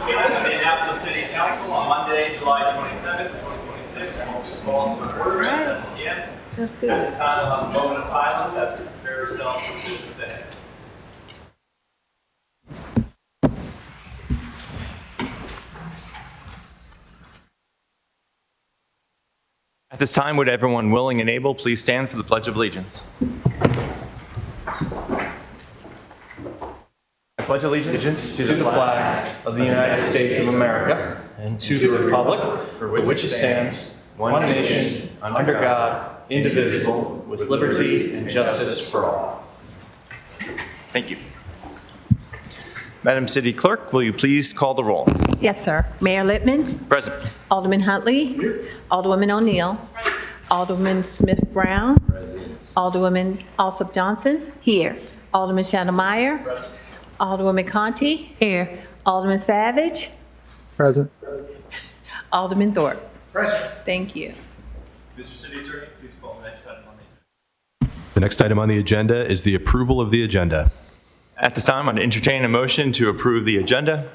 Meeting of the Annapolis City Council on Monday, July 27th, 2026. We'll call to order at 7 p.m. That's good. At this time, we'll have a moment of silence as we prepare ourselves for business ahead. At this time, would everyone willing and able please stand for the Pledge of Allegiance? I pledge allegiance to the flag of the United States of America and to the republic for which it stands, one nation, under God, indivisible, with liberty and justice for all. Thank you. Madam City Clerk, will you please call the roll? Yes, sir. Mayor Littman, Present. Alderman Huntley, Alderwoman O'Neill, Alderman Smith-Brown, Alderwoman Alsop Johnson. Here. Alderman Shannon Meyer. Alderwoman Conti. Here. Alderman Savage. Present. Alderman Thorpe. Present. Thank you. Mr. City Attorney, please call the next item on the agenda. The next item on the agenda is the approval of the agenda. At this time, I'd entertain a motion to approve the agenda.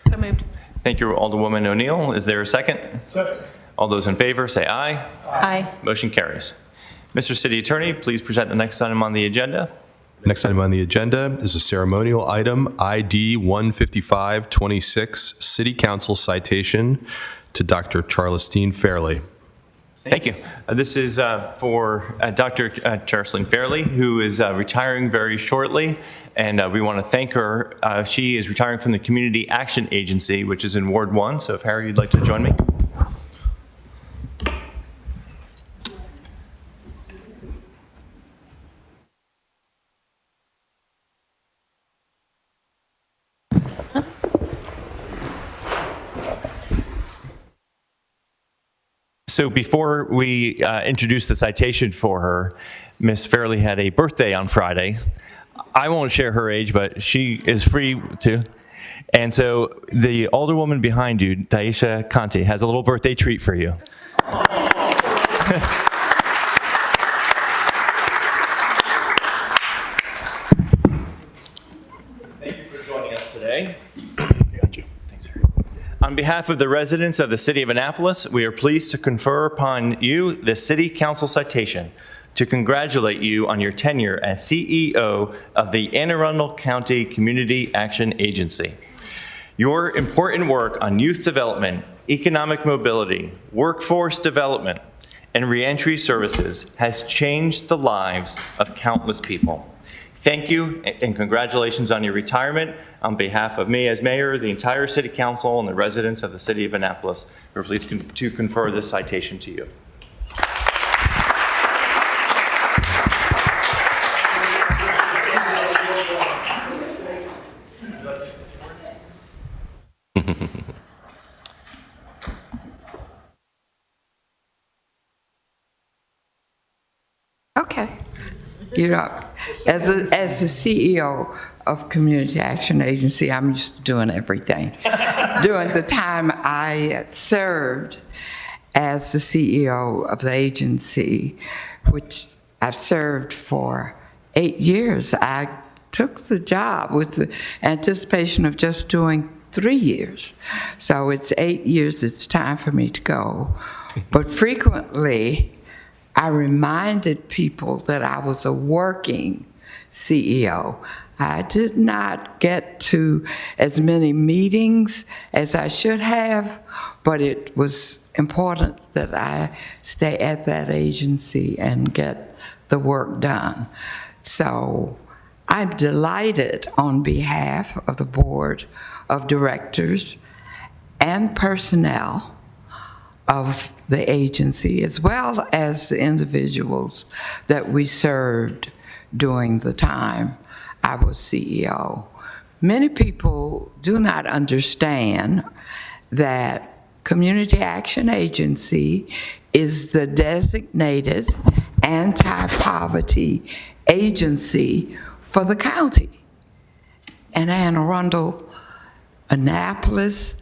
So moved. Thank you, Alderwoman O'Neill. Is there a second? Second. All those in favor, say aye. Aye. Motion carries. Mr. City Attorney, please present the next item on the agenda. The next item on the agenda is a ceremonial item, ID 15526, City Council citation to Dr. Charlestine Fairley. Thank you. This is for Dr. Charlestine Fairley, who is retiring very shortly, and we want to thank her. She is retiring from the Community Action Agency, which is in Ward 1. So if Harry, you'd like to join me. So before we introduce the citation for her, Ms. Fairley had a birthday on Friday. I won't share her age, but she is free to. And so the alderwoman behind you, Daisha Conti, has a little birthday treat for you. Thank you for joining us today. On behalf of the residents of the City of Annapolis, we are pleased to confer upon you the City Council citation to congratulate you on your tenure as CEO of the Anne Arundel County Community Action Agency. Your important work on youth development, economic mobility, workforce development, and reentry services has changed the lives of countless people. Thank you and congratulations on your retirement. On behalf of me as mayor, the entire city council, and the residents of the city of Annapolis, we're pleased to confer this citation to you. Okay. You know, as the CEO of Community Action Agency, I'm used to doing everything. During the time I served as the CEO of the agency, which I've served for 8 years, I took the job with the anticipation of just doing 3 years. So it's 8 years, it's time for me to go. But frequently, I reminded people that I was a working CEO. I did not get to as many meetings as I should have, but it was important that I stay at that agency and get the work done. So I'm delighted on behalf of the board of directors and personnel of the agency, as well as the individuals that we served during the time I was CEO. Many people do not understand that Community Action Agency is the designated anti-poverty agency for the county. And Anne Arundel, Annapolis,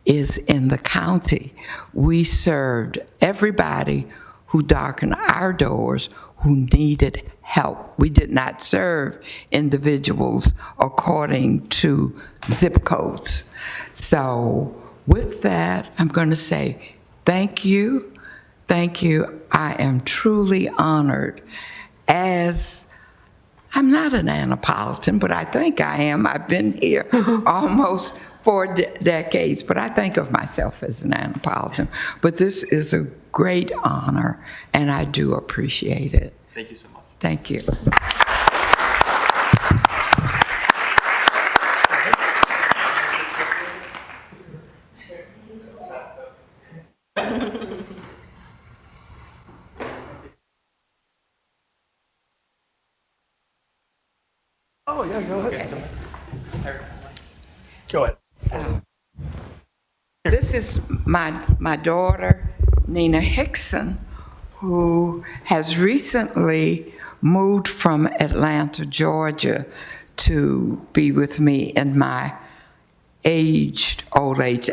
is in the county. We served everybody who darkened our doors, who needed help. We did not serve individuals according to zip codes. So with that, I'm going to say thank you. Thank you. I am truly honored, as I'm not an Annapolitan, but I think I am. I've been here almost 4 decades, but I think of myself as an Annapolitan. But this is a great honor, and I do appreciate it. Thank you so much. Thank you. Oh, yeah, go ahead. Go ahead. This is my daughter, Nina Hickson, who has recently moved from Atlanta, Georgia, to be with me in my old age.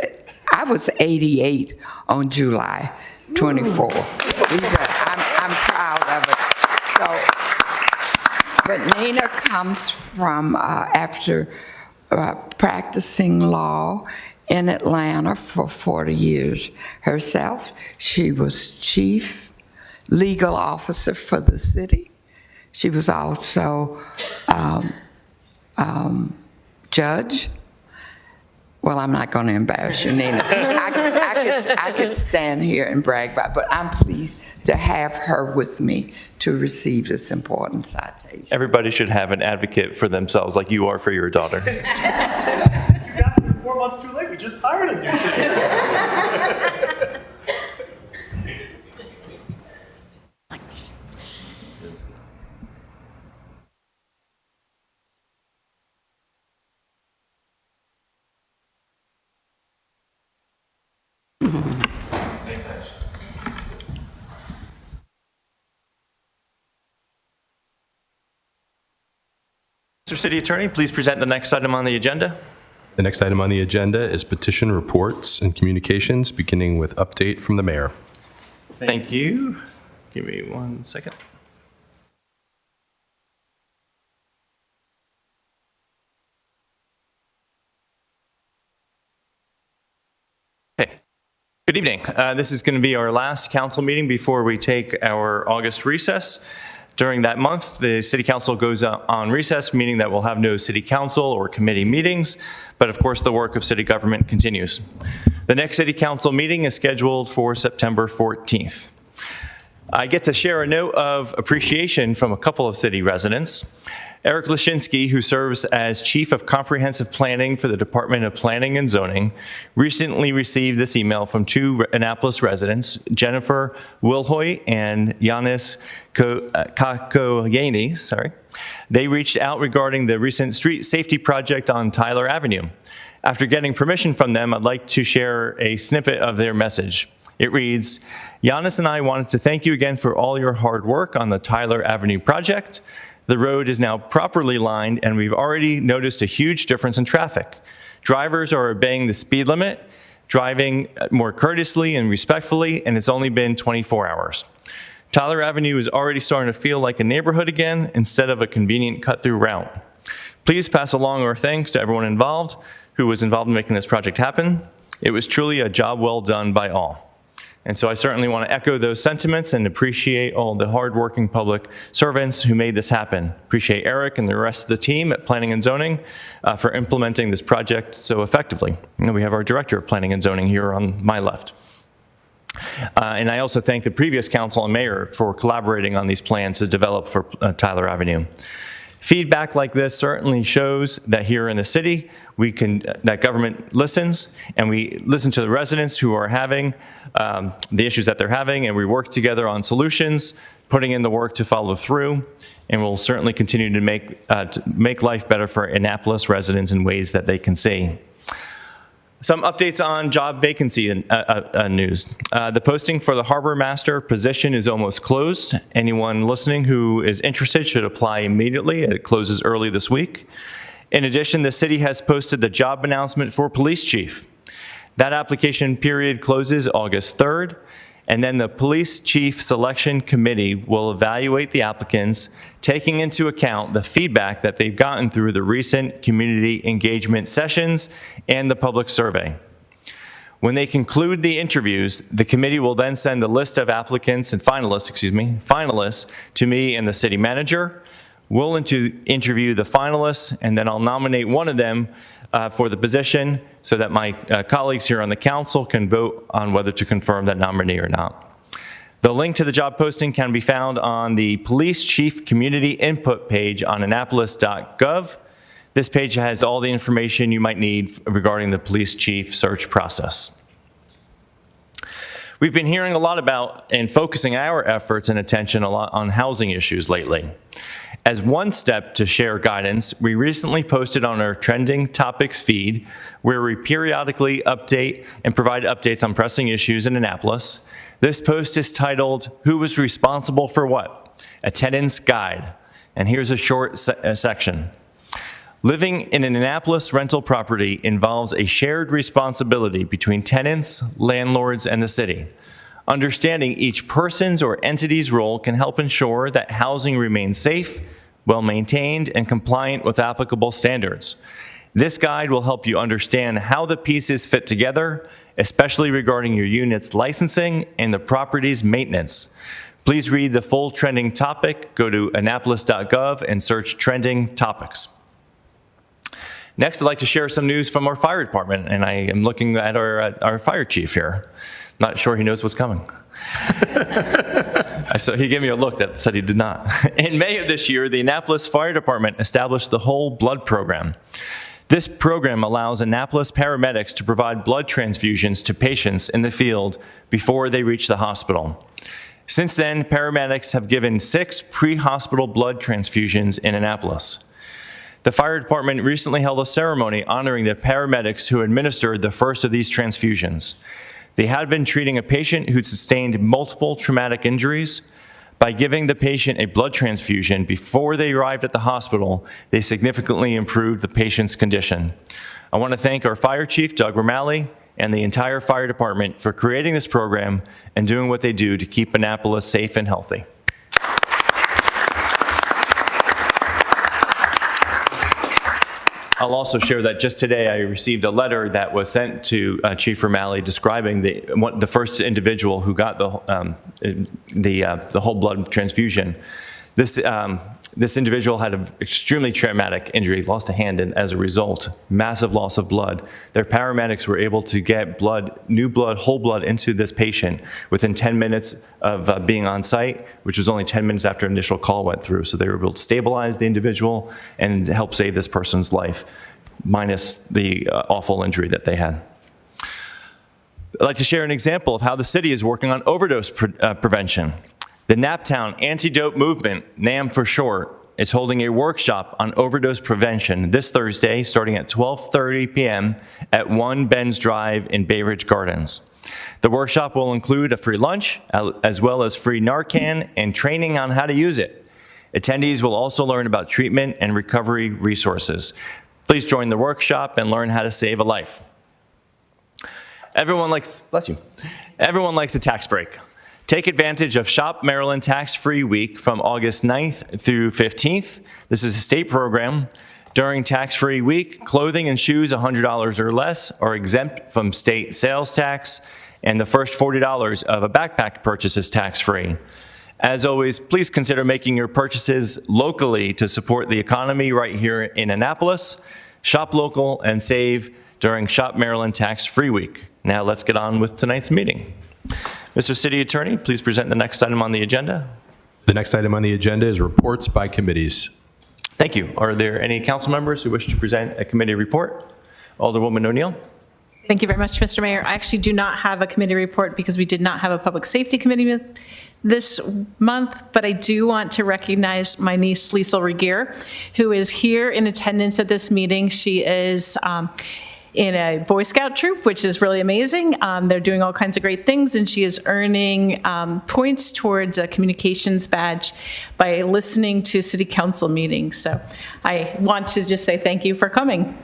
I was 88 on July 24th. I'm proud of it. But Nina comes from, after practicing law in Atlanta for 40 years herself. She was chief legal officer for the city. She was also judge. Well, I'm not going to embarrass you, Nina. I could stand here and brag about it, but I'm pleased to have her with me to receive this important citation. Everybody should have an advocate for themselves like you are for your daughter. You got here 4 months too late. We just hired a new city. Mr. City Attorney, please present the next item on the agenda. The next item on the agenda is petition reports and communications, beginning with update from the mayor. Thank you. Give me 1 second. Okay. Good evening. This is going to be our last council meeting before we take our August recess. During that month, the City Council goes on recess, meaning that we'll have no City Council or committee meetings, but of course the work of city government continues. The next City Council meeting is scheduled for September 14th. I get to share a note of appreciation from a couple of city residents. Eric Lashinsky, who serves as Chief of Comprehensive Planning for the Department of Planning and Zoning, recently received this email from 2 Annapolis residents, Jennifer Wilhoy and Yanis Kakoyeni. They reached out regarding the recent street safety project on Tyler Avenue. After getting permission from them, I'd like to share a snippet of their message. It reads, Yanis and I wanted to thank you again for all your hard work on the Tyler Avenue project. The road is now properly lined, and we've already noticed a huge difference in traffic. Drivers are obeying the speed limit, driving more courteously and respectfully, and it's only been 24 hours. Tyler Avenue is already starting to feel like a neighborhood again instead of a convenient cut-through route. Please pass along our thanks to everyone involved who was involved in making this project happen. It was truly a job well done by all. And so I certainly want to echo those sentiments and appreciate all the hardworking public servants who made this happen. Appreciate Eric and the rest of the team at Planning and Zoning for implementing this project so effectively. And we have our Director of Planning and Zoning here on my left. And I also thank the previous council and mayor for collaborating on these plans to develop for Tyler Avenue. Feedback like this certainly shows that here in the city, that government listens, and we listen to the residents who are having the issues that they're having, and we work together on solutions, putting in the work to follow through, and we'll certainly continue to make life better for Annapolis residents in ways that they can see. Some updates on job vacancy news. The posting for the harbor master position is almost closed. Anyone listening who is interested should apply immediately. It closes early this week. In addition, the city has posted the job announcement for police chief. That application period closes August 3rd, and then the Police Chief Selection Committee will evaluate the applicants, taking into account the feedback that they've gotten through the recent community engagement sessions and the public survey. When they conclude the interviews, the committee will then send the list of applicants and finalists to me and the city manager. We'll interview the finalists, and then I'll nominate one of them for the position so that my colleagues here on the council can vote on whether to confirm that nominee or not. The link to the job posting can be found on the Police Chief Community Input page on annapolis.gov. This page has all the information you might need regarding the police chief search process. We've been hearing a lot about and focusing our efforts and attention a lot on housing issues lately. As one step to share guidance, we recently posted on our Trending Topics feed, where we periodically update and provide updates on pressing issues in Annapolis. This post is titled, "Who was responsible for what? A Tenant's Guide." And here's a short section. Living in an Annapolis rental property involves a shared responsibility between tenants, landlords, and the city. Understanding each person's or entity's role can help ensure that housing remains safe, well-maintained, and compliant with applicable standards. This guide will help you understand how the pieces fit together, especially regarding your unit's licensing and the property's maintenance. Please read the full trending topic. Go to annapolis.gov and search Trending Topics. Next, I'd like to share some news from our fire department, and I am looking at our fire chief here. Not sure he knows what's coming. So he gave me a look that said he did not. In May of this year, the Annapolis Fire Department established the Whole Blood Program. This program allows Annapolis paramedics to provide blood transfusions to patients in the field before they reach the hospital. Since then, paramedics have given 6 pre-hospital blood transfusions in Annapolis. The fire department recently held a ceremony honoring the paramedics who administered the first of these transfusions. They had been treating a patient who'd sustained multiple traumatic injuries. By giving the patient a blood transfusion before they arrived at the hospital, they significantly improved the patient's condition. I want to thank our fire chief, Doug Romali, and the entire fire department for creating this program and doing what they do to keep Annapolis safe and healthy. I'll also share that just today I received a letter that was sent to Chief Romali describing the first individual who got the whole blood transfusion. This individual had an extremely traumatic injury, lost a hand, and as a result, massive loss of blood. Their paramedics were able to get new blood, whole blood into this patient within 10 minutes of being on site, which was only 10 minutes after initial call went through. So they were able to stabilize the individual and help save this person's life, minus the awful injury that they had. I'd like to share an example of how the city is working on overdose prevention. The Naptown Anti-Dope Movement, NAM for short, is holding a workshop on overdose prevention this Thursday starting at 12:30 p.m. at 1 Benz Drive in Bay Ridge Gardens. The workshop will include a free lunch as well as free Narcan and training on how to use it. Attendees will also learn about treatment and recovery resources. Please join the workshop and learn how to save a life. Everyone likes a tax break. Take advantage of Shop Maryland Tax-Free Week from August 9th through 15th. This is a state program. During tax-free week, clothing and shoes $100 or less are exempt from state sales tax, and the first $40 of a backpack purchase is tax-free. As always, please consider making your purchases locally to support the economy right here in Annapolis. Shop local and save during Shop Maryland Tax-Free Week. Now let's get on with tonight's meeting. Mr. City Attorney, please present the next item on the agenda. The next item on the agenda is reports by committees. Thank you. Are there any council members who wish to present a committee report? Alderwoman O'Neill. Thank you very much, Mr. Mayor. I actually do not have a committee report because we did not have a public safety committee this month, but I do want to recognize my niece, Liesl Regier, who is here in attendance at this meeting. She is in a Boy Scout troop, which is really amazing. They're doing all kinds of great things, and she is earning points towards a communications badge by listening to city council meetings. So I want to just say thank you for coming.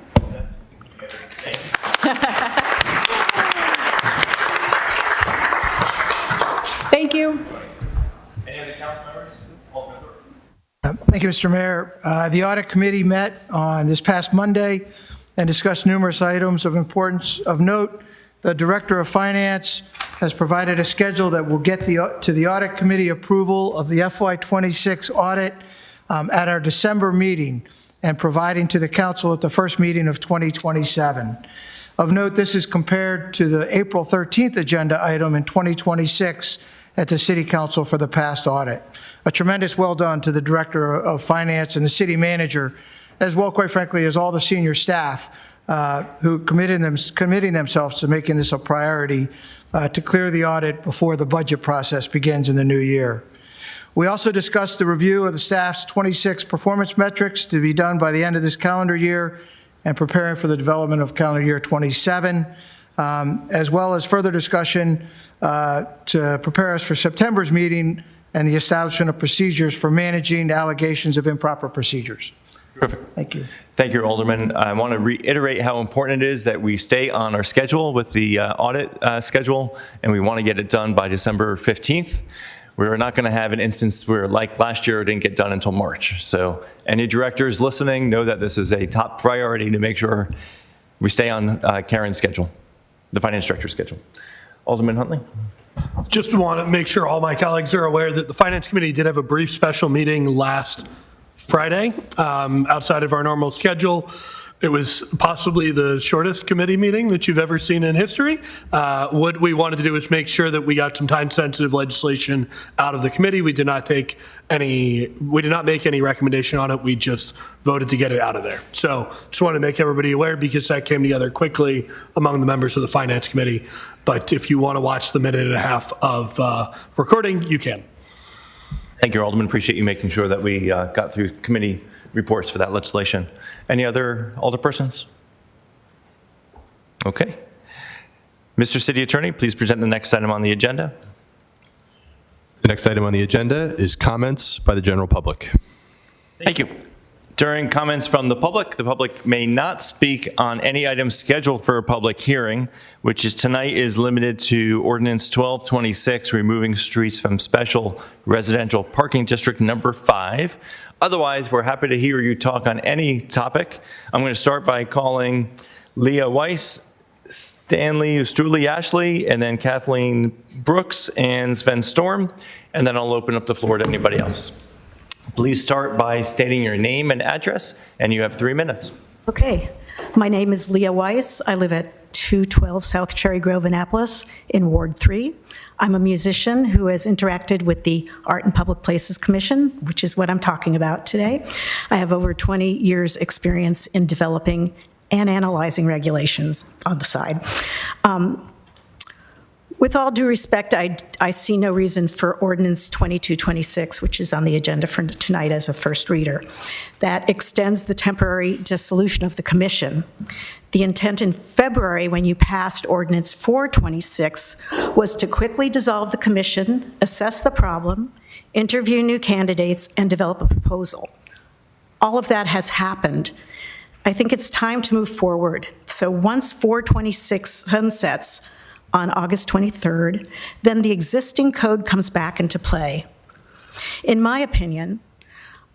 Thank you, Mr. Mayor. The Audit Committee met on this past Monday and discussed numerous items of importance of note. The Director of Finance has provided a schedule that will get to the Audit Committee approval of the FY26 audit at our December meeting and providing to the Council at the first meeting of 2027. Of note, this is compared to the April 13th agenda item in 2026 at the City Council for the past audit. A tremendous well done to the Director of Finance and the City Manager, as well, quite frankly, as all the senior staff who committing themselves to making this a priority to clear the audit before the budget process begins in the new year. We also discussed the review of the staff's 26 performance metrics to be done by the end of this calendar year and preparing for the development of calendar year 27, as well as further discussion to prepare us for September's meeting and the establishment of procedures for managing allegations of improper procedures. Perfect. Thank you. Thank you, Alderman. I want to reiterate how important it is that we stay on our schedule with the audit schedule, and we want to get it done by December 15th. We're not going to have an instance where, like last year, it didn't get done until March. So any directors listening know that this is a top priority to make sure we stay on Karen's schedule, the finance director's schedule. Alderman Huntley? Just want to make sure all my colleagues are aware that the Finance Committee did have a brief special meeting last Friday outside of our normal schedule. It was possibly the shortest committee meeting that you've ever seen in history. What we wanted to do is make sure that we got some time-sensitive legislation out of the committee. We did not make any recommendation on it. We just voted to get it out of there. So just wanted to make everybody aware because that came together quickly among the members of the Finance Committee. But if you want to watch the minute and a half of recording, you can. Thank you, Alderman. Appreciate you making sure that we got through committee reports for that legislation. Any other alderpersons? Okay. Mr. City Attorney, please present the next item on the agenda. The next item on the agenda is comments by the general public. Thank you. During comments from the public may not speak on any item scheduled for a public hearing, which is tonight is limited to Ordinance 1226, removing streets from special residential parking district number 5. Otherwise, we're happy to hear you talk on any topic. I'm going to start by calling Leah Weiss, Stanley Struley Ashley, and then Kathleen Brooks and Sven Storm, and then I'll open up the floor to anybody else. Please start by stating your name and address, and you have 3 minutes. Okay. My name is Leah Weiss. I live at 212 South Cherry Grove, Annapolis, in Ward 3. I'm a musician who has interacted with the Art and Public Places Commission, which is what I'm talking about today. I have over 20 years' experience in developing and analyzing regulations on the side. With all due respect, I see no reason for Ordinance 2226, which is on the agenda for tonight as a first reader, that extends the temporary dissolution of the commission. The intent in February, when you passed Ordinance 426, was to quickly dissolve the commission, assess the problem, interview new candidates, and develop a proposal. All of that has happened. I think it's time to move forward. So once 426 sunsets on August 23rd, then the existing code comes back into play. In my opinion,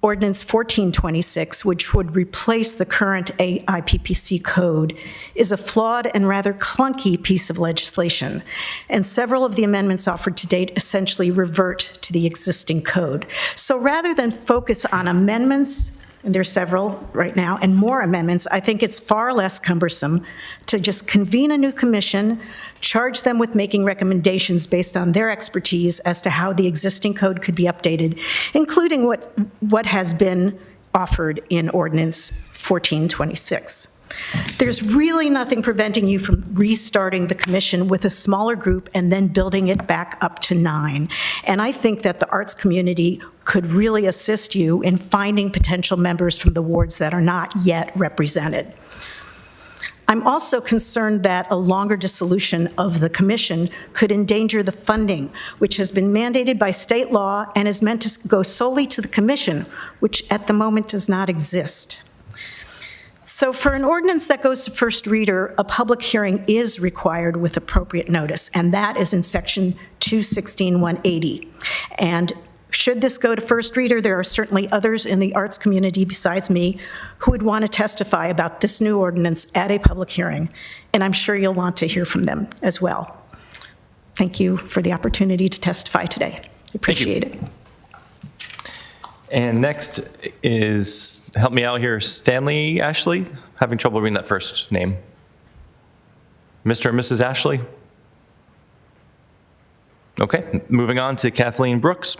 Ordinance 1426, which would replace the current IPPC code, is a flawed and rather clunky piece of legislation, and several of the amendments offered to date essentially revert to the existing code. So rather than focus on amendments, and there's several right now, and more amendments, I think it's far less cumbersome to just convene a new commission, charge them with making recommendations based on their expertise as to how the existing code could be updated, including what has been offered in Ordinance 1426. There's really nothing preventing you from restarting the commission with a smaller group and then building it back up to 9. And I think that the arts community could really assist you in finding potential members from the wards that are not yet represented. I'm also concerned that a longer dissolution of the commission could endanger the funding, which has been mandated by state law and is meant to go solely to the commission, which at the moment does not exist. So for an ordinance that goes to first reader, a public hearing is required with appropriate notice, and that is in section 216-180. And Should this go to first reader, there are certainly others in the arts community besides me who would want to testify about this new ordinance at a public hearing, and I'm sure you'll want to hear from them as well. Thank you for the opportunity to testify today. Appreciate it. And next is, help me out here, Stanley Ashley? Having trouble reading that first name. Mr. and Mrs. Ashley? Okay, moving on to Kathleen Brooks.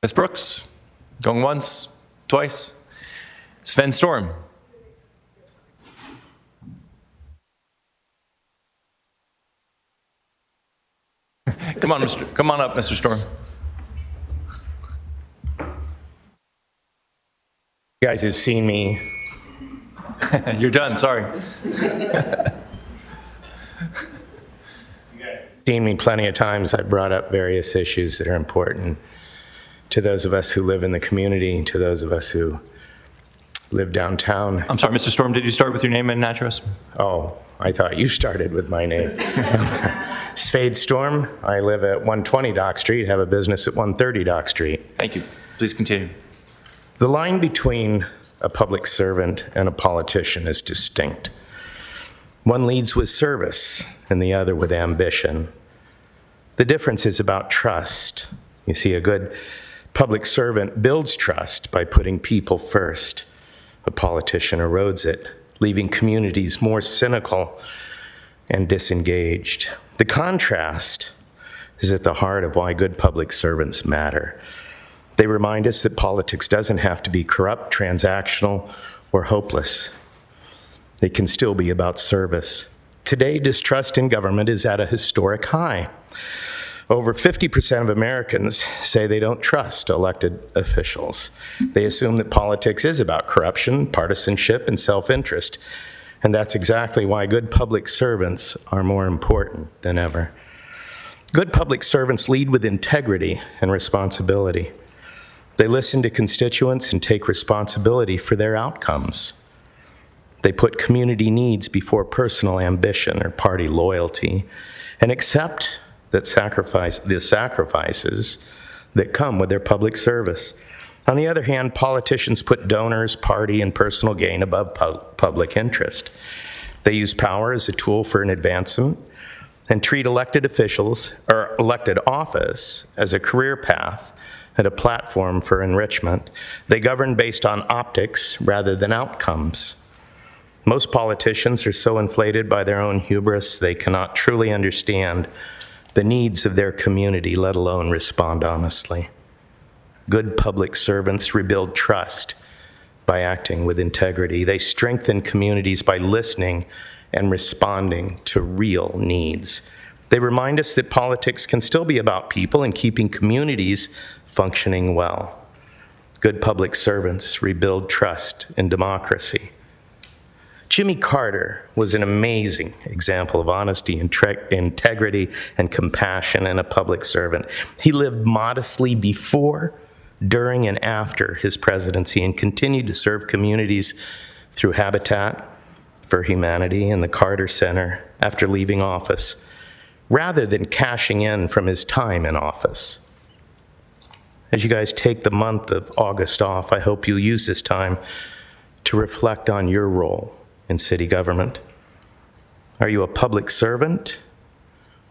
Ms. Brooks, going once, twice. Sven Storm. Come on, come on up, Mr. Storm. You guys have seen me. You're done, sorry. Seen me plenty of times. I brought up various issues that are important to those of us who live in the community, to those of us who live downtown. I'm sorry, Mr. Storm, did you start with your name and address? Oh, I thought you started with my name. Svade Storm. I live at 120 Dock Street, have a business at 130 Dock Street. Thank you. Please continue. The line between a public servant and a politician is distinct. One leads with service and the other with ambition. The difference is about trust. You see, a good public servant builds trust by putting people first. A politician erodes it, leaving communities more cynical and disengaged. The contrast is at the heart of why good public servants matter. They remind us that politics doesn't have to be corrupt, transactional, or hopeless. It can still be about service. Today, distrust in government is at a historic high. Over 50% of Americans say they don't trust elected officials. They assume that politics is about corruption, partisanship, and self-interest. And that's exactly why good public servants are more important than ever. Good public servants lead with integrity and responsibility. They listen to constituents and take responsibility for their outcomes. They put community needs before personal ambition or party loyalty and accept the sacrifices that come with their public service. On the other hand, politicians put donors, party, and personal gain above public interest. They use power as a tool for an advancement and treat elected officials or elected office as a career path and a platform for enrichment. They govern based on optics rather than outcomes. Most politicians are so inflated by their own hubris they cannot truly understand the needs of their community, let alone respond honestly. Good public servants rebuild trust by acting with integrity. They strengthen communities by listening and responding to real needs. They remind us that politics can still be about people and keeping communities functioning well. Good public servants rebuild trust in democracy. Jimmy Carter was an amazing example of honesty, integrity, and compassion in a public servant. He lived modestly before, during, and after his presidency and continued to serve communities through Habitat for Humanity and the Carter Center after leaving office, rather than cashing in from his time in office. As you guys take the month of August off, I hope you'll use this time to reflect on your role in city government. Are you a public servant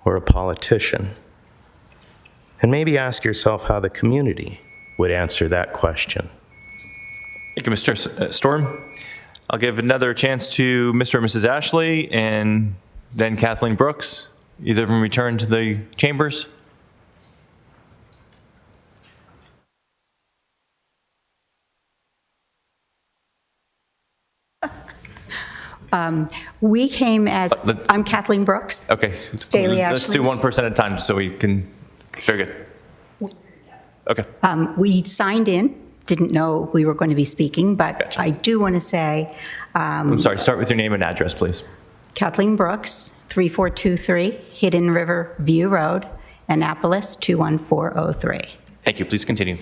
or a politician? And maybe ask yourself how the community would answer that question. Thank you, Mr. Storm. I'll give another chance to Mr. and Mrs. Ashley and then Kathleen Brooks. Either of them return to the chambers. We came as, I'm Kathleen Brooks. Okay. Staley Let's do Ashley. one person at a time so we can, very good. Okay. We signed in, didn't know we were going to be speaking, but Gotcha. I do want to say, I'm sorry, start with your name and address, please. Kathleen Brooks, 3423 Hidden River View Road, Annapolis 21403. Thank you. Please continue.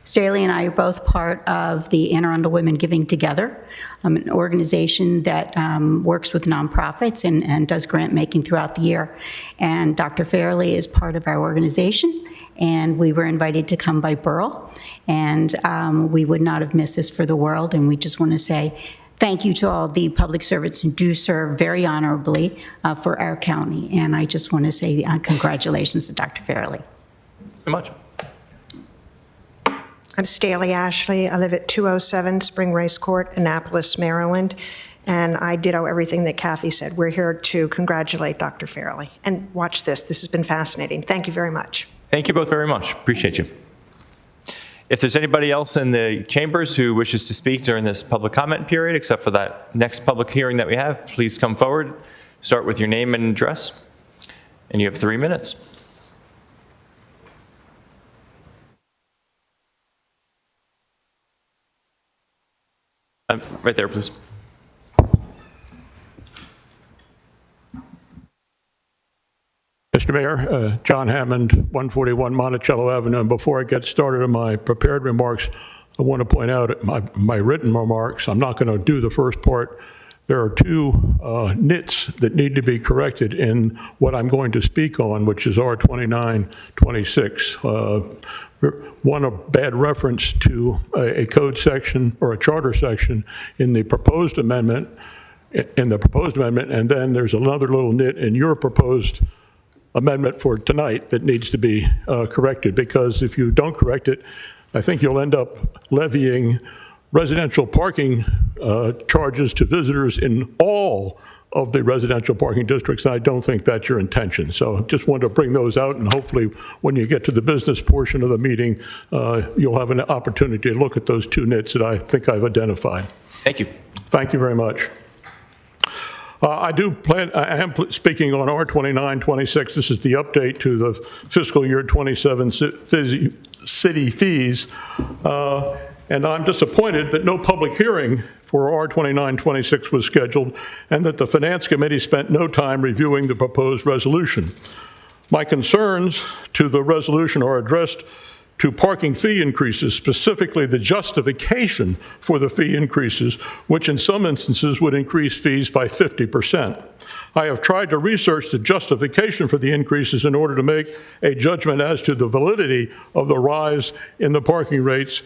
Staley and I are both part of the Anne Arundel Women Giving Together, an organization that works with nonprofits and does grant making throughout the year. And Dr. Fairley is part of our organization, and we were invited to come by Burl, and we would not have missed this for the world. And we just want to say thank you to all the public servants who do serve very honorably for our county. And I just want to say congratulations to Dr. Fairley. So much. I'm Staley Ashley. I live at 207 Spring Race Court, Annapolis, Maryland. And I ditto everything that Kathy said. We're here to congratulate Dr. Fairley. And watch this. This has been fascinating. Thank you very much. Thank you both very much. Appreciate you. If there's anybody else in the chambers who wishes to speak during this public comment period, except for that next public hearing that we have, please come forward. Start with your name and address. And you have 3 minutes. Right there, please. Mr. Mayor, John Hammond, 141 Monticello Avenue. And before I get started on my prepared remarks, I want to point out my written remarks. I'm not going to do the first part. There are two nits that need to be corrected in what I'm going to speak on, which is R2926. One, a bad reference to a code section or a charter section in the proposed amendment, and then there's another little nit in your proposed amendment for tonight that needs to be corrected, because if you don't correct it, I think you'll end up levying residential parking charges to visitors in all of the residential parking districts, and I don't think that's your intention. So just wanted to bring those out, and hopefully when you get to the business portion of the meeting, you'll have an opportunity to look at those two nits that I think I've identified. Thank you. Thank you very much. I am speaking on R2926. This is the update to the fiscal year 27 city fees. And I'm disappointed that no public hearing for R2926 was scheduled and that the Finance Committee spent no time reviewing the proposed resolution. My concerns to the resolution are addressed to parking fee increases, specifically the justification for the fee increases, which in some instances would increase fees by 50%. I have tried to research the justification for the increases in order to make a judgment as to the validity of the rise in the parking rates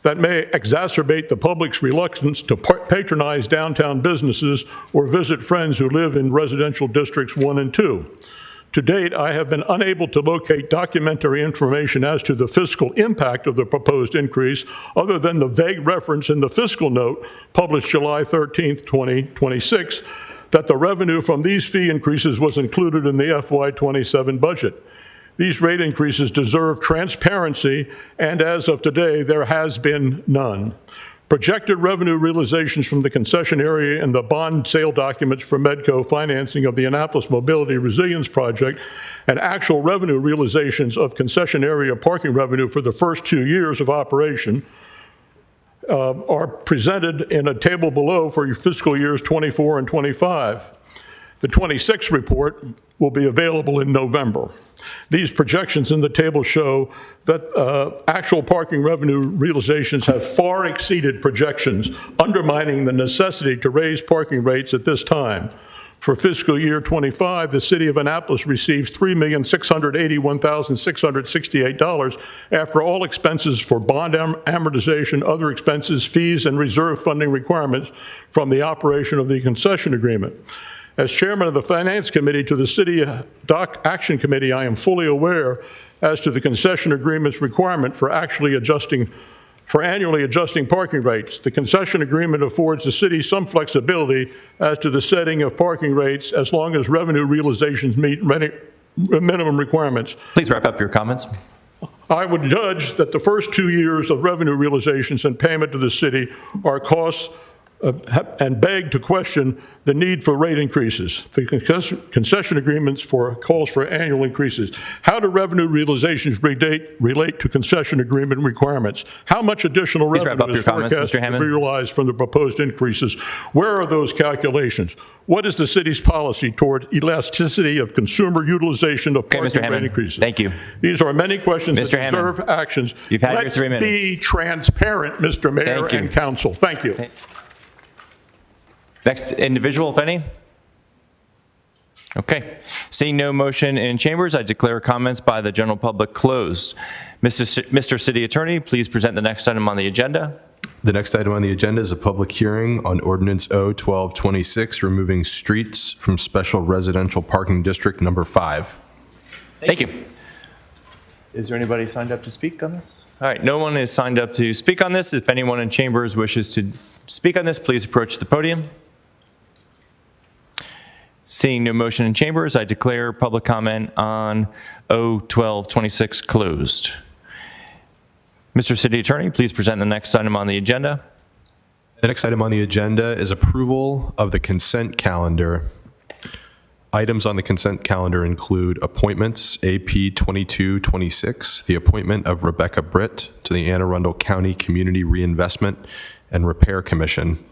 that may exacerbate the public's reluctance to patronize downtown businesses or visit friends who live in residential districts 1 and 2. To date, I have been unable to locate documentary information as to the fiscal impact of the proposed increase, other than the vague reference in the fiscal note published July 13th, 2026, that the revenue from these fee increases was included in the FY27 budget. These rate increases deserve transparency, and as of today, there has been none. Projected revenue realizations from the concession area and the bond sale documents for Medco financing of the Annapolis Mobility Resilience Project and actual revenue realizations of concession area parking revenue for the first 2 years of operation are presented in a table below for your fiscal years 24 and 25. The 26 report will be available in November. These projections in the table show that actual parking revenue realizations have far exceeded projections, undermining the necessity to raise parking rates at this time. For fiscal year 25, the city of Annapolis receives $3,681,668 after all expenses for bond amortization, other expenses, fees, and reserve funding requirements from the operation of the concession agreement. As chairman of the Finance Committee to the City Dock Action Committee, I am fully aware as to the concession agreement's requirement for annually adjusting parking rates. The concession agreement affords the city some flexibility as to the setting of parking rates as long as revenue realizations meet minimum requirements. Please wrap up your comments. I would judge that the first 2 years of revenue realizations and payment to the city are costs and beg to question the need for rate increases. The concession agreements for calls for annual increases. How do revenue realizations relate to concession agreement requirements? How much additional Please wrap up revenue your is comments, forecast Mr. to Hammond. be realized from the proposed increases? Where are those calculations? What is the city's policy toward elasticity of consumer utilization of Okay, Mr. parking rate Hammond, increases? thank you. These are many questions that Mr. Hammond, deserve actions. you've had your Let's 3 minutes. be transparent, Mr. Mayor Thank you. and council. Thank you. Next individual, if any? Okay. Seeing no motion in chambers, I declare comments by the general public closed. Mr. City Attorney, please present the next item on the agenda. The next item on the agenda is a public hearing on Ordinance O-1226, removing streets from Special Residential Parking District Number 5. Thank you. Is there anybody signed up to speak on this? All right, no one is signed up to speak on this. If anyone in chambers wishes to speak on this, please approach the podium. Seeing no motion in chambers, I declare public comment on O-1226 closed. Mr. City Attorney, please present the next item on the agenda. The next item on the agenda is approval of the consent calendar. Items on the consent calendar include appointments, AP 2226, the appointment of Rebecca Britt to the Anne Arundel County Community Reinvestment and Repair Commission.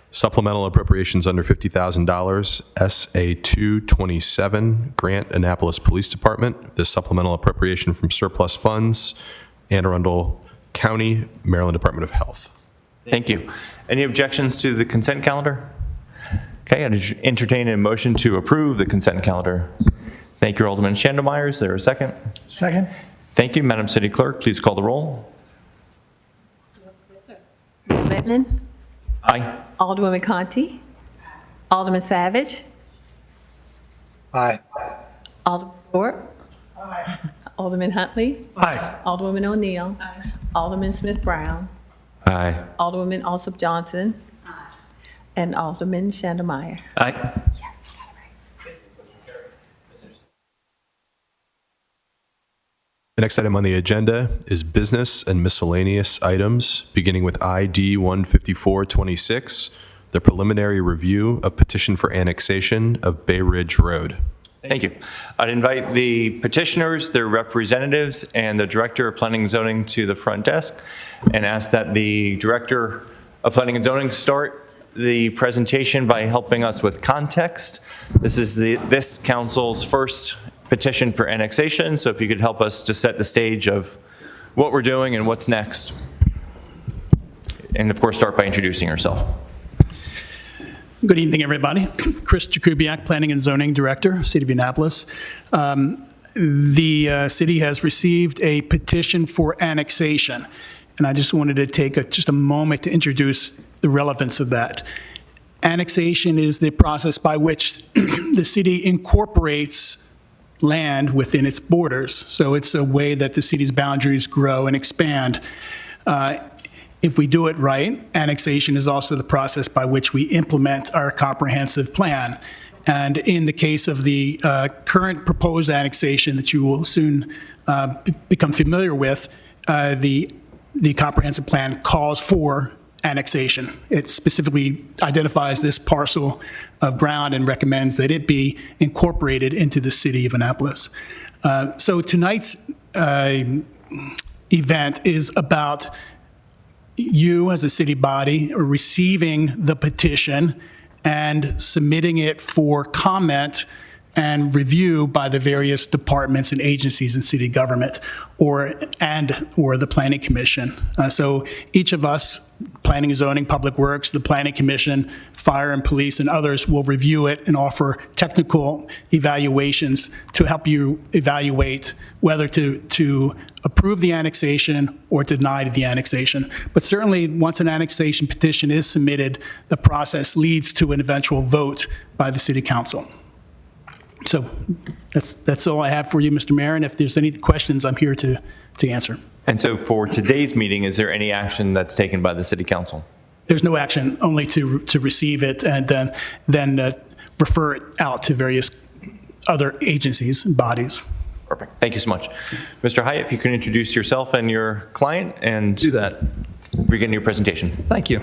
Supplemental appropriations under $50,000, SA 227, Grant Annapolis Police Department. This supplemental appropriation from surplus funds, Anne Arundel County, Maryland Department of Health. Thank you. Any objections to the consent calendar? Okay, I'd entertain a motion to approve the consent calendar. Thank you, Alderman Schandelmeyer. Is there a second? Second? Thank you. Madam City Clerk, please call the roll. Littman, Aye. Alderwoman Conti, Alderman Savage. Aye. Alderman Thorpe. Aye. Alderman Huntley. Aye. Alderwoman O'Neill. Aye. Alderman Smith Brown. Aye. Alderwoman Alsop Johnson. Aye. And Alderman Schandelmeyer. Aye. Yes, you got it right. The next item on the agenda is business and miscellaneous items, beginning with ID 15426, the preliminary review of petition for annexation of Bay Ridge Road. Thank you. I'd invite the petitioners, their representatives, and the Director of Planning and Zoning to the front desk and ask that the Director of Planning and Zoning start the presentation by helping us with context. This is this council's first petition for annexation, so if you could help us to set the stage of what we're doing and what's next. And of course, start by introducing yourself. Good evening, everybody. Chris Jakubiak, Planning and Zoning Director, City of Annapolis. The city has received a petition for annexation, and I just wanted to take just a moment to introduce the relevance of that. Annexation is the process by which the city incorporates land within its borders. So it's a way that the city's boundaries grow and expand. If we do it right, annexation is also the process by which we implement our comprehensive plan. And in the case of the current proposed annexation that you will soon become familiar with, the comprehensive plan calls for annexation. It specifically identifies this parcel of ground and recommends that it be incorporated into the city of Annapolis. So tonight's event is about you as a city body receiving the petition and submitting it for comment and review by the various departments and agencies in city government or the Planning Commission. So each of us, Planning and Zoning, Public Works, the Planning Commission, Fire and Police, and others will review it and offer technical evaluations to help you evaluate whether to approve the annexation or deny the annexation. But certainly, once an annexation petition is submitted, the process leads to an eventual vote by the City Council. So that's all I have for you, Mr. Mayor, and if there's any questions, I'm here to answer. And so for today's meeting, is there any action that's taken by the City Council? There's no action, only to receive it and then refer it out to various other agencies and bodies. Perfect. Thank you so much. Mr. Hyatt, if you can introduce yourself and your client and do that. Begin your presentation. Thank you.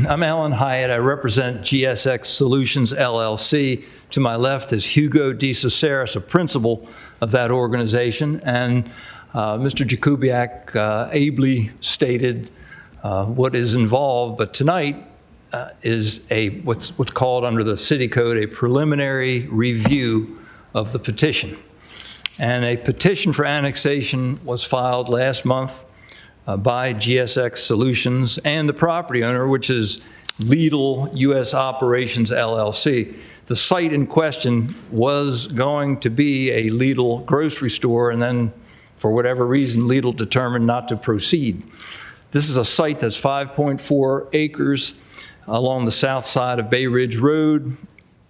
I'm Alan Hyatt. I represent GSX Solutions, LLC. To my left is Hugo DeCiceres, a principal of that organization, and Mr. Jakubiak ably stated what is involved, but tonight is what's called under the city code a preliminary review of the petition. And a petition for annexation was filed last month by GSX Solutions and the property owner, which is Lidl US Operations LLC. The site in question was going to be a Lidl grocery store, and then for whatever reason, Lidl determined not to proceed. This is a site that's 5.4 acres along the south side of Bay Ridge Road,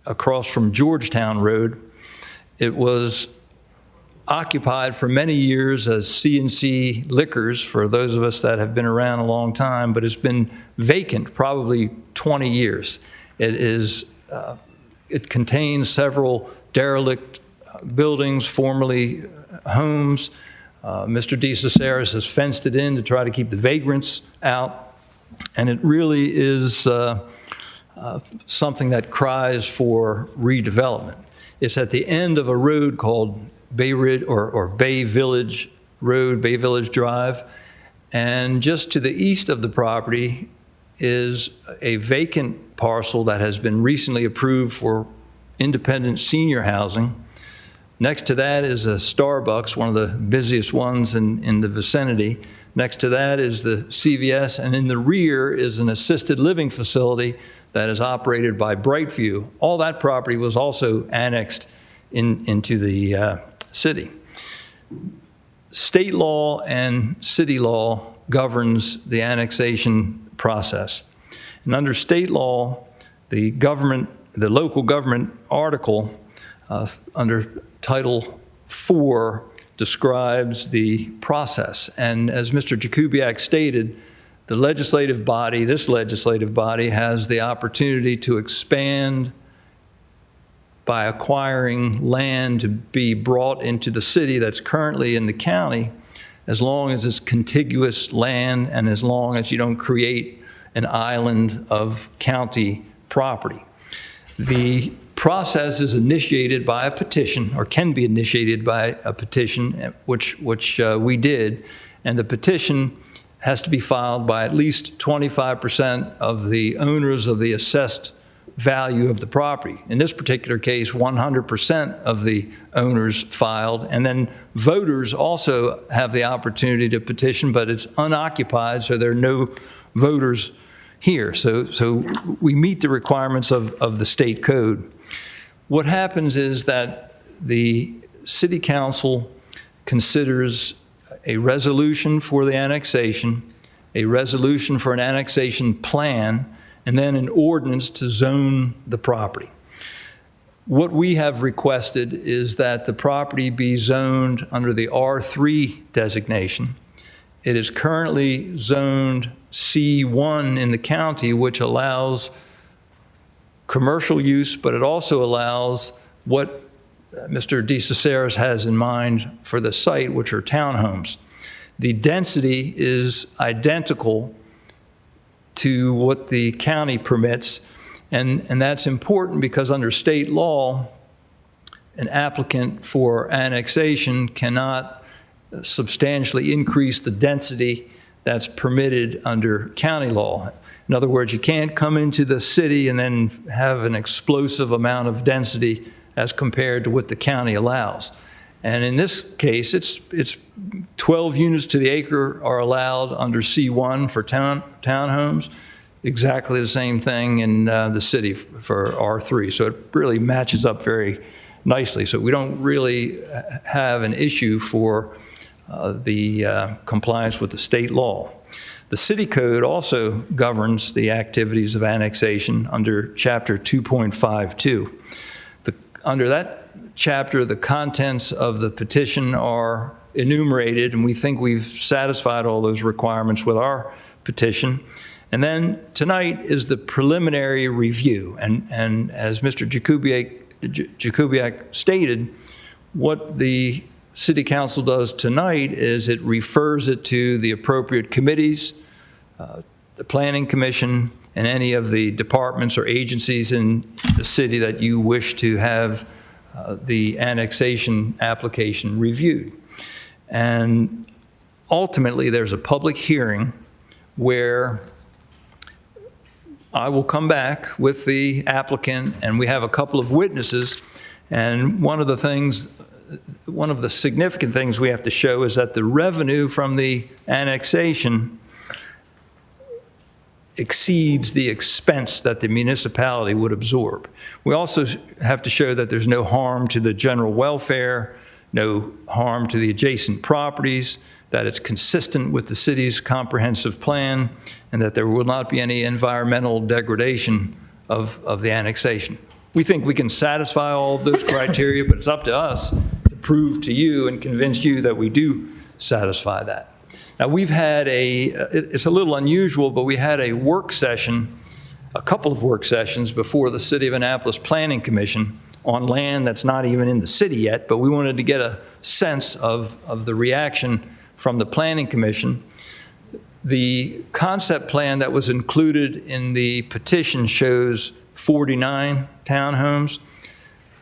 across from Georgetown Road. It was occupied for many years as C&C Liquors, for those of us that have been around a long time, but it's been vacant probably 20 years. It contains several derelict buildings, formerly homes. Mr. DeCiceres has fenced it in to try to keep the vagrants out, and it really is something that cries for redevelopment. It's at the end of a road called Bay Ridge or Bay Village Road, Bay Village Drive, and just to the east of the property is a vacant parcel that has been recently approved for independent senior housing. Next to that is a Starbucks, one of the busiest ones in the vicinity. Next to that is the CVS, and in the rear is an assisted living facility that is operated by Brightview. All that property was also annexed into the city. State law and city law governs the annexation process. And under state law, the local government article under Title IV describes the process. And as Mr. Jakubiak stated, the legislative body, this legislative body, has the opportunity to expand by acquiring land to be brought into the city that's currently in the county, as long as it's contiguous land and as long as you don't create an island of county property. The process is initiated by a petition, or can be initiated by a petition, which we did, and the petition has to be filed by at least 25% of the owners of the assessed value of the property. In this particular case, 100% of the owners filed, and then voters also have the opportunity to petition, but it's unoccupied, so there are no voters here. So we meet the requirements of the state code. What happens is that the city council considers a resolution for the annexation, a resolution for an annexation plan, and then an ordinance to zone the property. What we have requested is that the property be zoned under the R3 designation. It is currently zoned C1 in the county, which allows commercial use, but it also allows what Mr. DeCiceres has in mind for the site, which are townhomes. The density is identical to what the county permits, and that's important because under state law, an applicant for annexation cannot substantially increase the density that's permitted under county law. In other words, you can't come into the city and then have an explosive amount of density as compared to what the county allows. And in this case, it's 12 units to the acre are allowed under C1 for townhomes, exactly the same thing in the city for R3. So it really matches up very nicely. So we don't really have an issue for the compliance with the state law. The city code also governs the activities of annexation under Chapter 2.52. Under that chapter, the contents of the petition are enumerated, and we think we've satisfied all those requirements with our petition. And then tonight is the preliminary review. And as Mr. Jakubiak stated, what the City Council does tonight is it refers it to the appropriate committees, the Planning Commission and any of the departments or agencies in the city that you wish to have the annexation application reviewed. And ultimately, there's a public hearing where I will come back with the applicant, and we have a couple of witnesses. And one of the significant things we have to show is that the revenue from the annexation exceeds the expense that the municipality would absorb. We also have to show that there's no harm to the general welfare, no harm to the adjacent properties, that it's consistent with the city's comprehensive plan, and that there will not be any environmental degradation of the annexation. We think we can satisfy all of those criteria, but it's up to us to prove to you and convince you that we do satisfy that. Now, we've had it's a little unusual, but we had a work session, a couple of work sessions before the City of Annapolis Planning Commission on land that's not even in the city yet, but we wanted to get a sense of the reaction from the Planning Commission. The concept plan that was included in the petition shows 49 townhomes.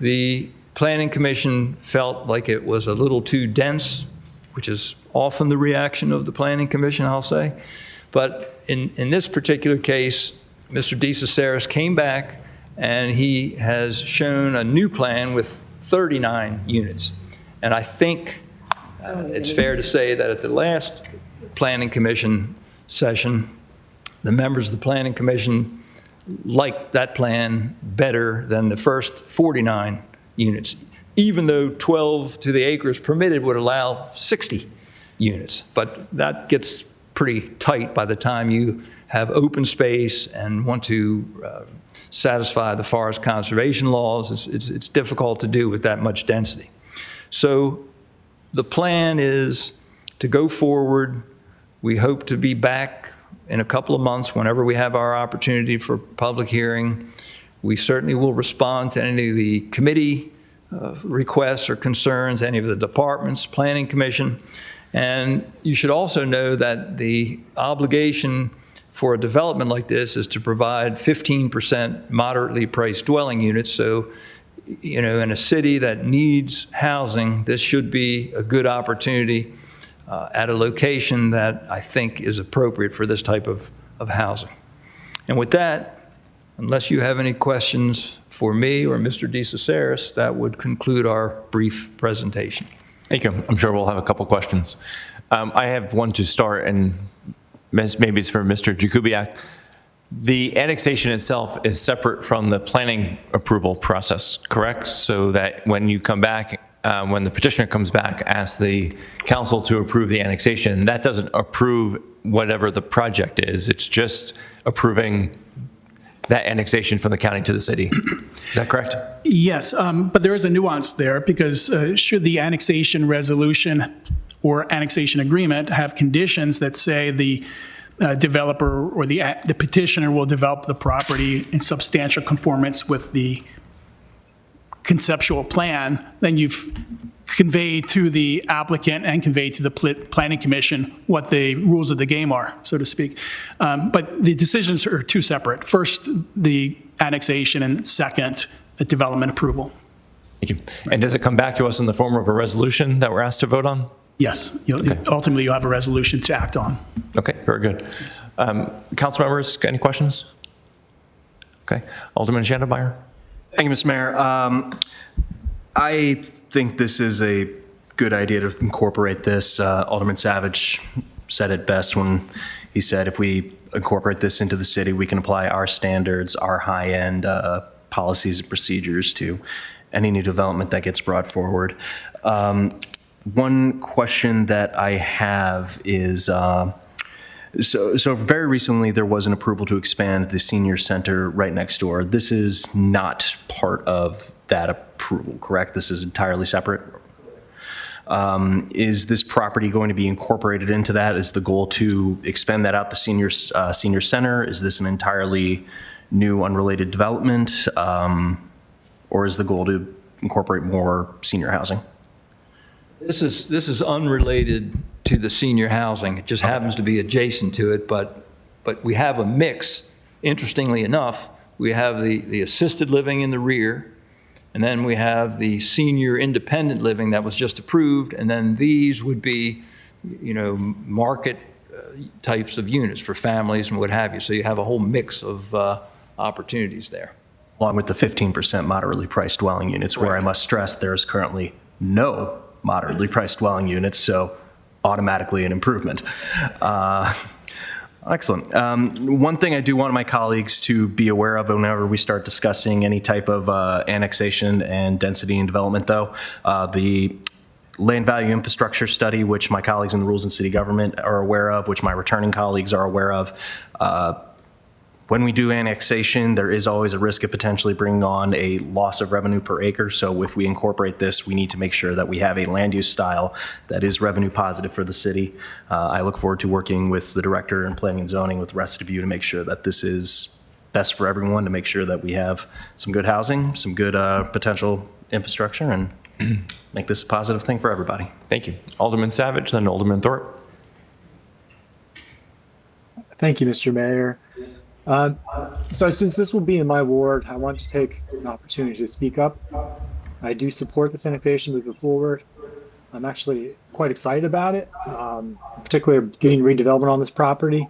The Planning Commission felt like it was a little too dense, which is often the reaction of the Planning Commission, I'll say. But in this particular case, Mr. DeCiceris came back and he has shown a new plan with 39 units. And I think it's fair to say that at the last Planning Commission session, the members of the Planning Commission liked that plan better than the first 49 units, even though 12 to the acres permitted would allow 60 units. But that gets pretty tight by the time you have open space and want to satisfy the forest conservation laws. It's difficult to do with that much density. So the plan is to go forward. We hope to be back in a couple of months whenever we have our opportunity for public hearing. We certainly will respond to any of the committee requests or concerns, any of the departments, Planning Commission. And you should also know that the obligation for a development like this is to provide 15% moderately priced dwelling units. So, you know, in a city that needs housing, this should be a good opportunity at a location that I think is appropriate for this type of housing. And with that, unless you have any questions for me or Mr. DeCiceris, that would conclude our brief presentation. Thank you. I'm sure we'll have a couple questions. I have one to start, and maybe it's for Mr. Jakubiak. The annexation itself is separate from the planning approval process, correct? So that when you come back, when the petitioner comes back, asks the council to approve the annexation, that doesn't approve whatever the project is. It's just approving that annexation from the county to the city. Is that correct? Yes, but there is a nuance there, because should the annexation resolution or annexation agreement have conditions that say the developer or the petitioner will develop the property in substantial conformance with the conceptual plan, then you've conveyed to the applicant and conveyed to the Planning Commission what the rules of the game are, so to speak. But the decisions are two separate. First, the annexation, and second, the development approval. Thank you. And does it come back to us in the form of a resolution that we're asked to vote on? Yes. Okay. Ultimately, you'll have a resolution to act on. Okay, very good. Council members, got any questions? Okay. Alderman Schandelmeyer? Thank you, Mr. Mayor. I think this is a good idea to incorporate this. Alderman Savage said it best when he said if we incorporate this into the city, we can apply our standards, our high-end policies and procedures to any new development that gets brought forward. One question that I have is, so very recently there was an approval to expand the senior center right next door. This is not part of that approval, correct? This is entirely separate? Is this property going to be incorporated into that? Is the goal to expand that out the senior center? Is this an entirely new unrelated development? Or is the goal to incorporate more senior housing? This is unrelated to the senior housing. It just happens to be adjacent to it, but But we have a mix. Interestingly enough, we have the assisted living in the rear, and then we have the senior independent living that was just approved, and then these would be, market types of units for families and what have you. So you have a whole mix of opportunities there. Along with the 15% moderately priced dwelling units, where I must stress there's currently no moderately priced dwelling units, so automatically an improvement. Excellent. One thing I do want my colleagues to be aware of whenever we start discussing any type of annexation and density and development, though, the land value infrastructure study, which my colleagues in the Rules and City Government are aware of, which my returning colleagues are aware of. When we do annexation, there is always a risk of potentially bringing on a loss of revenue per acre. So if we incorporate this, we need to make sure that we have a land use style that is revenue positive for the city. I look forward to working with the director in planning and zoning with the rest of you to make sure that this is best for everyone, to make sure that we have some good housing, some good potential infrastructure, and make this a positive thing for everybody. Thank you. Alderman Savage, then Alderman Thorpe. Thank you, Mr. Mayor. So since this will be in my ward, I want to take an opportunity to speak up. I do support this annexation moving forward. I'm actually quite excited about it, particularly getting redevelopment on this property.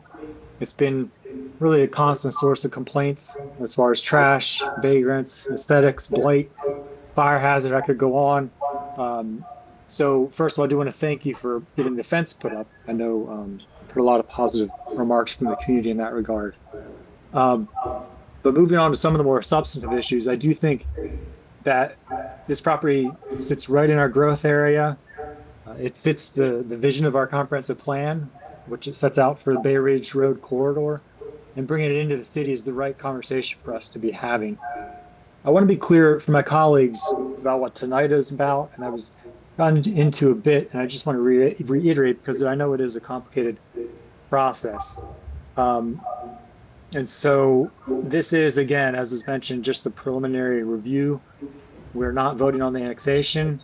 It's been really a constant source of complaints as far as trash, vagrants, aesthetics, blight, fire hazard. I could go on. So first of all, I do want to thank you for getting the fence put up. I know heard a lot of positive remarks from the community in that regard. But moving on to some of the more substantive issues, I do think that this property sits right in our growth area. It fits the vision of our comprehensive plan, which it sets out for the Bay Ridge Road corridor, and bringing it into the city is the right conversation for us to be having. I want to be clear for my colleagues about what tonight is about, and I was gotten into a bit, and I just want to reiterate because I know it is a complicated process. And so this is, again, as was mentioned, just the preliminary review. We're not voting on the annexation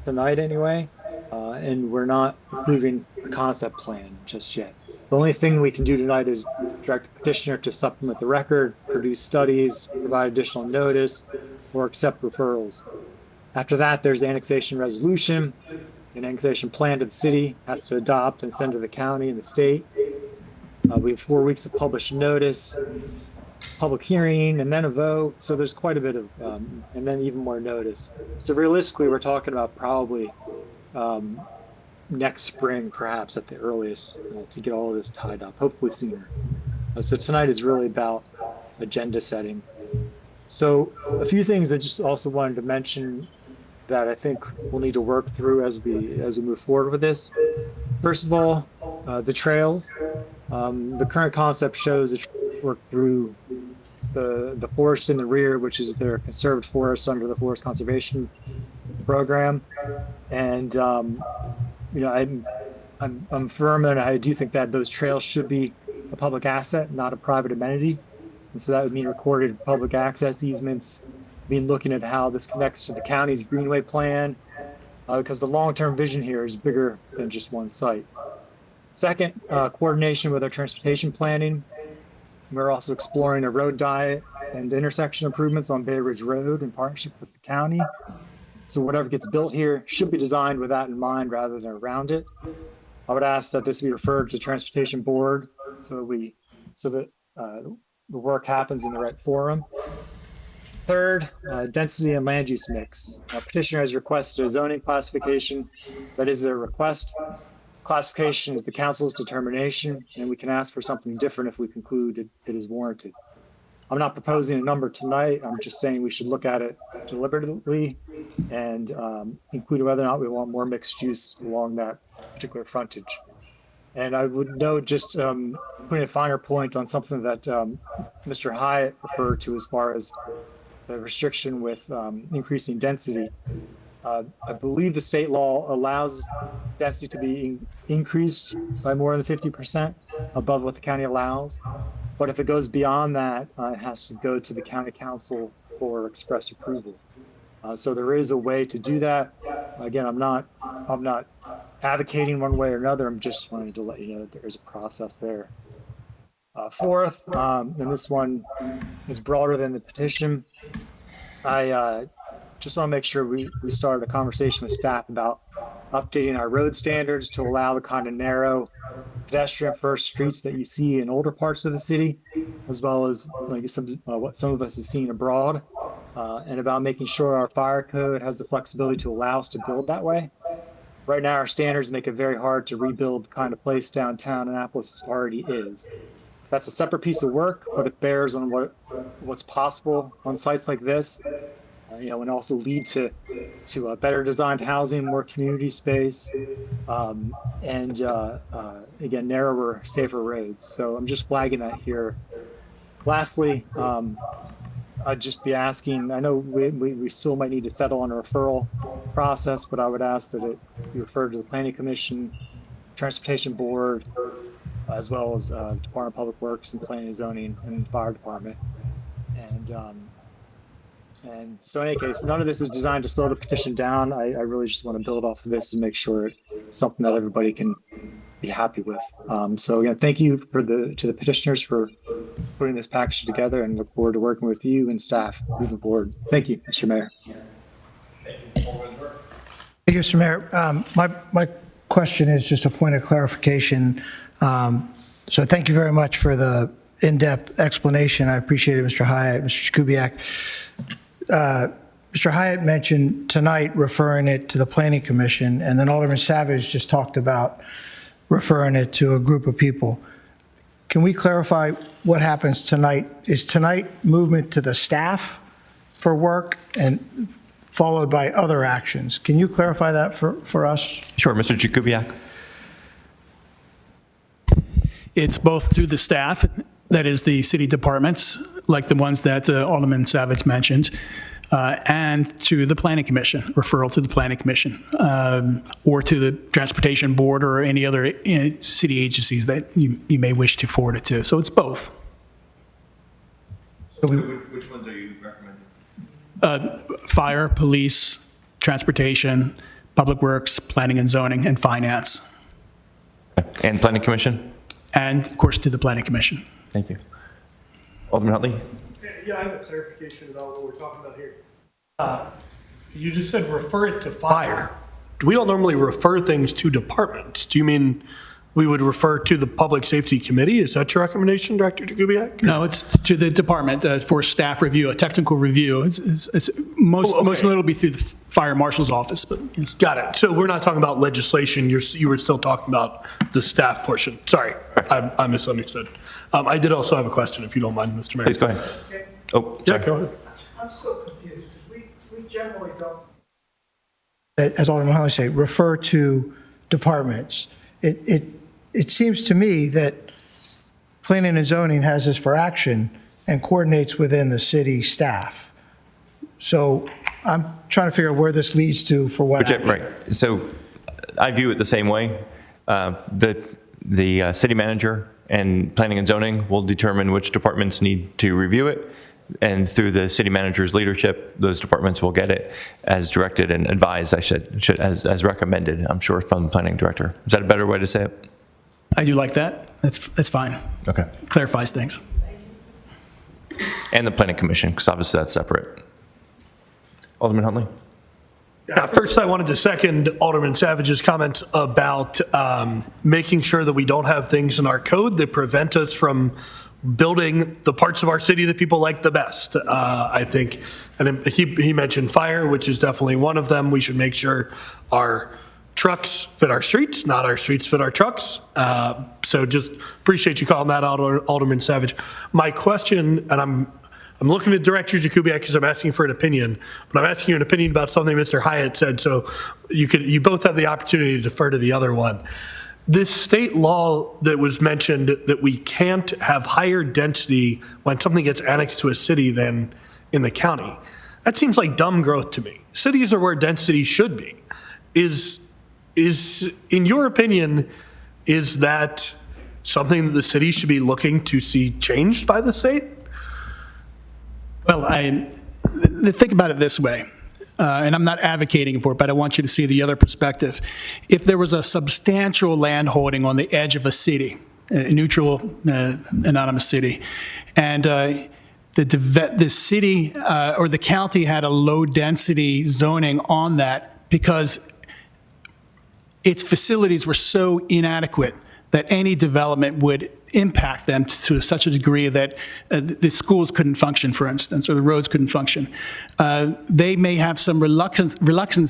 tonight anyway, and we're not approving the concept plan just yet. The only thing we can do tonight is direct the petitioner to supplement the record, produce studies, provide additional notice, or accept referrals. After that, there's the annexation resolution. An annexation plan to the city has to adopt and send to the county and the state. We have 4 weeks of published notice, public hearing, and then a vote. So there's quite a bit of, and then even more notice. So realistically, we're talking about probably next spring, perhaps at the earliest, to get all of this tied up, hopefully sooner. So tonight is really about agenda setting. So a few things I just also wanted to mention that I think we'll need to work through as we move forward with this. First of all, the trails. The current concept shows a work through the forest in the rear, which is their conserved forest under the Forest Conservation Program, and I'm firm, and I do think that those trails should be a public asset, not a private amenity, and so that would mean recorded public access easements. Mean looking at how this connects to the county's greenway plan, because the long-term vision here is bigger than just one site. Second, coordination with our transportation planning. We're also exploring a road diet and intersection improvements on Bay Ridge Road in partnership with the county. So whatever gets built here should be designed with that in mind rather than around it. I would ask that this be referred to Transportation Board so that the work happens in the right forum. Third, density and land use mix. Petitioner has requested a zoning classification. That is their request. Classification is the council's determination, and we can ask for something different if we conclude it is warranted. I'm not proposing a number tonight. I'm just saying we should look at it deliberately and include whether or not we want more mixed use along that particular frontage. And I would note, just putting a finer point on something that Mr. Hyatt referred to as far as the restriction with increasing density. I believe the state law allows density to be increased by more than 50% above what the county allows. But if it goes beyond that, it has to go to the county council for express approval. So there is a way to do that. Again, I'm not advocating one way or another. I'm just wanting to let you know that there is a process there. Fourth, and this one is broader than the petition, I just want to make sure we start a conversation with staff about updating our road standards to allow the kind of narrow pedestrian-first streets that you see in older parts of the city, as well as like what some of us have seen abroad, and about making sure our fire code has the flexibility to allow us to build that way. Right now, our standards make it very hard to rebuild the kind of place downtown Annapolis already is. That's a separate piece of work, but it bears on what's possible on sites like this, and also lead to better designed housing, more community space, and again, narrower, safer roads. So I'm just flagging that here. Lastly, I'd just be asking, I know we still might need to settle on a referral process, but I would ask that it be referred to the Planning Commission, Transportation Board, as well as Department of Public Works and Planning and Zoning and Fire Department. And so in any case, none of this is designed to slow the petition down. I really just want to build off of this and make sure it's something that everybody can be happy with. So again, thank you to the petitioners for putting this package together, and look forward to working with you and staff moving forward. Thank you, Mr. Mayor. Thank you, Mr. Mayor. My question is just a point of clarification. So thank you very much for the in-depth explanation. I appreciate it, Mr. Hyatt, Mr. Jakubiak. Mr. Hyatt mentioned tonight referring it to the Planning Commission, and then Alderman Savage just talked about referring it to a group of people. Can we clarify what happens tonight? Is tonight movement to the staff for work and followed by other actions? Can you clarify that for us? Sure, Mr. Jakubiak. It's both through the staff, that is the city departments, like the ones that Alderman Savage mentioned, and to the Planning Commission, referral to the Planning Commission, or to the Transportation Board or any other city agencies that you may wish to forward it to. So it's both. Which ones are you recommending? Fire, police, transportation, public works, planning and zoning, and finance. And Planning Commission? And, of course, to the Planning Commission. Thank you. Alderman Huntley? Yeah, I have a clarification about what we're talking about here. You just said refer it to fire. We don't normally refer things to departments. Do you mean we would refer to the Public Safety Committee? Is that your recommendation, Director Jakubiak? No, it's to the department for staff review, a technical review. Most of it will be through the fire marshal's office. But yes. Got it. So we're not talking about legislation. You were still talking about the staff portion. Sorry, I misunderstood. I did also have a question, if you don't mind, Mr. Mayor. Please go ahead. Oh, sorry. Yeah, go ahead. I'm still confused because we generally don't, as Alderman Huntley said, refer to departments. It seems to me that planning and zoning has this for action and coordinates within the city staff. So I'm trying to figure out where this leads to for what action. Right. So I view it the same way. The city manager and planning and zoning will determine which departments need to review it. And through the city manager's leadership, those departments will get it as directed and advised, as recommended, I'm sure, from the planning director. Is that a better way to say it? I do like that. That's fine. Okay. Clarifies things. And the planning commission, because obviously that's separate. Alderman Huntley? First, I wanted to second Alderman Savage's comments about making sure that we don't have things in our code that prevent us from building the parts of our city that people like the best. I think, and he mentioned fire, which is definitely one of them. We should make sure our trucks fit our streets, not our streets fit our trucks. So just appreciate you calling that out, Alderman Savage. My question, and I'm looking at Director Jakubiak because I'm asking for an opinion, but I'm asking you an opinion about something Mr. Hyatt said, so you both have the opportunity to defer to the other one. This state law that was mentioned that we can't have higher density when something gets annexed to a city than in the county, that seems like dumb growth to me. Cities are where density should be. Is in your opinion, is that something that the city should be looking to see changed by the state? Well, think about it this way, and I'm not advocating for it, but I want you to see the other perspective. If there was a substantial land holding on the edge of a city, neutral, anonymous city. And the city or the county had a low-density zoning on that because its facilities were so inadequate that any development would impact them to such a degree that the schools couldn't function, for instance, or the roads couldn't function. They may have some reluctance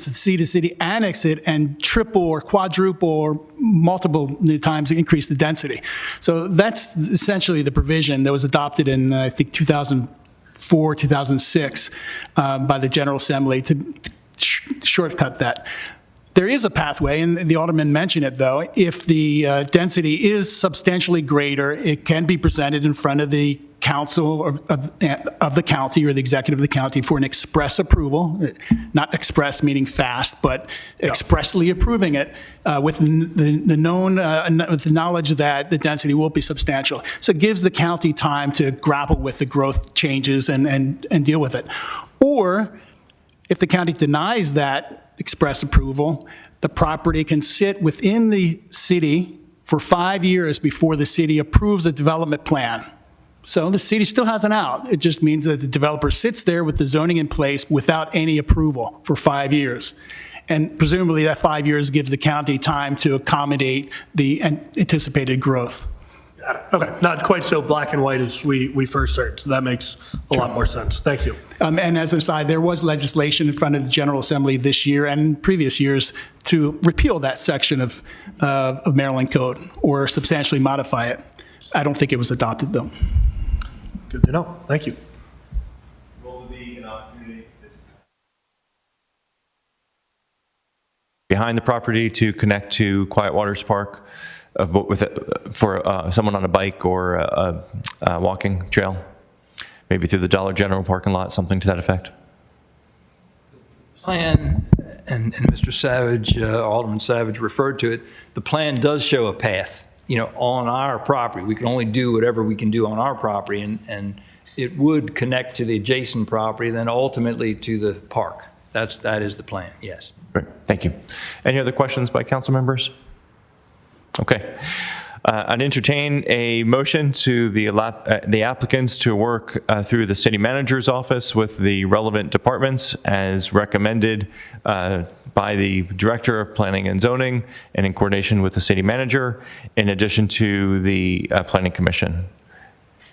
to see the city annex it and triple or quadruple or multiple times increase the density. So that's essentially the provision that was adopted in, I think, 2004, 2006 by the General Assembly to shortcut that. There is a pathway, and the alderman mentioned it, though. If the density is substantially greater, it can be presented in front of the council of the county or the executive of the county for an express approval, not express meaning fast, but expressly approving it with the knowledge that the density will be substantial. So it gives the county time to grapple with the growth changes and deal with it. Or if the county denies that express approval, the property can sit within the city for 5 years before the city approves a development plan. So the city still has an out. It just means that the developer sits there with the zoning in place without any approval for 5 years. And presumably that 5 years gives the county time to accommodate the anticipated growth. Okay, not quite so black and white as we first heard, so that makes a lot more sense. Thank you. And as an aside, there was legislation in front of the General Assembly this year and previous years to repeal that section of Maryland Code or substantially modify it. I don't think it was adopted, though. Good to know. Thank you. Behind the property to connect to Quiet Waters Park for someone on a bike or a walking trail, maybe through the Dollar General parking lot, something to that effect. Plan, and Mr. Savage, Alderman Savage referred to it, the plan does show a path, on our property. We can only do whatever we can do on our property, and it would connect to the adjacent property, then ultimately to the park. That is the plan, yes. Great, thank you. Any other questions by council members? Okay. I'd entertain a motion to the applicants to work through the city manager's office with the relevant departments as recommended by the director of planning and zoning and in coordination with the city manager, in addition to the planning commission.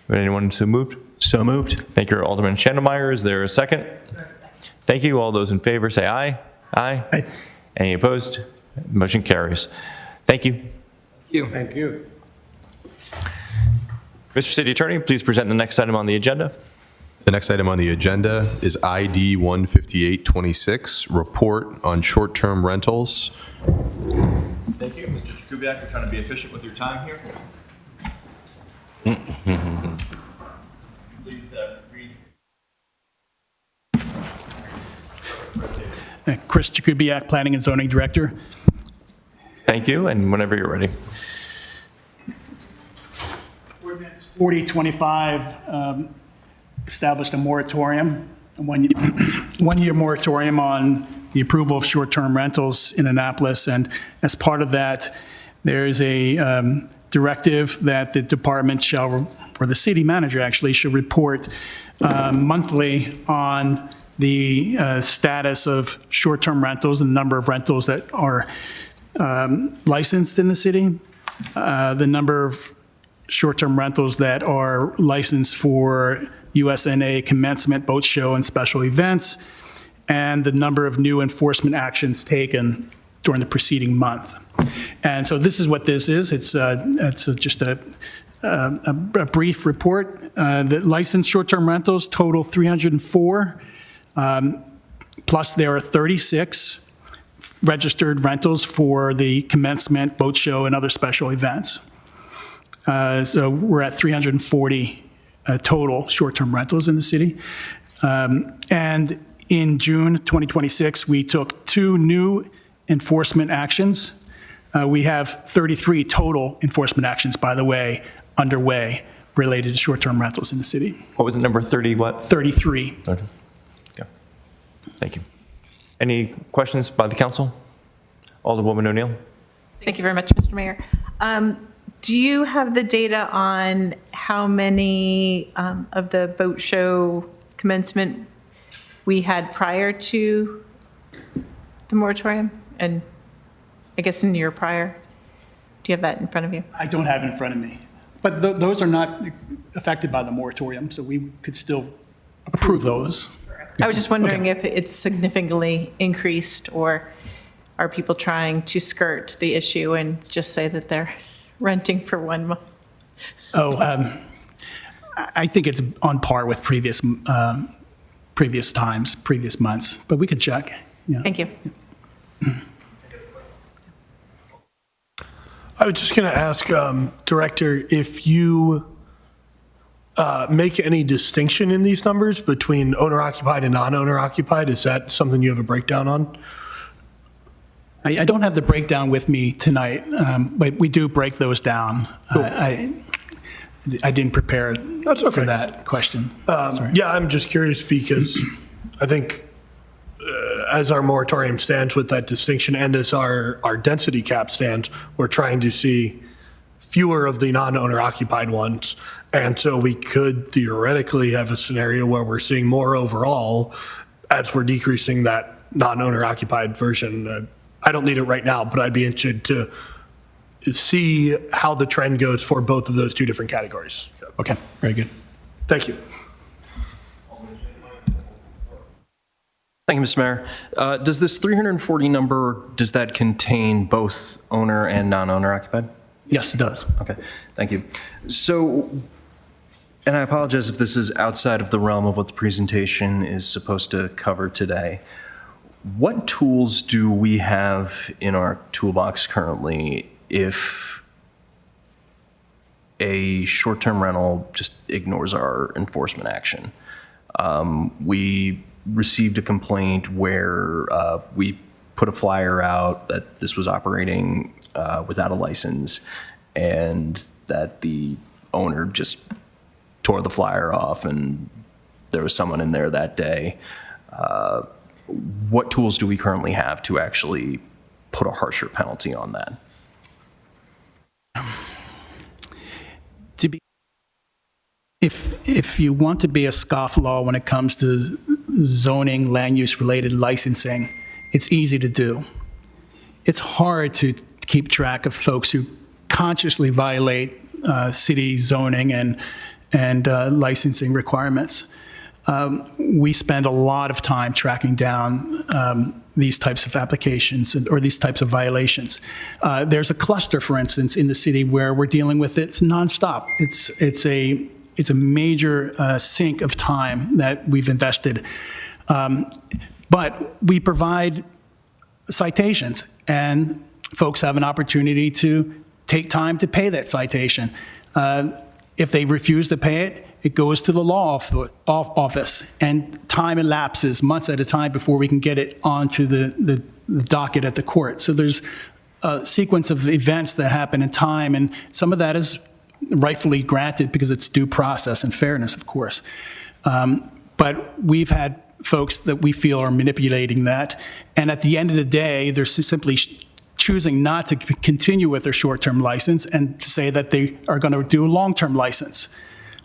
Would anyone so moved? So moved. Thank you, Alderman Schneidermeyer. Is there a second? Thank you. All those in favor say aye. Aye. Aye. Any opposed? Motion carries. Thank you. Thank you. Mr. City Attorney, please present the next item on the agenda. The next item on the agenda is ID 15826, report on short-term rentals. Thank you. Mr. Jakubiak, you're trying to be efficient with your time here. Please read. Chris Jakubiak, Planning and Zoning Director. Thank you, and whenever you're ready. Ordinance 4025 established a moratorium, a one-year moratorium on the approval of short-term rentals in Annapolis. And as part of that, there is a directive that the department shall, or the city manager actually, should report monthly on the status of short-term rentals and the number of rentals that are licensed in the city, the number of short-term rentals that are licensed for USNA commencement, boat show, and special events, and the number of new enforcement actions taken during the preceding month. And so this is what this is. It's just a brief report. The licensed short-term rentals total 304, plus there are 36 registered rentals for the commencement, boat show, and other special events. So we're at 340 total short-term rentals in the city. And in June 2026, we took 2 new enforcement actions. We have 33 total enforcement actions, by the way, underway related to short-term rentals in the city. What was the number? 30 what? 33. Okay. Yeah. Thank you. Any questions by the council? Alderwoman O'Neill. Thank you very much, Mr. Mayor. Do you have the data on how many of the boat show commencement we had prior to the moratorium? And I guess in the year prior? Do you have that in front of you? I don't have it in front of me. But those are not affected by the moratorium, so we could still approve those. I was just wondering if it's significantly increased, or are people trying to skirt the issue and just say that they're renting for 1 month? I think it's on par with previous times, previous months, but we could check. Yeah. Thank you. I was just going to ask, Director, if you make any distinction in these numbers between owner-occupied and non-owner occupied. Is that something you have a breakdown on? I don't have the breakdown with me tonight, but we do break those down. Cool. I didn't prepare for that question. Sorry. Yeah, I'm just curious because I think as our moratorium stands with that distinction and as our density cap stands, we're trying to see fewer of the non-owner occupied ones. And so we could theoretically have a scenario where we're seeing more overall as we're decreasing that non-owner occupied version. I don't need it right now, but I'd be interested to see how the trend goes for both of those two different categories. Okay, very good. Thank you. Thank you, Mr. Mayor. Does this 340 number, does that contain both owner and non-owner occupied? Yes, it does. Okay, thank you. So, and I apologize if this is outside of the realm of what the presentation is supposed to cover today. What tools do we have in our toolbox currently if a short-term rental just ignores our enforcement action? We received a complaint where we put a flyer out that this was operating without a license, and that the owner just tore the flyer off, and there was someone in there that day. What tools do we currently have to actually put a harsher penalty on that? If you want to be a scofflaw when it comes to zoning, land use related licensing, it's easy to do. It's hard to keep track of folks who consciously violate city zoning and licensing requirements. We spend a lot of time tracking down these types of applications or these types of violations. There's a cluster, for instance, in the city where we're dealing with it. It's nonstop. It's a major sink of time that we've invested. But we provide citations, and folks have an opportunity to take time to pay that citation. If they refuse to pay it, it goes to the law office, and time elapses months at a time before we can get it onto the docket at the court. So there's a sequence of events that happen in time, and some of that is rightfully granted because it's due process and fairness, of course. But we've had folks that we feel are manipulating that, and at the end of the day, they're simply choosing not to continue with their short-term license and to say that they are going to do a long-term license.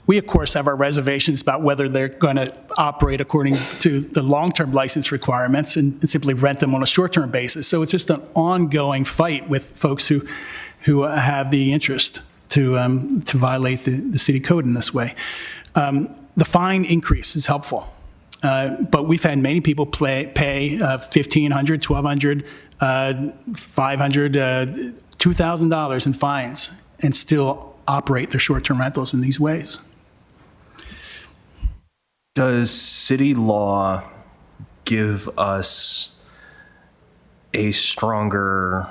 We, of course, have our reservations about whether they're going to operate according to the long-term license requirements and simply rent them on a short-term basis. So it's just an ongoing fight with folks who have the interest to violate the city code in this way. The fine increase is helpful, but we've had many people pay $1,500, $1,200, $500, $2,000 in fines and still operate their short-term rentals in these ways. Does city law give us a stronger...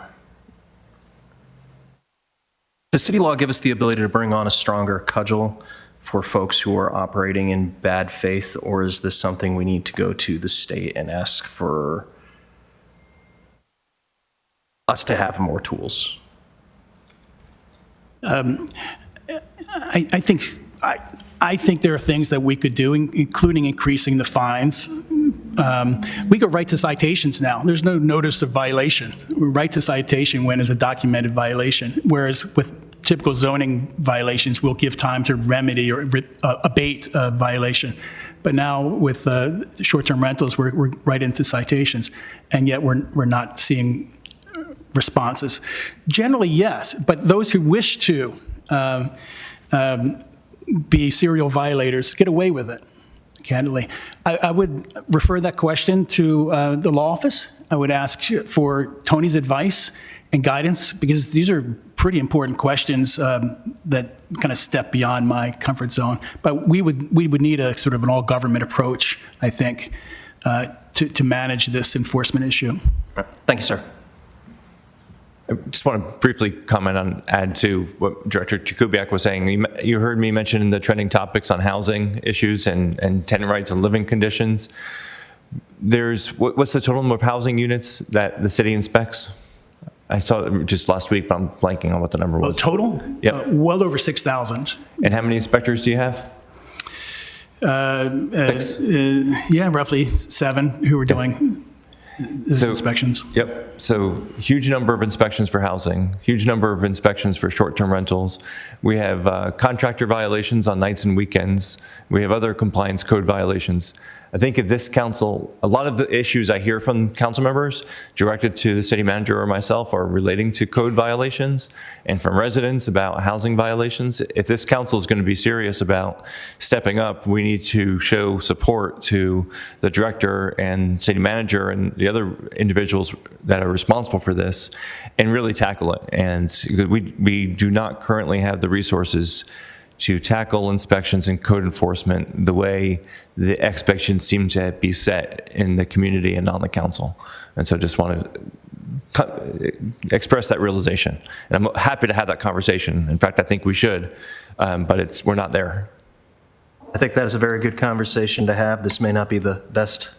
Does city law give us the ability to bring on a stronger cudgel for folks who are operating in bad faith, or is this something we need to go to the state and ask for us to have more tools? I think there are things that we could do, including increasing the fines. We go right to citations now. There's no notice of violation. We're right to citation when it's a documented violation, whereas with typical zoning violations, we'll give time to remedy or abate a violation. But now with short-term rentals, we're right into citations, and yet we're not seeing responses. Generally, yes, but those who wish to be serial violators get away with it, candidly. I would refer that question to the law office. I would ask for Tony's advice and guidance, because these are pretty important questions that kind of step beyond my comfort zone. But we would need a sort of an all-government approach, I think, to manage this enforcement issue. Thank you, sir. I just want to briefly add to what Director Jakubiak was saying. You heard me mention the trending topics on housing issues and tenant rights and living conditions. What's the total number of housing units that the city inspects? I saw it just last week, but I'm blanking on what the number was. Well, total? Yep. Well over 6,000. And how many inspectors do you have? Yeah, roughly 7 who are doing these inspections. Yep. So huge number of inspections for housing, huge number of inspections for short-term rentals. We have contractor violations on nights and weekends. We have other compliance code violations. I think if this council, a lot of the issues I hear from council members directed to the city manager or myself are relating to code violations, and from residents about housing violations. If this council is going to be serious about stepping up, we need to show support to the director and city manager and the other individuals that are responsible for this and really tackle it. And we do not currently have the resources to tackle inspections and code enforcement the way the expectations seem to be set in the community and on the council. And so just want to express that realization. And I'm happy to have that conversation. In fact, I think we should, but we're not there. I think that is a very good conversation to have. This may not be the best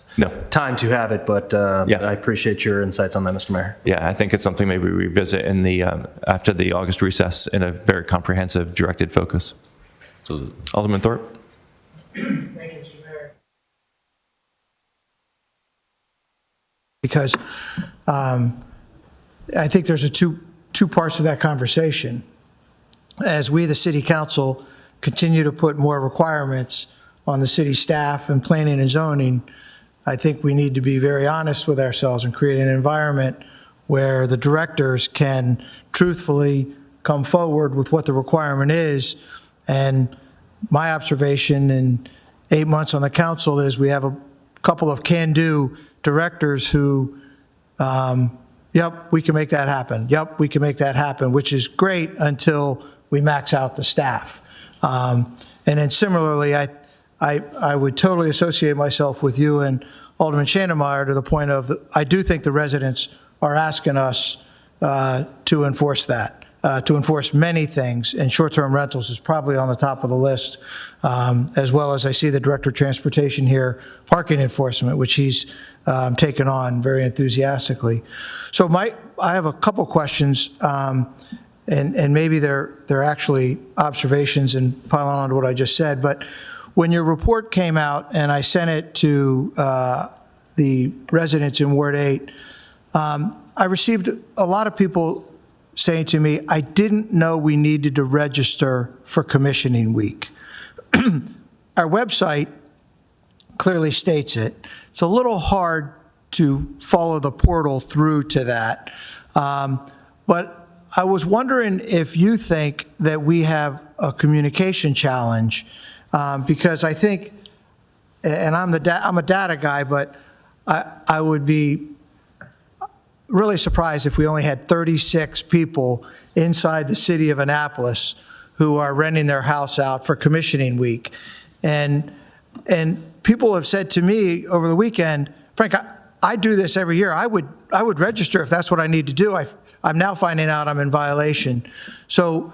time to have it, but I appreciate your insights on that, Mr. Mayor. Yeah, I think it's something maybe we revisit in the after the August recess in a very comprehensive, directed focus. So, Alderman Thorpe. Thank you, Mr. Mayor. Because I think there's two parts to that conversation. As we, the city council, continue to put more requirements on the city staff and planning and zoning, I think we need to be very honest with ourselves and create an environment where the directors can truthfully come forward with what the requirement is. And my observation in 8 months on the council is we have a couple of can-do directors who, yep, we can make that happen. Yep, we can make that happen, which is great until we max out the staff. And then similarly, I would totally associate myself with you and Alderman Schandemeyer to the point of, I do think the residents are asking us to enforce that, to enforce many things, and short-term rentals is probably on the top of the list, as well as I see the Director of Transportation here, parking enforcement, which he's taken on very enthusiastically. So I have a couple questions, and maybe they're actually observations and piling on to what I just said, but when your report came out and I sent it to the residents in Ward 8, I received a lot of people saying to me, I didn't know we needed to register for commissioning week. Our website clearly states it. It's a little hard to follow the portal through to that. But I was wondering if you think that we have a communication challenge, because I think, and I'm a data guy, but I would be really surprised if we only had 36 people inside the city of Annapolis who are renting their house out for commissioning week. And people have said to me over the weekend, Frank, I do this every year. I would register if that's what I need to do. I'm now finding out I'm in violation. So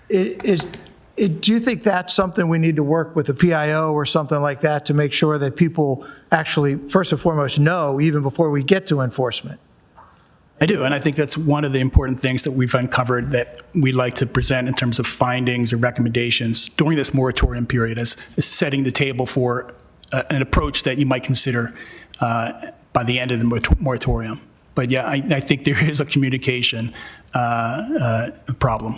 do you think that's something we need to work with the PIO or something like that to make sure that people actually, first and foremost, know even before we get to enforcement? I do, and I think that's one of the important things that we've uncovered that we'd like to present in terms of findings or recommendations during this moratorium period as setting the table for an approach that you might consider by the end of the moratorium. But yeah, I think there is a communication problem.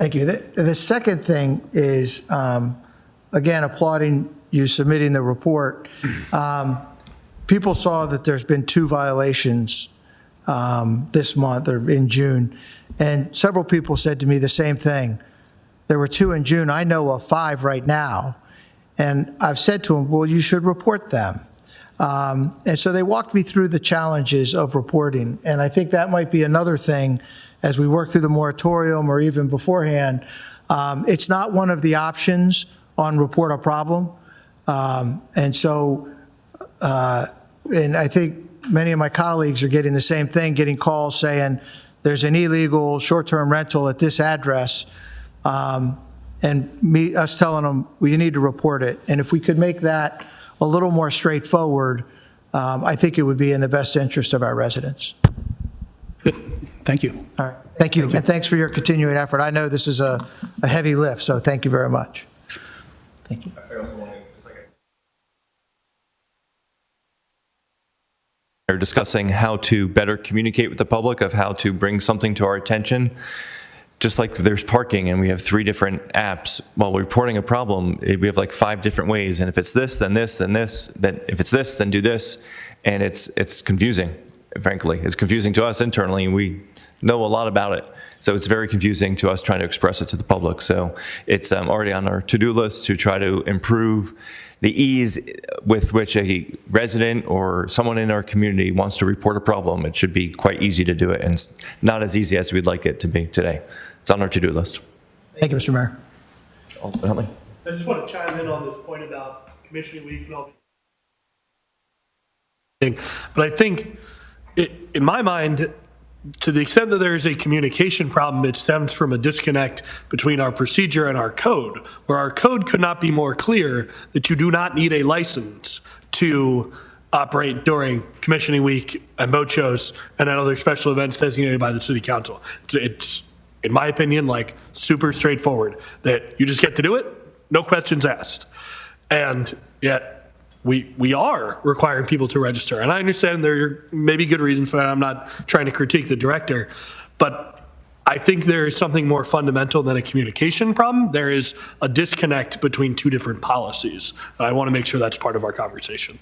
Thank you. The second thing is, again, applauding you submitting the report. People saw that there's been 2 violations this month or in June, and several people said to me the same thing. There were 2 in June. I know of 5 right now. And I've said to them, well, you should report them. And so they walked me through the challenges of reporting. And I think that might be another thing as we work through the moratorium or even beforehand. It's not one of the options on report a problem. And so, and I think many of my colleagues are getting the same thing, getting calls saying there's an illegal short-term rental at this address. And us telling them, well, you need to report it. And if we could make that a little more straightforward, I think it would be in the best interest of our residents. Good. Thank you. All right. Thank you. And thanks for your continuing effort. I know this is a heavy lift, so thank you very much. Thank you. We're discussing how to better communicate with the public of how to bring something to our attention. Just like there's parking and we have 3 different apps, while we're reporting a problem, we have like 5 different ways. And if it's this, then this, then this, then if it's this, then do this. And it's confusing, frankly. It's confusing to us internally, and we know a lot about it. So it's very confusing to us trying to express it to the public. So it's already on our to-do list to try to improve the ease with which a resident or someone in our community wants to report a problem. It should be quite easy to do it, and it's not as easy as we'd like it to be today. It's on our to-do list. Thank you, Mr. Mayor. Alderman Huntley. I just want to chime in on this point about commissioning week and all. But I think, in my mind, to the extent that there is a communication problem, it stems from a disconnect between our procedure and our code, where our code could not be more clear that you do not need a license to operate during commissioning week and boat shows and other special events designated by the city council. It's in my opinion, like super straightforward that you just get to do it, no questions asked. And yet we are requiring people to register. And I understand there may be good reasons for that. I'm not trying to critique the director, but I think there is something more fundamental than a communication problem. There is a disconnect between 2 different policies. And I want to make sure that's part of our conversation.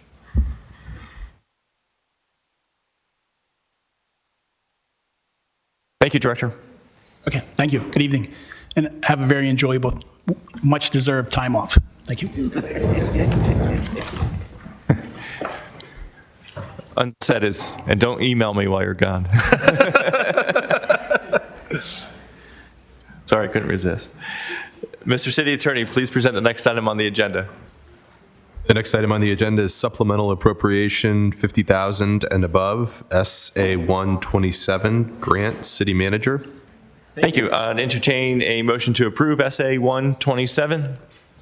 Thank you, Director. Okay, thank you. Good evening. And have a very enjoyable, much-deserved time off. Thank you. Unsaid is, and don't email me while you're gone. Sorry, I couldn't resist. Mr. City Attorney, please present the next item on the agenda. The next item on the agenda is supplemental appropriation 50,000 and above, SA 127, grant, city manager. Thank you. I'd entertain a motion to approve SA 127.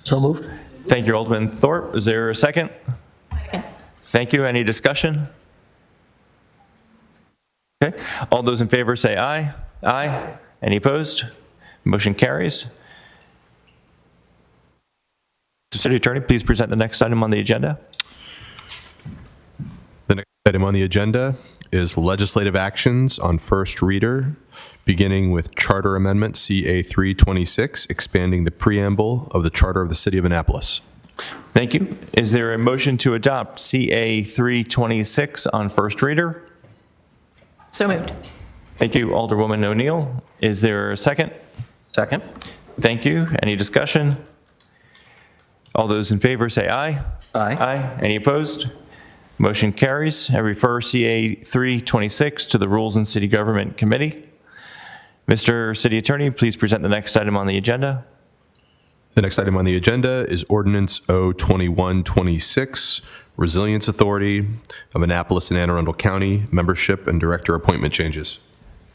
So moved. Thank you, Alderman Thorpe. Is there a second? Second. Thank you. Any discussion? Okay. All those in favor say aye. Aye. Any opposed? Motion carries. Mr. City Attorney, please present the next item on the agenda. The next item on the agenda is legislative actions on first reader, beginning with Charter Amendment CA 326, expanding the preamble of the Charter of the City of Annapolis. Thank you. Is there a motion to adopt CA 326 on first reader? So moved. Thank you, Alderwoman O'Neill. Is there a second? Second. Thank you. Any discussion? All those in favor say aye. Aye. Aye. Any opposed? Motion carries. I refer CA 326 to the Rules and City Government Committee. Mr. City Attorney, please present the next item on the agenda. The next item on the agenda is Ordinance 02126, Resilience Authority of Annapolis and Anne Arundel County, membership and director appointment changes.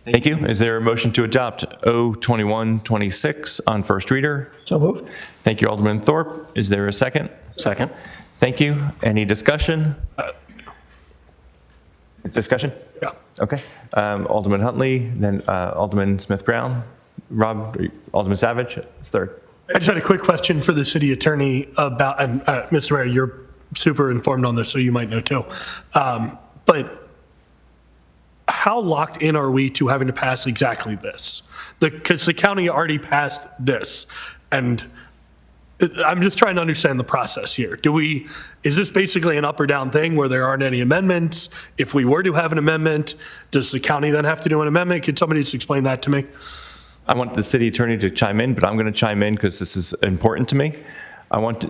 Thank you. Is there a motion to adopt 02126 on first reader? So moved. Thank you, Alderman Thorpe. Is there a second? Second. Thank you. Any discussion? Discussion? Yeah. Okay. Alderman Huntley, then Alderman Smith-Brown, Rob, Alderman Savage is third. I just had a quick question for the city attorney about, and Mr. Mayor, you're super informed on this, so you might know too. But how locked in are we to having to pass exactly this? Because the county already passed this, and I'm just trying to understand the process here. Is this basically an up or down thing where there aren't any amendments? If we were to have an amendment, does the county then have to do an amendment? Could somebody just explain that to me? I want the city attorney to chime in, but I'm going to chime in because this is important to me. I want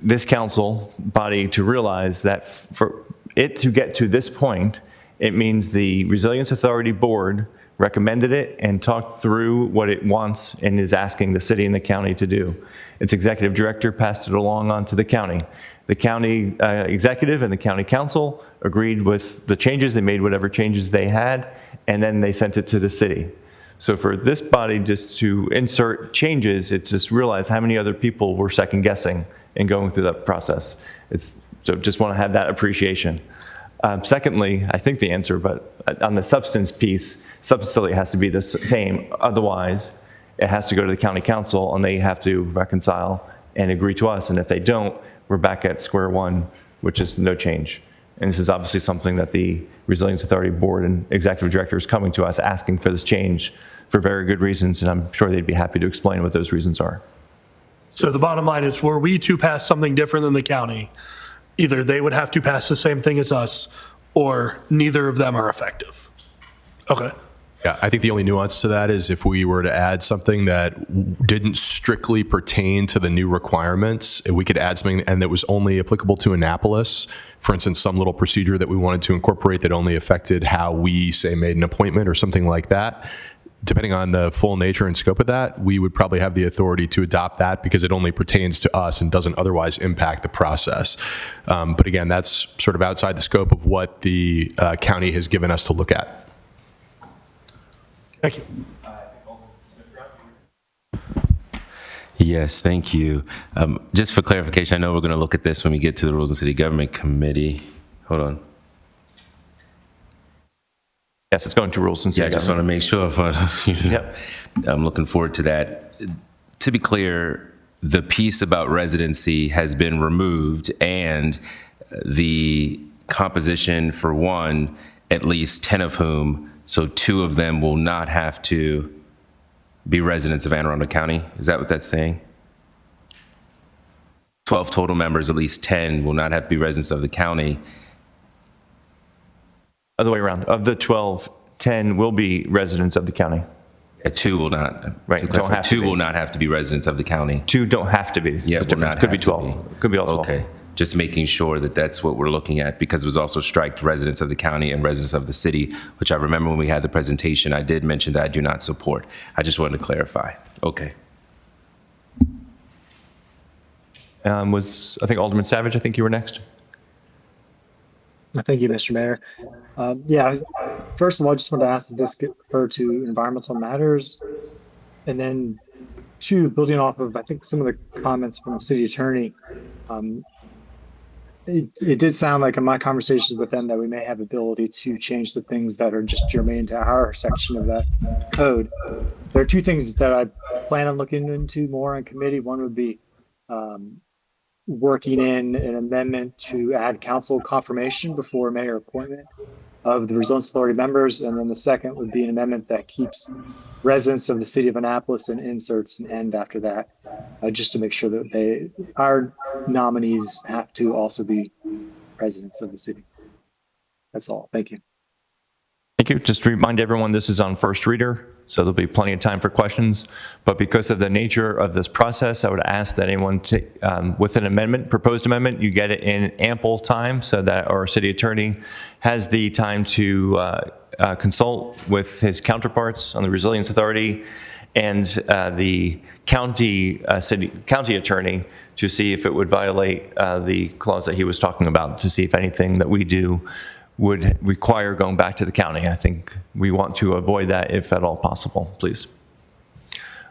this council body to realize that for it to get to this point, it means the Resilience Authority Board recommended it and talked through what it wants and is asking the city and the county to do. Its executive director passed it along onto the county. The county executive and the county council agreed with the changes. They made whatever changes they had, and then they sent it to the city. So for this body just to insert changes, it's just realize how many other people were second guessing and going through that process. So just want to have that appreciation. Secondly, I think the answer, but on the substance piece, substantially it has to be the same. Otherwise, it has to go to the county council and they have to reconcile and agree to us. And if they don't, we're back at square one, which is no change. And this is obviously something that the Resilience Authority Board and Executive Director is coming to us asking for this change for very good reasons, and I'm sure they'd be happy to explain what those reasons are. So the bottom line is, were we to pass something different than the county, either they would have to pass the same thing as us, or neither of them are effective. Okay. Yeah, I think the only nuance to that is if we were to add something that didn't strictly pertain to the new requirements, we could add something and that was only applicable to Annapolis. For instance, some little procedure that we wanted to incorporate that only affected how we, say, made an appointment or something like that. Depending on the full nature and scope of that, we would probably have the authority to adopt that because it only pertains to us and doesn't otherwise impact the process. But again, that's sort of outside the scope of what the county has given us to look at. Thank you. Yes, thank you. Just for clarification, I know we're going to look at this when we get to the Rules and City Government Committee. Hold on. Yes, it's going to Rules and City Yeah, I just want to make sure. Yep. I'm looking forward to that. To be clear, the piece about residency has been removed, and the composition for one, at least 10 of whom, so 2 of them will not have to be residents of Anne Arundel County. Is that what that's saying? 12 total members, at least 10 will not have to be residents of the county. Other way around. Of the 12, 10 will be residents of the county. 2 will not. Right. Don't have to 2 be. will not have to be residents of the county. 2 don't have to be. Yeah, It's will different. not Could be have to 12. Could be all 12. Okay. Just making sure that that's what we're looking at, because it was also striked residents of the county and residents of the city, which I remember when we had the presentation, I did mention that I do not support. I just wanted to clarify. Okay. I think Alderman Savage, I think you were next. Thank you, Mr. Mayor. First of all, I just wanted to ask that this get referred to environmental matters. And then 2, building off of, I think, some of the comments from the city attorney, it did sound like in my conversations with them that we may have ability to change the things that are just germane to our section of that code. There are 2 things that I plan on looking into more in committee. One would be working in an amendment to add council confirmation before mayor appointment of the Resilience Authority members. And then the second would be an amendment that keeps residents of the city of Annapolis and inserts an end after that, just to make sure that our nominees have to also be residents of the city. That's all. Thank you. Thank you. Just to remind everyone, this is on first reader, so there'll be plenty of time for questions. But because of the nature of this process, I would ask that anyone with an amendment, proposed amendment, you get it in ample time so that our city attorney has the time to consult with his counterparts on the Resilience Authority and the county attorney to see if it would violate the clause that he was talking about, to see if anything that we do would require going back to the county. I think we want to avoid that if at all possible, please.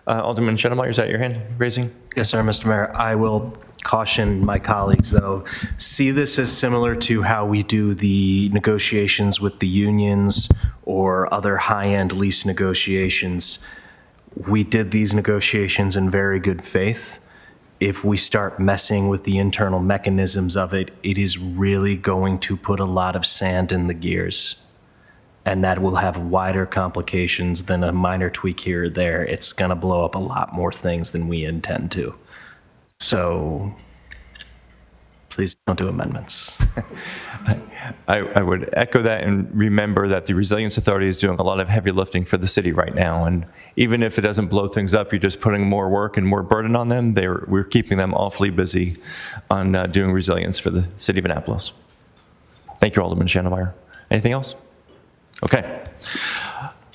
Alderman Schedemeyer, is that your hand raising? Yes, sir, Mr. Mayor. I will caution my colleagues, though, see this as similar to how we do the negotiations with the unions or other high-end lease negotiations. We did these negotiations in very good faith. If we start messing with the internal mechanisms of it, it is really going to put a lot of sand in the gears. and that will have wider complications than a minor tweak here or there. It's going to blow up a lot more things than we intend to. So please don't do amendments. I would echo that and remember that the Resilience Authority is doing a lot of heavy lifting for the city right now. And even if it doesn't blow things up, you're just putting more work and more burden on them. We're keeping them awfully busy on doing resilience for the city of Annapolis. Thank you, Alderman Schandelmeyer. Anything else? Okay.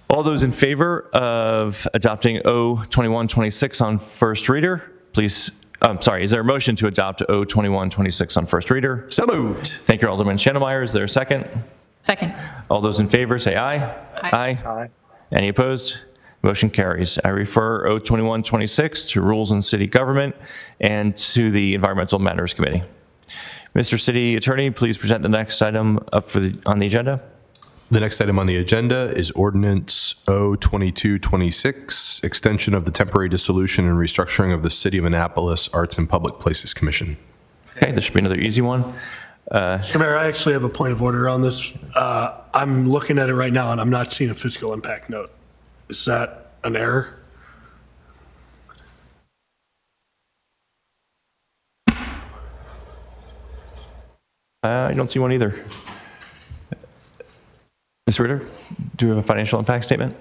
All those in favor of adopting O2126 on first reader, please. Is there a motion to adopt O2126 on first reader? So moved. Thank you, Alderman Schandelmeyer. Is there a second? Second. All those in favor say aye. Aye. Aye. Any opposed? Motion carries. I refer O2126 to Rules and City Government and to the Environmental Matters Committee. Mr. City Attorney, please present the next item up on the agenda. The next item on the agenda is Ordinance O2226, extension of the temporary dissolution and restructuring of the City of Annapolis Arts and Public Places Commission. Okay, this should be another easy one. Mr. Mayor, I actually have a point of order on this. I'm looking at it right now, and I'm not seeing a fiscal impact note. Is that an error? I don't see one either. Ms. Ritter, do you have a financial impact statement?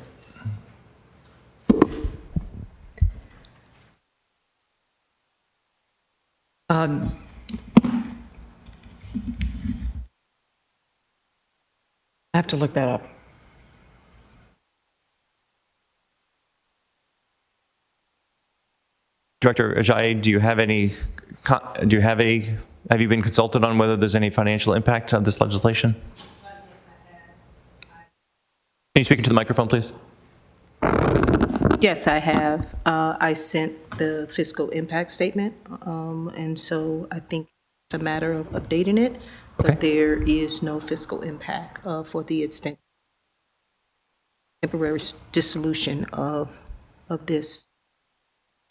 I have to look that up. Director Ajayi, have you been consulted on whether there's any financial impact of this legislation? Can you speak into the microphone, please? Yes, I have. I sent the fiscal impact statement, and so I think it's a matter of updating it, but there is no fiscal impact for the extent temporary dissolution of this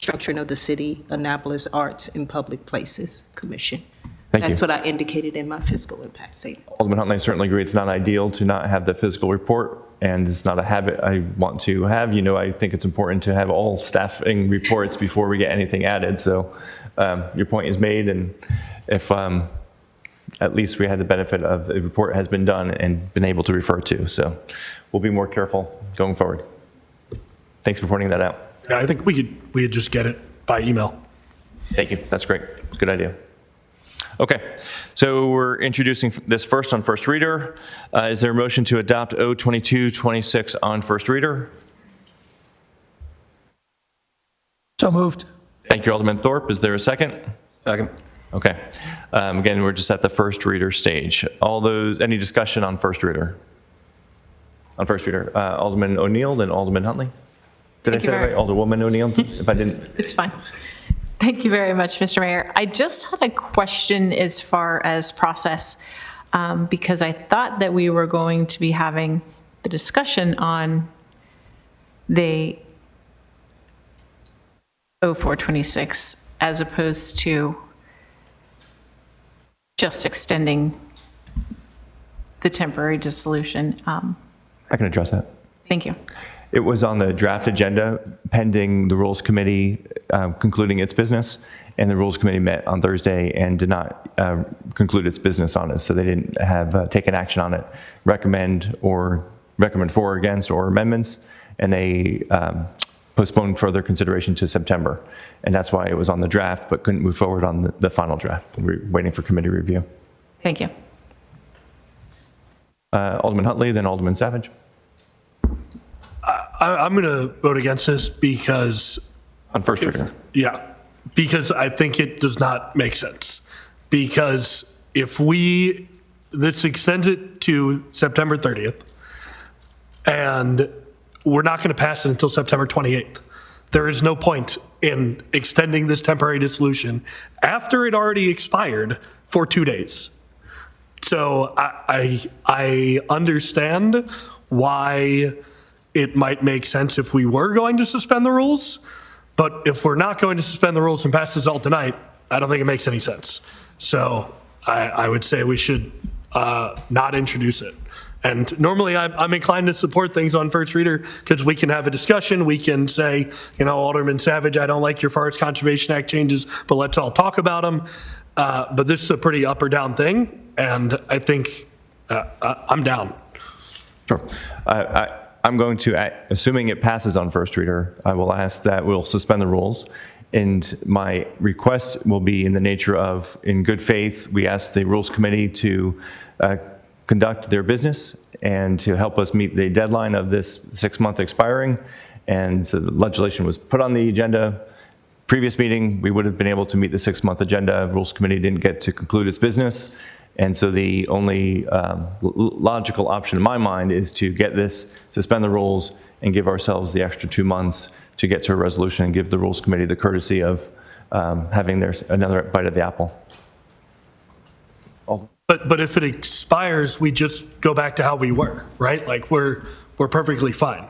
structuring of the City Annapolis Arts and Public Places Commission. That's what I indicated in my fiscal impact statement. Alderman Huntley, I certainly agree it's not ideal to not have the fiscal report, and it's not a habit I want to have. You know, I think it's important to have all staffing reports before we get anything added. So your point is made, and if at least we had the benefit of the report has been done and been able to refer to. So we'll be more careful going forward. Thanks for pointing that out. Yeah, I think we could just get it by email. Thank you. That's great. It's a good idea. Okay, so we're introducing this first on first reader. Is there a motion to adopt O2226 on first reader? So moved. Thank you, Alderman Thorpe. Is there a second? Second. Okay. Again, we're just at the first reader stage. Any discussion on first reader? On first reader, Alderman O'Neill, then Alderman Huntley. Did I say that right? Alderwoman O'Neill? If I didn't. It's fine. Thank you very much, Mr. Mayor. I just had a question as far as process, because I thought that we were going to be having the discussion on the O426 as opposed to just extending the temporary dissolution. I can address that. Thank you. It was on the draft agenda pending the Rules Committee concluding its business, and the Rules Committee met on Thursday and did not conclude its business on it, so they didn't have taken action on it, recommend for, against, or amendments, and they postponed further consideration to September, and that's why it was on the draft but couldn't move forward on the final draft. We're waiting for committee review. Thank you. Alderman Huntley, then Alderman Savage. I'm going to vote against this because... On first reader. Yeah, because I think it does not make sense. Because if this extends it to September 30th, and we're not going to pass it until September 28th, there is no point in extending this temporary dissolution after it already expired for 2 days. So I understand why it might make sense if we were going to suspend the rules, but if we're not going to suspend the rules and pass this all tonight, I don't think it makes any sense. So I would say we should not introduce it. And normally I'm inclined to support things on first reader because we can have a discussion. We can say, Alderman Savage, I don't like your Forest Conservation Act changes, but let's all talk about them. But this is a pretty up or down thing, and I think I'm down. Sure. I'm going to, assuming it passes on first reader, I will ask that we'll suspend the rules. And my request will be in the nature of, in good faith, we ask the Rules Committee to conduct their business and to help us meet the deadline of this 6-month expiring. And so the legislation was put on the agenda. Previous meeting, we would have been able to meet the 6-month agenda. Rules Committee didn't get to conclude its business. And so the only logical option in my mind is to get this, suspend the rules, and give ourselves the extra 2 months to get to a resolution and give the Rules Committee the courtesy of having another bite of the apple. But if it expires, we just go back to how we were, right? Like we're perfectly fine.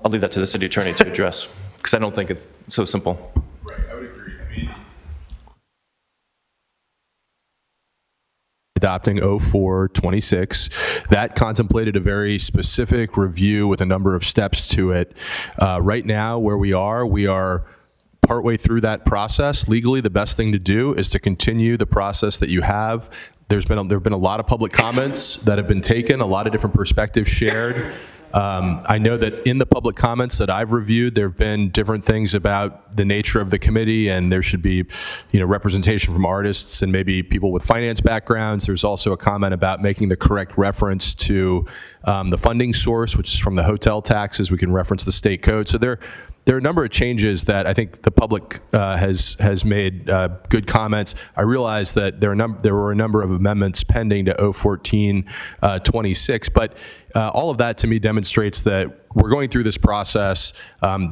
I'll leave that to the city attorney to address, because I don't think it's so simple. Right, I would agree. Adopting 0426, that contemplated a very specific review with a number of steps to it. Right now, where we are partway through that process. Legally, the best thing to do is to continue the process that you have. There have been a lot of public comments that have been taken, a lot of different perspectives shared. I know that in the public comments that I've reviewed, there have been different things about the nature of the committee, and there should be, representation from artists and maybe people with finance backgrounds. There's also a comment about making the correct reference to the funding source, which is from the hotel taxes. We can reference the state code. So there are a number of changes that I think the public has made good comments. I realize that there were a number of amendments pending to 01426, but all of that to me demonstrates that we're going through this process.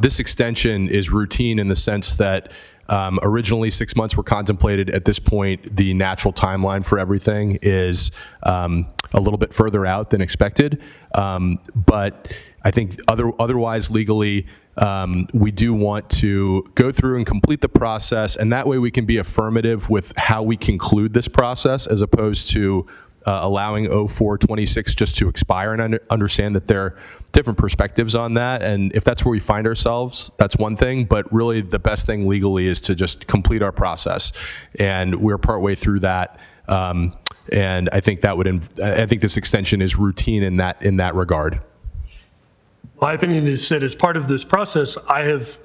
This extension is routine in the sense that originally 6 months were contemplated. At this point, the natural timeline for everything is a little bit further out than expected. But I think otherwise legally, we do want to go through and complete the process, and that way we can be affirmative with how we conclude this process as opposed to allowing 0426 just to expire, and understand that there are different perspectives on that. And if that's where we find ourselves, that's one thing, but really the best thing legally is to just complete our process. And we're partway through that. And I think I think this extension is routine in that regard. My opinion is that as part of this process, I've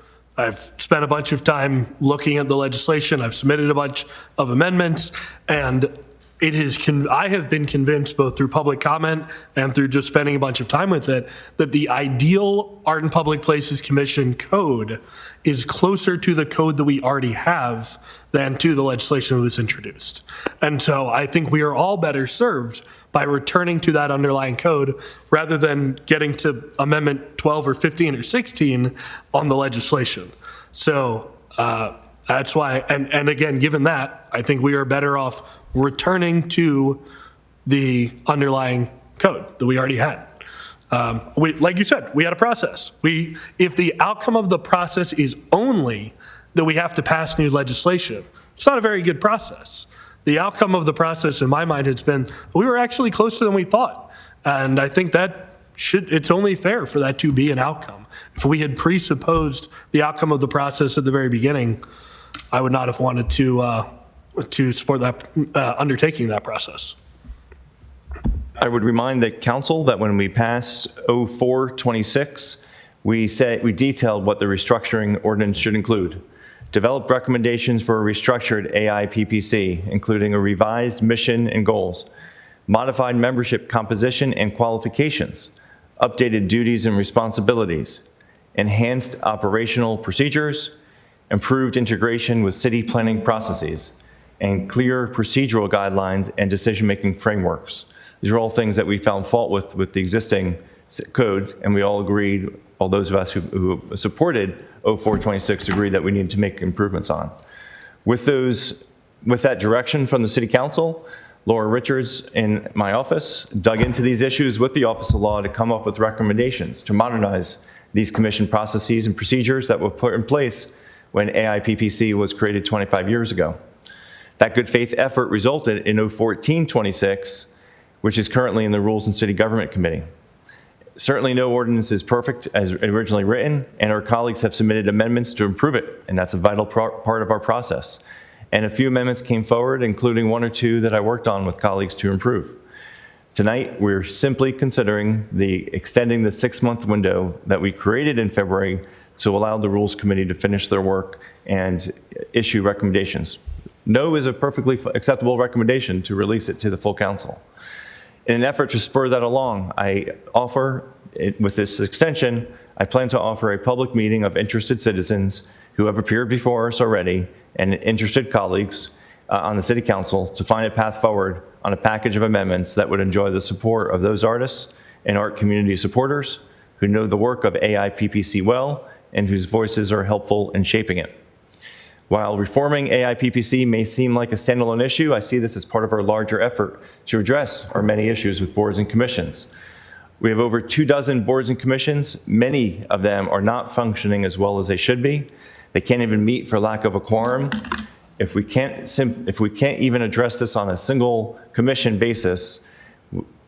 spent a bunch of time looking at the legislation. I've submitted a bunch of amendments, and I have been convinced both through public comment and through just spending a bunch of time with it that the ideal Art and Public Places Commission code is closer to the code that we already have than to the legislation that was introduced. And so I think we are all better served by returning to that underlying code rather than getting to Amendment 12 or 15 or 16 on the legislation. So that's why, and again, given that, I think we are better off returning to the underlying code that we already had. Like you said, we had a process. If the outcome of the process is only that we have to pass new legislation, it's not a very good process. The outcome of the process, in my mind, has been we were actually closer than we thought. And I think it's only fair for that to be an outcome. If we had presupposed the outcome of the process at the very beginning, I would not have wanted to support that, undertaking that process. I would remind the council that when we passed 0426, we detailed what the restructuring ordinance should include. Develop recommendations for a restructured AIPPC, including a revised mission and goals, modified membership composition and qualifications, updated duties and responsibilities, enhanced operational procedures, improved integration with city planning processes, and clear procedural guidelines and decision-making frameworks. These are all things that we found fault with the existing code, and we all agreed, all those of us who supported 0426 agreed that we needed to make improvements on. With that direction from the City Council, Laura Richards in my office dug into these issues with the Office of Law to come up with recommendations to modernize these commission processes and procedures that were put in place when AIPPC was created 25 years ago. That good faith effort resulted in 01426, which is currently in the Rules and City Government Committee. Certainly no ordinance is perfect as originally written, and our colleagues have submitted amendments to improve it, and that's a vital part of our process. And a few amendments came forward, including one or two that I worked on with colleagues to improve. Tonight, we're simply considering extending the 6-month window that we created in February to allow the Rules Committee to finish their work and issue recommendations. No is a perfectly acceptable recommendation to release it to the full council. In an effort to spur that along, with this extension, I plan to offer a public meeting of interested citizens who have appeared before us already and interested colleagues on the City Council to find a path forward on a package of amendments that would enjoy the support of those artists and art community supporters who know the work of AIPPC well and whose voices are helpful in shaping it. While reforming AIPPC may seem like a standalone issue, I see this as part of our larger effort to address our many issues with boards and commissions. We have over 24 boards and commissions. Many of them are not functioning as well as they should be. They can't even meet for lack of a quorum. If we can't even address this on a single commission basis,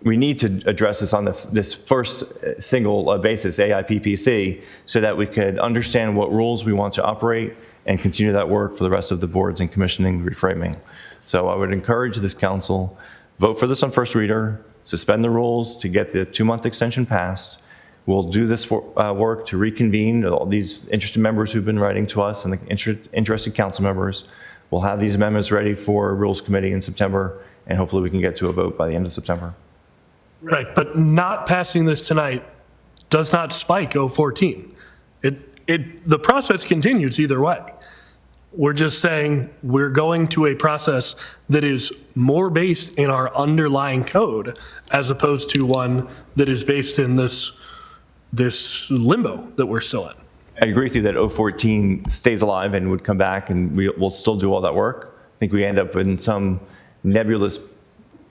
we need to address this on this first single basis, AIPPC, so that we could understand what rules we want to operate and continue that work for the rest of the boards and commissioning reframing. So I would encourage this council, vote for this on first reader, suspend the rules to get the 2-month extension passed. We'll do this work to reconvene all these interested members who've been writing to us and the interested council members. We'll have these amendments ready for Rules Committee in September, and hopefully we can get to a vote by the end of September. Right, but not passing this tonight does not spike 014. The process continues either way. We're just saying we're going to a process that is more based in our underlying code as opposed to one that is based in this limbo that we're still in. I agree with you that 014 stays alive and would come back, and we'll still do all that work. I think we end up in some nebulous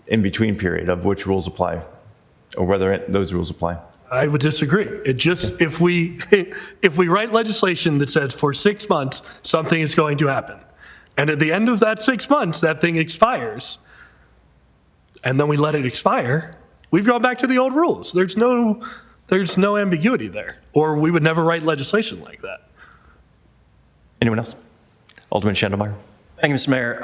in-between period of which rules apply or whether those rules apply. I would disagree. It just, if we write legislation that says for 6 months, something is going to happen, and at the end of that 6 months, that thing expires, and then we let it expire, we've gone back to the old rules. There's no ambiguity there, or we would never write legislation like that. Anyone else? Alderman Schneidermeyer. Thank you, Mr. Mayor.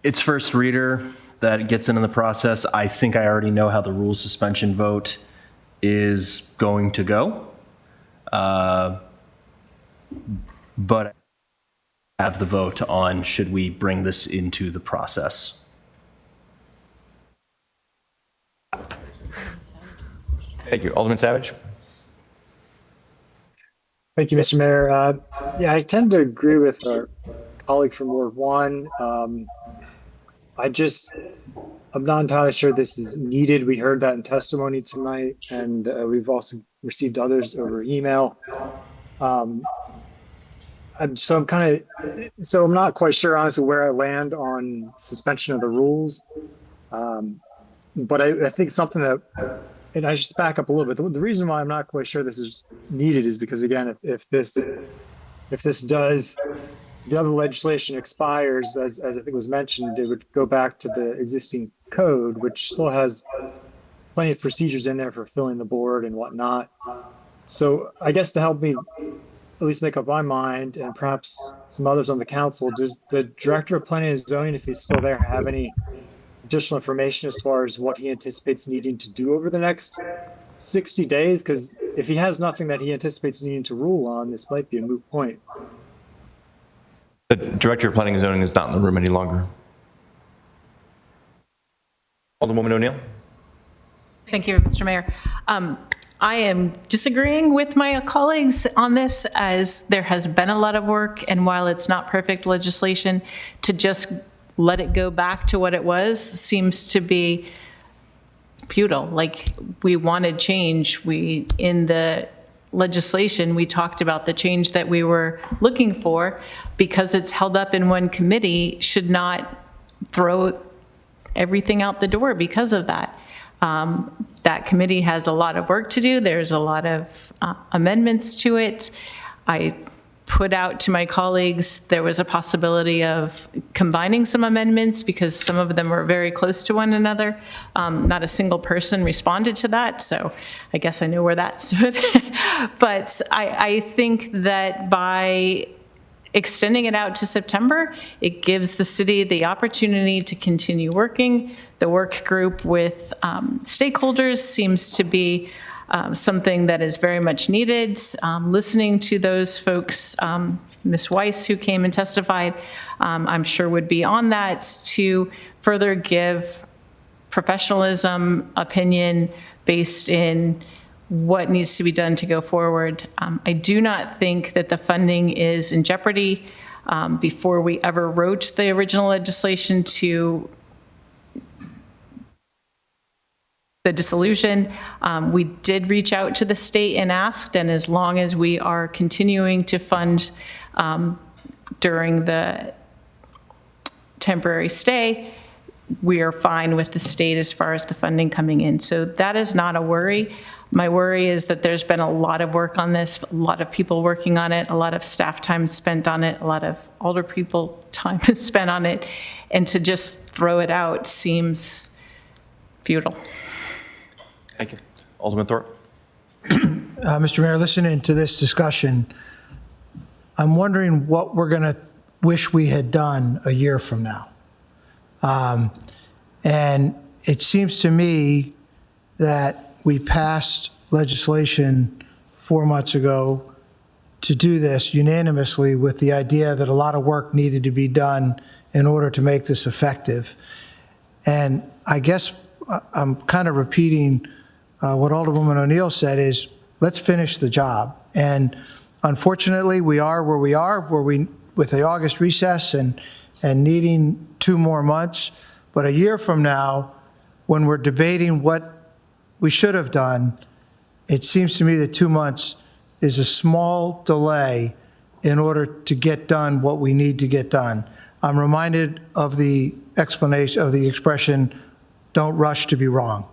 It's first reader that gets into the process. I think I already know how the rules suspension vote is going to go. But I have the vote on should we bring this into the process. Thank you. Alderman Savage. Thank you, Mr. Mayor. Yeah, I tend to agree with our colleague from Ward 1. I'm not entirely sure this is needed. We heard that in testimony tonight, and we've also received others over email. I'm not quite sure, honestly, where I land on suspension of the rules. But I think something that, and I should back up a little bit. The reason why I'm not quite sure this is needed is because, again, if the other legislation expires, as I think was mentioned, it would go back to the existing code, which still has plenty of procedures in there for filling the board and whatnot. So I guess to help me at least make up my mind, and perhaps some others on the council, does the Director of Planning and Zoning, if he's still there, have any additional information as far as what he anticipates needing to do over the next 60 days? Because if he has nothing that he anticipates needing to rule on, this might be a moot point. The Director of Planning and Zoning is not in the room any longer. Alderwoman O'Neill. Thank you, Mr. Mayor. I am disagreeing with my colleagues on this, as there has been a lot of work, and while it's not perfect legislation, to just let it go back to what it was seems to be futile. Like, we wanted change. In the legislation, we talked about the change that we were looking for. Because it's held up in one committee, should not throw everything out the door because of that. That committee has a lot of work to do. There's a lot of amendments to it. I put out to my colleagues there was a possibility of combining some amendments because some of them were very close to one another. Not a single person responded to that, so I guess I know where that stood. But I think that by extending it out to September, it gives the city the opportunity to continue working. The work group with stakeholders seems to be something that is very much needed. Listening to those folks, Ms. Weiss, who came and testified, I'm sure would be on that to further give professionalism, opinion based in what needs to be done to go forward. I do not think that the funding is in jeopardy. Before we ever wrote the original legislation to the dissolution, we did reach out to the state and asked, and as long as we are continuing to fund during the temporary stay, we are fine with the state as far as the funding coming in. So that is not a worry. My worry is that there's been a lot of work on this, a lot of people working on it, a lot of staff time spent on it, a lot of older people time spent on it, and to just throw it out seems futile. Thank you. Alderman Thorpe. Mr. Mayor, listening to this discussion, I'm wondering what we're going to wish we had done a year from now. And it seems to me that we passed legislation 4 months ago to do this unanimously with the idea that a lot of work needed to be done in order to make this effective. And I guess I'm kind of repeating what Alderwoman O'Neill said is, let's finish the job. And unfortunately, we are where we are, with the August recess and needing 2 more months. But a year from now, when we're debating what we should have done, it seems to me that 2 months is a small delay in order to get done what we need to get done. I'm reminded of the explanation of the expression, don't rush to be wrong.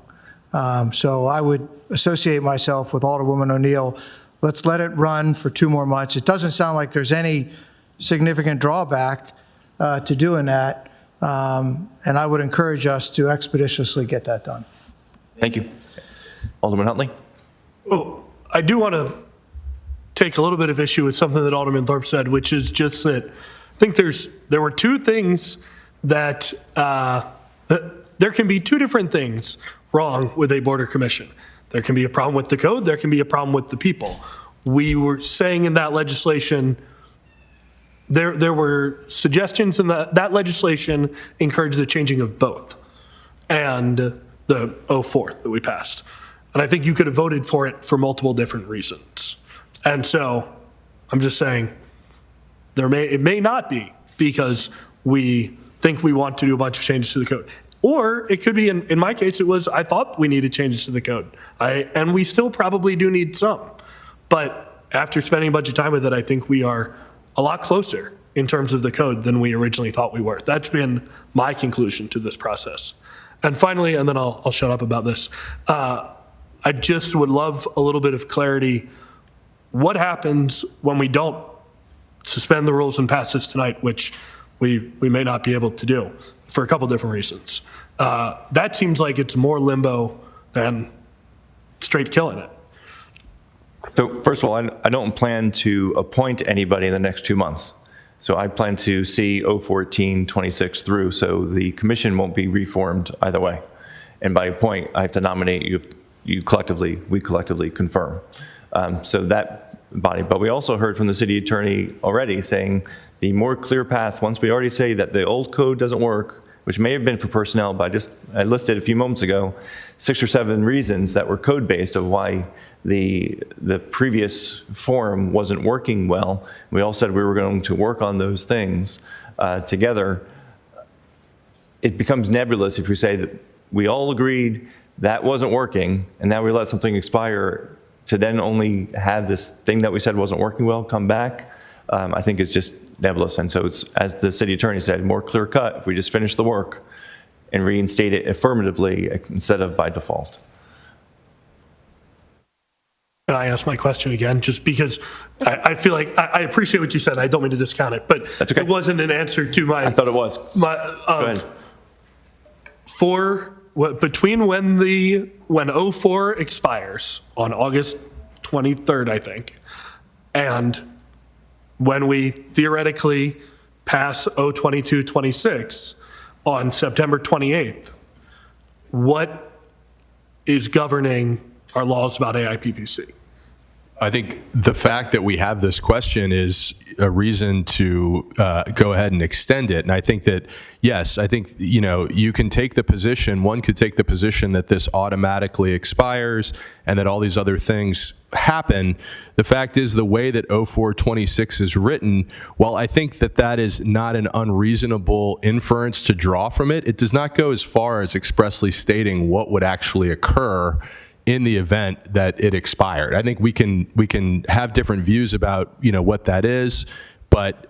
So I would associate myself with Alderwoman O'Neill. Let's let it run for 2 more months. It doesn't sound like there's any significant drawback to doing that. And I would encourage us to expeditiously get that done. Thank you. Alderman Huntley. Oh, I do want to take a little bit of issue with something that Alderman Thorpe said, which is just that I think there were 2 things that there can be 2 different things wrong with a border commission. There can be a problem with the code. There can be a problem with the people. We were saying in that legislation, there were suggestions in that legislation encouraged the changing of both, and the 04 that we passed. And I think you could have voted for it for multiple different reasons. And so I'm just saying it may not be because we think we want to do a bunch of changes to the code. Or it could be, in my case, it was I thought we needed changes to the code. And we still probably do need some. But after spending a bunch of time with it, I think we are a lot closer in terms of the code than we originally thought we were. That's been my conclusion to this process. And finally, and then I'll shut up about this, I just would love a little bit of clarity. What happens when we don't suspend the rules and pass this tonight, which we may not be able to do for a couple different reasons? That seems like it's more limbo than straight killing it. So first of all, I don't plan to appoint anybody in the next 2 months. So I plan to see 014-26 through, so the commission won't be reformed either way. And by appoint, I have to nominate we collectively confirm. So that body. But we also heard from the city attorney already saying the more clear path, once we already say that the old code doesn't work, which may have been for personnel, but I listed a few moments ago 6 or 7 reasons that were code-based of why the previous form wasn't working well. We all said we were going to work on those things together. It becomes nebulous if we say that we all agreed that wasn't working, and now we let something expire to then only have this thing that we said wasn't working well come back. I think it's just nebulous. And so it's, as the city attorney said, more clear cut if we just finish the work and reinstate it affirmatively instead of by default. And I ask my question again, just because I feel like I appreciate what you said. I don't mean to discount it, but That's okay. it wasn't an answer to my. I thought it was. Go ahead. Between when 04 expires on August 23rd, I think, and when we theoretically pass 02226 on September 28th, what is governing our laws about AIPPC? I think the fact that we have this question is a reason to go ahead and extend it. And I think that, yes, I think, you can take the position, one could take the position that this automatically expires and that all these other things happen. The fact is, the way that 0426 is written, while I think that that is not an unreasonable inference to draw from it, it does not go as far as expressly stating what would actually occur in the event that it expired. I think we can have different views about what that is, but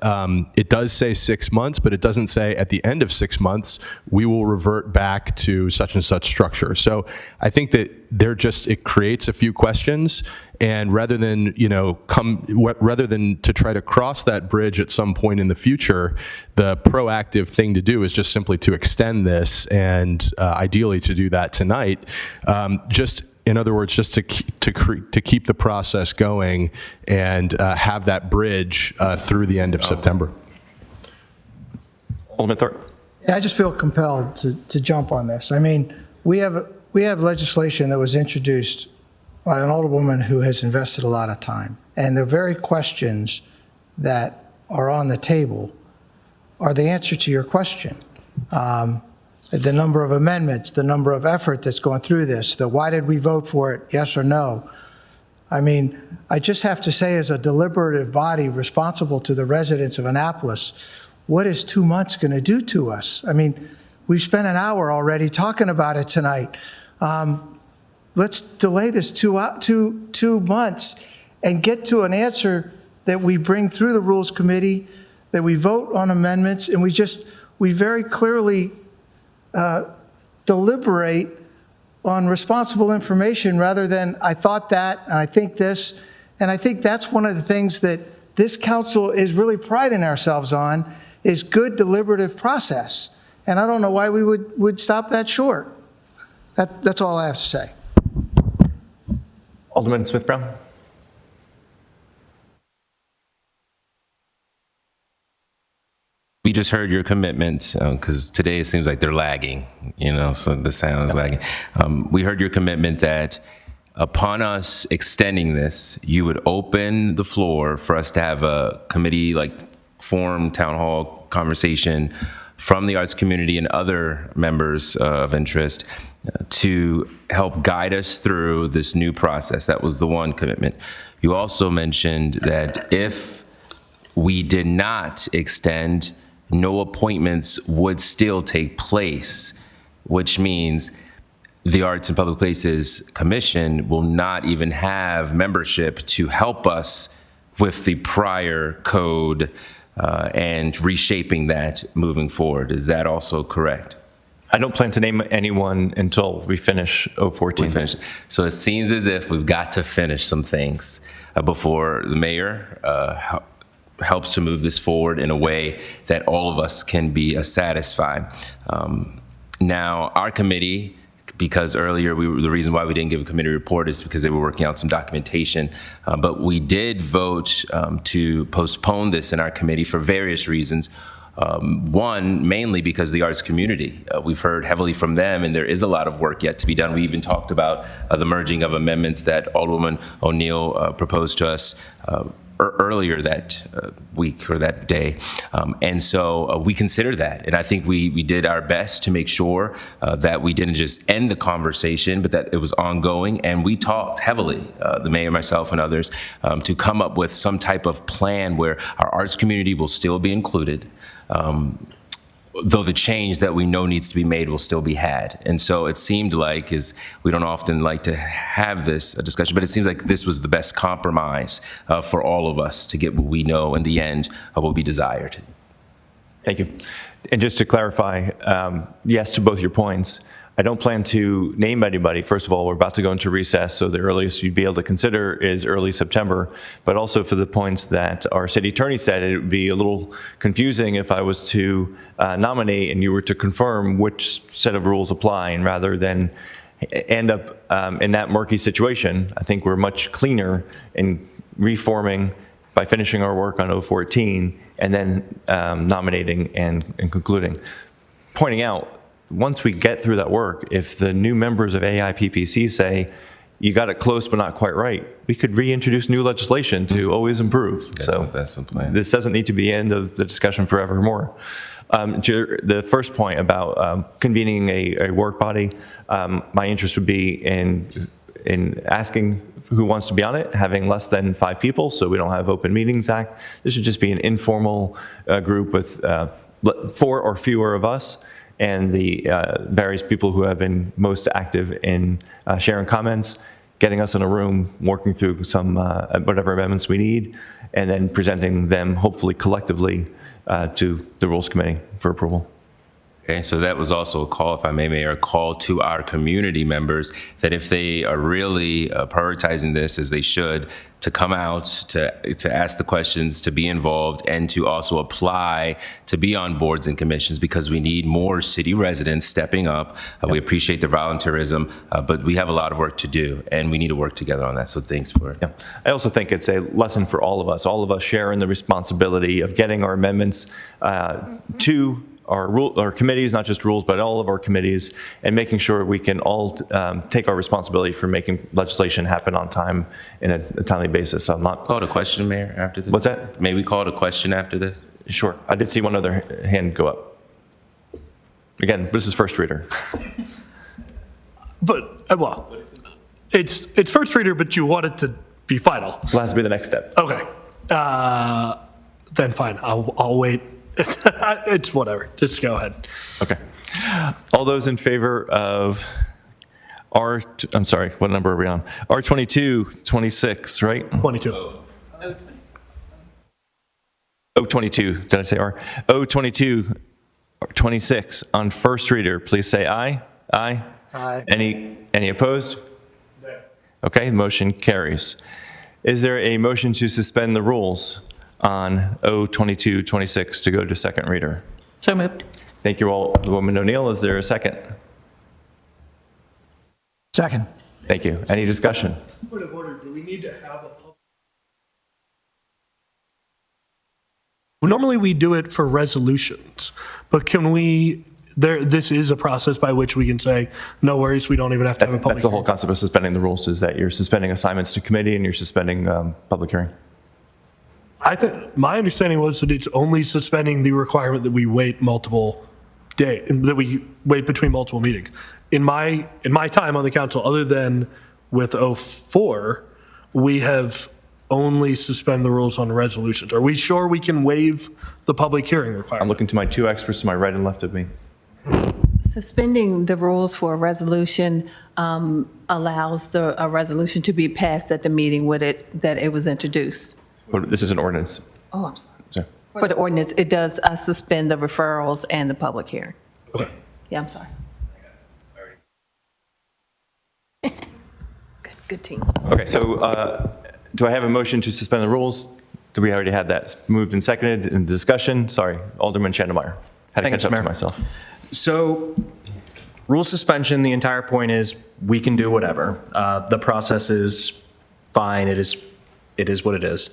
it does say 6 months, but it doesn't say at the end of 6 months we will revert back to such and such structure. So I think that it creates a few questions, and rather than to try to cross that bridge at some point in the future, the proactive thing to do is just simply to extend this, and ideally to do that tonight. In other words, just to keep the process going and have that bridge through the end of September. Alderman Thorpe. Yeah, I just feel compelled to jump on this. I mean, we have legislation that was introduced by an alderwoman who has invested a lot of time, and the very questions that are on the table are the answer to your question. The number of amendments, the number of effort that's going through this, the why did we vote for it, yes or no. I mean, I just have to say, as a deliberative body responsible to the residents of Annapolis, what is 2 months going to do to us? I mean, we've spent an hour already talking about it tonight. Let's delay this two months and get to an answer that we bring through the Rules Committee, that we vote on amendments, and we very clearly deliberate on responsible information rather than I thought that and I think this. And I think that's one of the things that this council is really priding ourselves on, is good deliberative process. And I don't know why we would stop that short. That's all I have to say. Alderman Smith-Brown. We just heard your commitment, because today it seems like they're lagging, so the sound is lagging. We heard your commitment that upon us extending this, you would open the floor for us to have a committee forum, town hall conversation from the arts community and other members of interest to help guide us through this new process. That was the one commitment. You also mentioned that if we did not extend, no appointments would still take place, which means the Arts and Public Places Commission will not even have membership to help us with the prior code and reshaping that moving forward. Is that also correct? I don't plan to name anyone until we finish 014. So it seems as if we've got to finish some things before the mayor helps to move this forward in a way that all of us can be satisfied. Now, our committee, because earlier the reason why we didn't give a committee report is because they were working out some documentation, but we did vote to postpone this in our committee for various reasons. One, mainly because the arts community, we've heard heavily from them, and there is a lot of work yet to be done. We even talked about the merging of amendments that Alderwoman O'Neill proposed to us earlier that week or that day. And so we consider that. And I think we did our best to make sure that we didn't just end the conversation, but that it was ongoing. And we talked heavily, the mayor, myself, and others, to come up with some type of plan where our arts community will still be included, though the change that we know needs to be made will still be had. And so it seemed like, we don't often like to have this discussion, but it seems like this was the best compromise for all of us to get what we know in the end will be desired. Thank you. And just to clarify, yes to both your points, I don't plan to name anybody. First of all, we're about to go into recess, so the earliest you'd be able to consider is early September. But also for the points that our city attorney said, it would be a little confusing if I was to nominate and you were to confirm which set of rules apply, and rather than end up in that murky situation, I think we're much cleaner in reforming by finishing our work on 014 and then nominating and concluding. Pointing out, once we get through that work, if the new members of AIPPC say, you got it close but not quite right, we could reintroduce new legislation to always improve. That's the plan. This doesn't need to be the end of the discussion forevermore. To the first point about convening a work body, my interest would be in asking who wants to be on it, having less than 5 people, so we don't have Open Meetings Act. This should just be an informal group with 4 or fewer of us, and the various people who have been most active in sharing comments, getting us in a room, working through some whatever amendments we need, and then presenting them hopefully collectively to the Rules Committee for approval. Okay, so that was also a call, if I may, Mayor, a call to our community members that if they are really prioritizing this as they should, to come out, to ask the questions, to be involved, and to also apply to be on boards and commissions, because we need more city residents stepping up. We appreciate the volunteerism, but we have a lot of work to do, and we need to work together on that. So thanks for it. Yeah. I also think it's a lesson for all of us share in the responsibility of getting our amendments to our committees, not just rules, but all of our committees, and making sure we can all take our responsibility for making legislation happen on time in a timely basis. I'm not. Call it a question, Mayor, after this. What's that? May we call it a question after this? Sure. I did see one other hand go up. Again, this is first reader. But, well, it's first reader, but you want it to be final. Well, has to be the next step. Okay. Then fine, I'll wait. It's whatever, just go ahead. Okay. All those in favor of I'm sorry, what number are we on? R2226, right? 22. O22, did I say R? O2226 on first reader, please say aye. Aye? Aye. Any opposed? No. Okay, motion carries. Is there a motion to suspend the rules on O2226 to go to second reader? So moved. Thank you, Alderwoman O'Neill. Is there a second? Second. Thank you. Any discussion? Point of order, do we need to have a public? Normally we do it for resolutions, but can we, this is a process by which we can say, no worries, we don't even have to have a public That's the whole hearing. concept of suspending the rules, is that you're suspending assignments to committee and you're suspending public hearing. I think, my understanding was that it's only suspending the requirement that we wait that we wait between multiple meetings. In my time on the council, other than with 04, we have only suspend the rules on resolutions. Are we sure we can waive the public hearing I'm requirement? looking to my 2 experts to my right and left of me. Suspending the rules for a resolution allows a resolution to be passed at the meeting that it was introduced. But this is an ordinance. Oh, I'm sorry. Sorry. For the ordinance, it does suspend the referrals and the public hearing. Okay. Yeah, I'm sorry. Good team. Okay, so do I have a motion to suspend the rules? Do we already had that moved and seconded in discussion? Sorry, Alderman Schneidermeyer. Had to Thank you, catch up Mayor. to myself. So, rule suspension, the entire point is we can do whatever. The process is fine. It is what it is.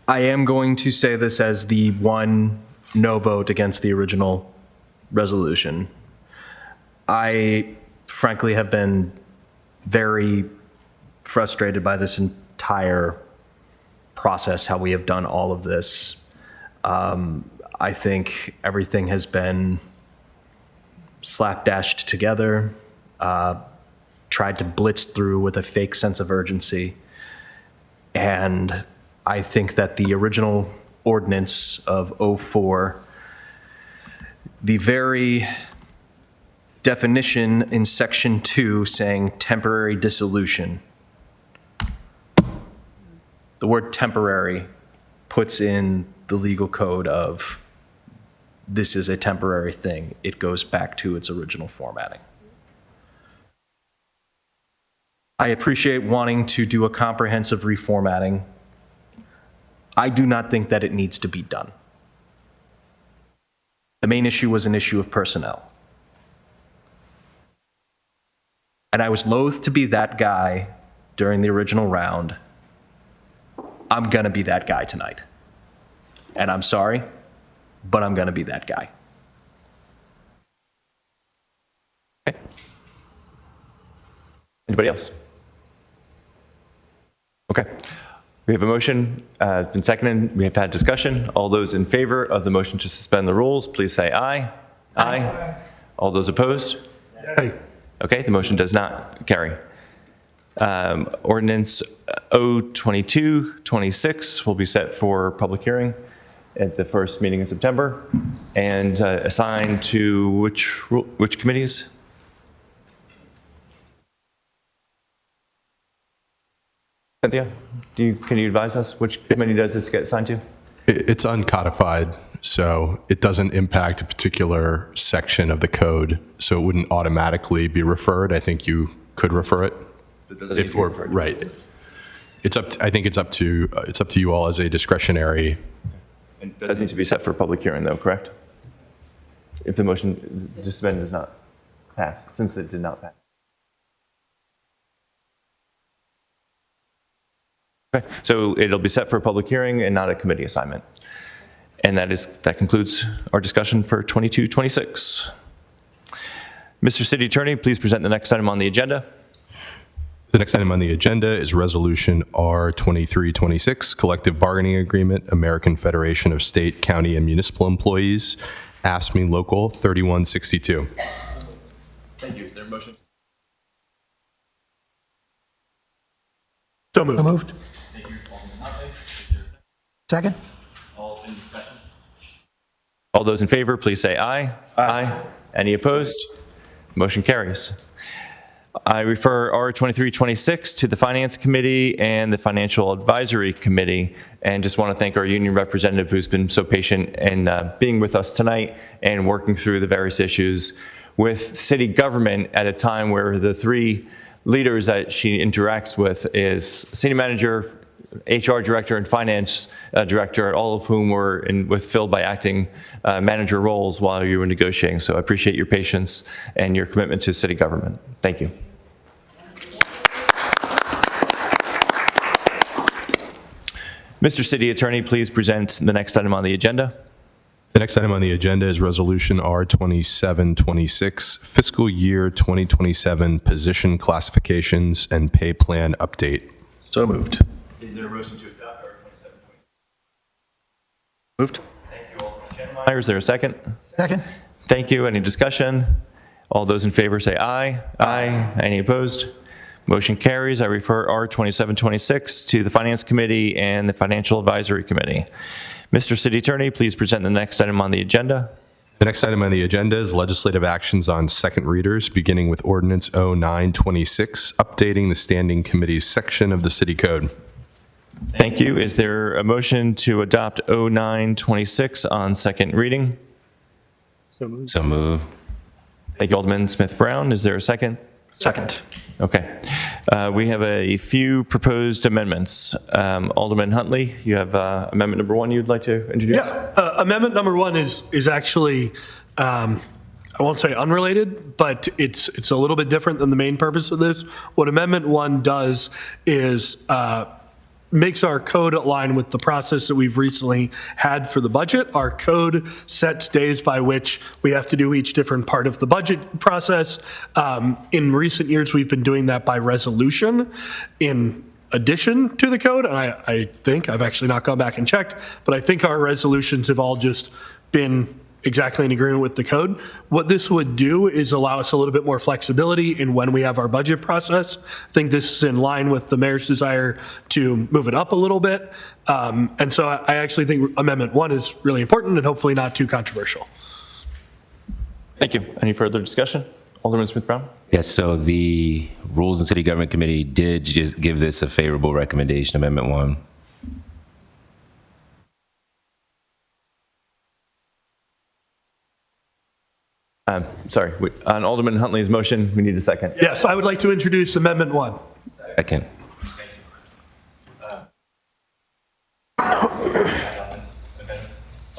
I am going to say this as the one no vote against the original resolution. I frankly have been very frustrated by this entire process, how we have done all of this. I think everything has been slapdashed together, tried to blitz through with a fake sense of urgency. And I think that the original ordinance of 04, the very definition in section 2 saying temporary dissolution, the word temporary puts in the legal code of this is a temporary thing. It goes back to its original formatting. I appreciate wanting to do a comprehensive reformatting. I do not think that it needs to be done. The main issue was an issue of personnel. And I was loath to be that guy during the original round. I'm going to be that guy tonight. And I'm sorry, but I'm going to be that guy. Anybody else? Okay. We have a motion, been seconded. We have had discussion. All those in favor of the motion to suspend the rules, please say aye. Aye. All those opposed? Aye. Okay, the motion does not carry. Ordinance O2226 will be set for public hearing at the first meeting in September and assigned to which committees? Cynthia, can you advise us which committee does this get assigned to? It's uncodified, so it doesn't impact a particular section of the code, so it wouldn't automatically be referred. I think you could refer it. Right. It's up. I think it's up to you all as a discretionary. It does need to be set for public hearing, though, correct? If the motion to suspend does not pass, since it did not pass. Okay, so it'll be set for a public hearing and not a committee assignment. And that concludes our discussion for 2226. Mr. City Attorney, please present the next item on the agenda. The next item on the agenda is Resolution R2326, Collective Bargaining Agreement, American Federation of State, County, and Municipal Employees, AFSCME Local 3162. Thank you. Is there a motion? So moved. So moved. Thank you, Alderman Huntley. Is there a second? Second? All in discussion? All those in favor, please say aye. Aye. Any opposed? Motion carries. I refer R2326 to the Finance Committee and the Financial Advisory Committee, and just want to thank our union representative who's been so patient in being with us tonight and working through the various issues with city government at a time where the three leaders that she interacts with is City Manager, HR Director, and Finance Director, all of whom were filled by acting manager roles while you were negotiating. So I appreciate your patience and your commitment to city government. Thank you. Mr. City Attorney, please present the next item on the agenda. The next item on the agenda is Resolution R2726, Fiscal Year 2027 Position Classifications and Pay Plan Update. So moved. Is there a motion to adopt R2726? Moved. Thank you, Alderman Schneider. Is there a second? Second? Thank you. Any discussion? All those in favor say aye. Aye. Any opposed? Motion carries. I refer R2726 to the Finance Committee and the Financial Advisory Committee. Mr. City Attorney, please present the next item on the agenda. The next item on the agenda is legislative actions on second readers, beginning with Ordinance 0926, updating the Standing Committees section of the City Code. Thank you. Is there a motion to adopt 0926 on second reading? So moved. So move. Thank you, Alderman Smith Brown. Is there a second? Second. Okay. We have a few proposed amendments. Alderman Huntley, you have amendment number 1 you'd like to introduce? Yeah, amendment number 1 is actually, I won't say unrelated, but it's a little bit different than the main purpose of this. What amendment 1 does is makes our code align with the process that we've recently had for the budget. Our code sets days by which we have to do each different part of the budget process. In recent years, we've been doing that by resolution in addition to the code. And I think, I've actually not gone back and checked, but I think our resolutions have all just been exactly in agreement with the code. What this would do is allow us a little bit more flexibility in when we have our budget process. I think this is in line with the mayor's desire to move it up a little bit. And so I actually think Amendment 1 is really important and hopefully not too controversial. Thank you. Any further discussion? Alderman Smith Brown? Yes, so the Rules and City Government Committee did just give this a favorable recommendation, Amendment 1. Sorry, on Alderman Huntley's motion, we need a second. Yes, I would like to introduce Amendment 1. Second.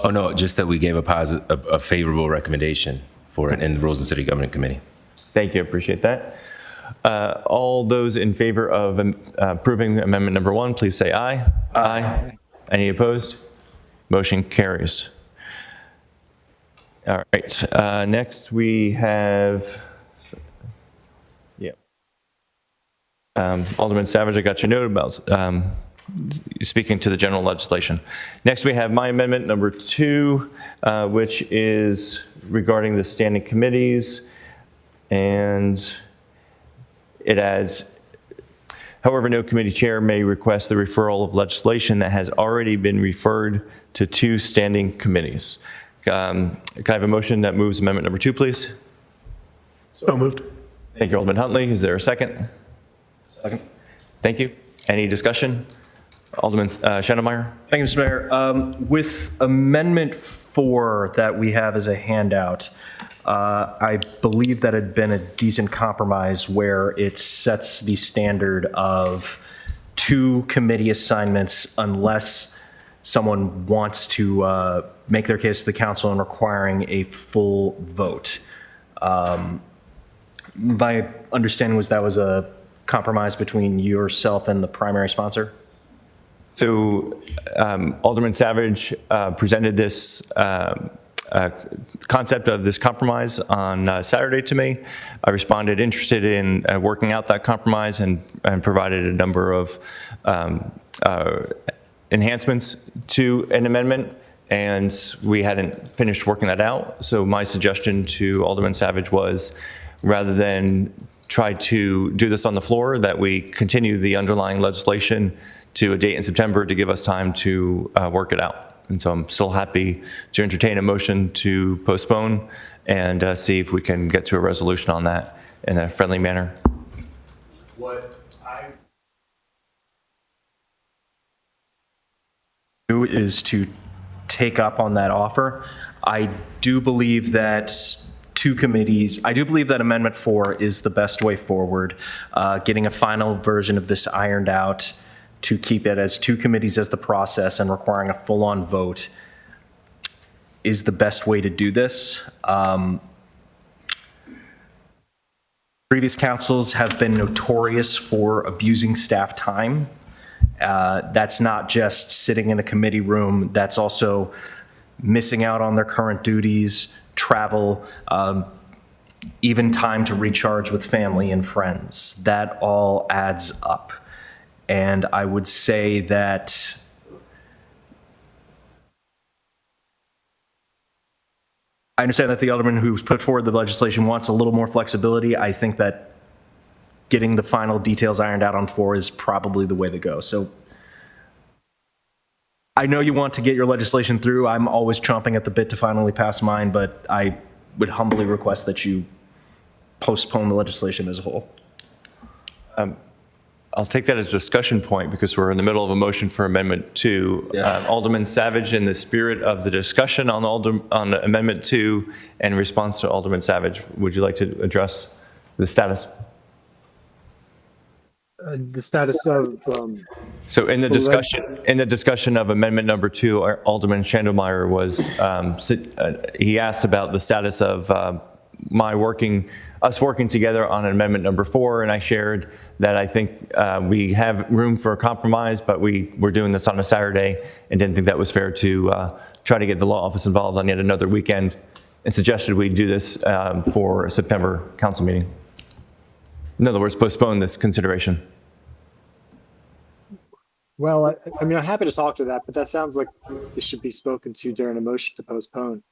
Oh, no, just that we gave a favorable recommendation for it in the Rules and City Government Committee. Thank you, appreciate that. All those in favor of approving amendment number 1, please say aye. Aye. Any opposed? Motion carries. All right, next we have, Alderman Savage, I got your note about speaking to the general legislation. Next, we have my amendment number 2, which is regarding the standing committees, and it adds, however, no committee chair may request the referral of legislation that has already been referred to 2 standing committees. Can I have a motion that moves amendment number 2, please? So moved. Thank you, Alderman Huntley. Is there a second? Second. Thank you. Any discussion? Alderman Schneidermeyer? Thank you, Mr. Mayor. With Amendment 4 that we have as a handout, I believe that had been a decent compromise where it sets the standard of 2 committee assignments unless someone wants to make their case to the council in requiring a full vote. My understanding was that was a compromise between yourself and the primary sponsor? So Alderman Savage presented this concept of this compromise on Saturday to me. I responded interested in working out that compromise and provided a number of enhancements to an amendment, and we hadn't finished working that out. So my suggestion to Alderman Savage was, rather than try to do this on the floor, that we continue the underlying legislation to a date in September to give us time to work it out. And so I'm still happy to entertain a motion to postpone and see if we can get to a resolution on that in a friendly manner. What I do is to take up on that offer. I do believe that 2 committees, I do believe that Amendment 4 is the best way forward. Getting a final version of this ironed out to keep it as 2 committees as the process and requiring a full-on vote is the best way to do this. Previous councils have been notorious for abusing staff time. That's not just sitting in a committee room, that's also missing out on their current duties, travel, even time to recharge with family and friends. That all adds up. And I would say that I understand that the alderman who's put forward the legislation wants a little more flexibility. I think that getting the final details ironed out on 4 is probably the way to go. So I know you want to get your legislation through. I'm always chomping at the bit to finally pass mine, but I would humbly request that you postpone the legislation as a whole. I'll take that as a discussion point because we're in the middle of a motion for Amendment 2. Yeah. Alderman Savage, in the spirit of the discussion on Amendment 2 and in response to Alderman Savage, would you like to address the status? The status of. So in the discussion of Amendment number 2, Alderman Schneidermeyer was he asked about the status of us working together on Amendment number 4, and I shared that I think we have room for a compromise, but we were doing this on a Saturday and didn't think that was fair to try to get the law office involved on yet another weekend, and suggested we do this for a September council meeting. In other words, postpone this consideration. Well, I mean, I'm happy to talk to that, but that sounds like it should be spoken to during a motion to postpone.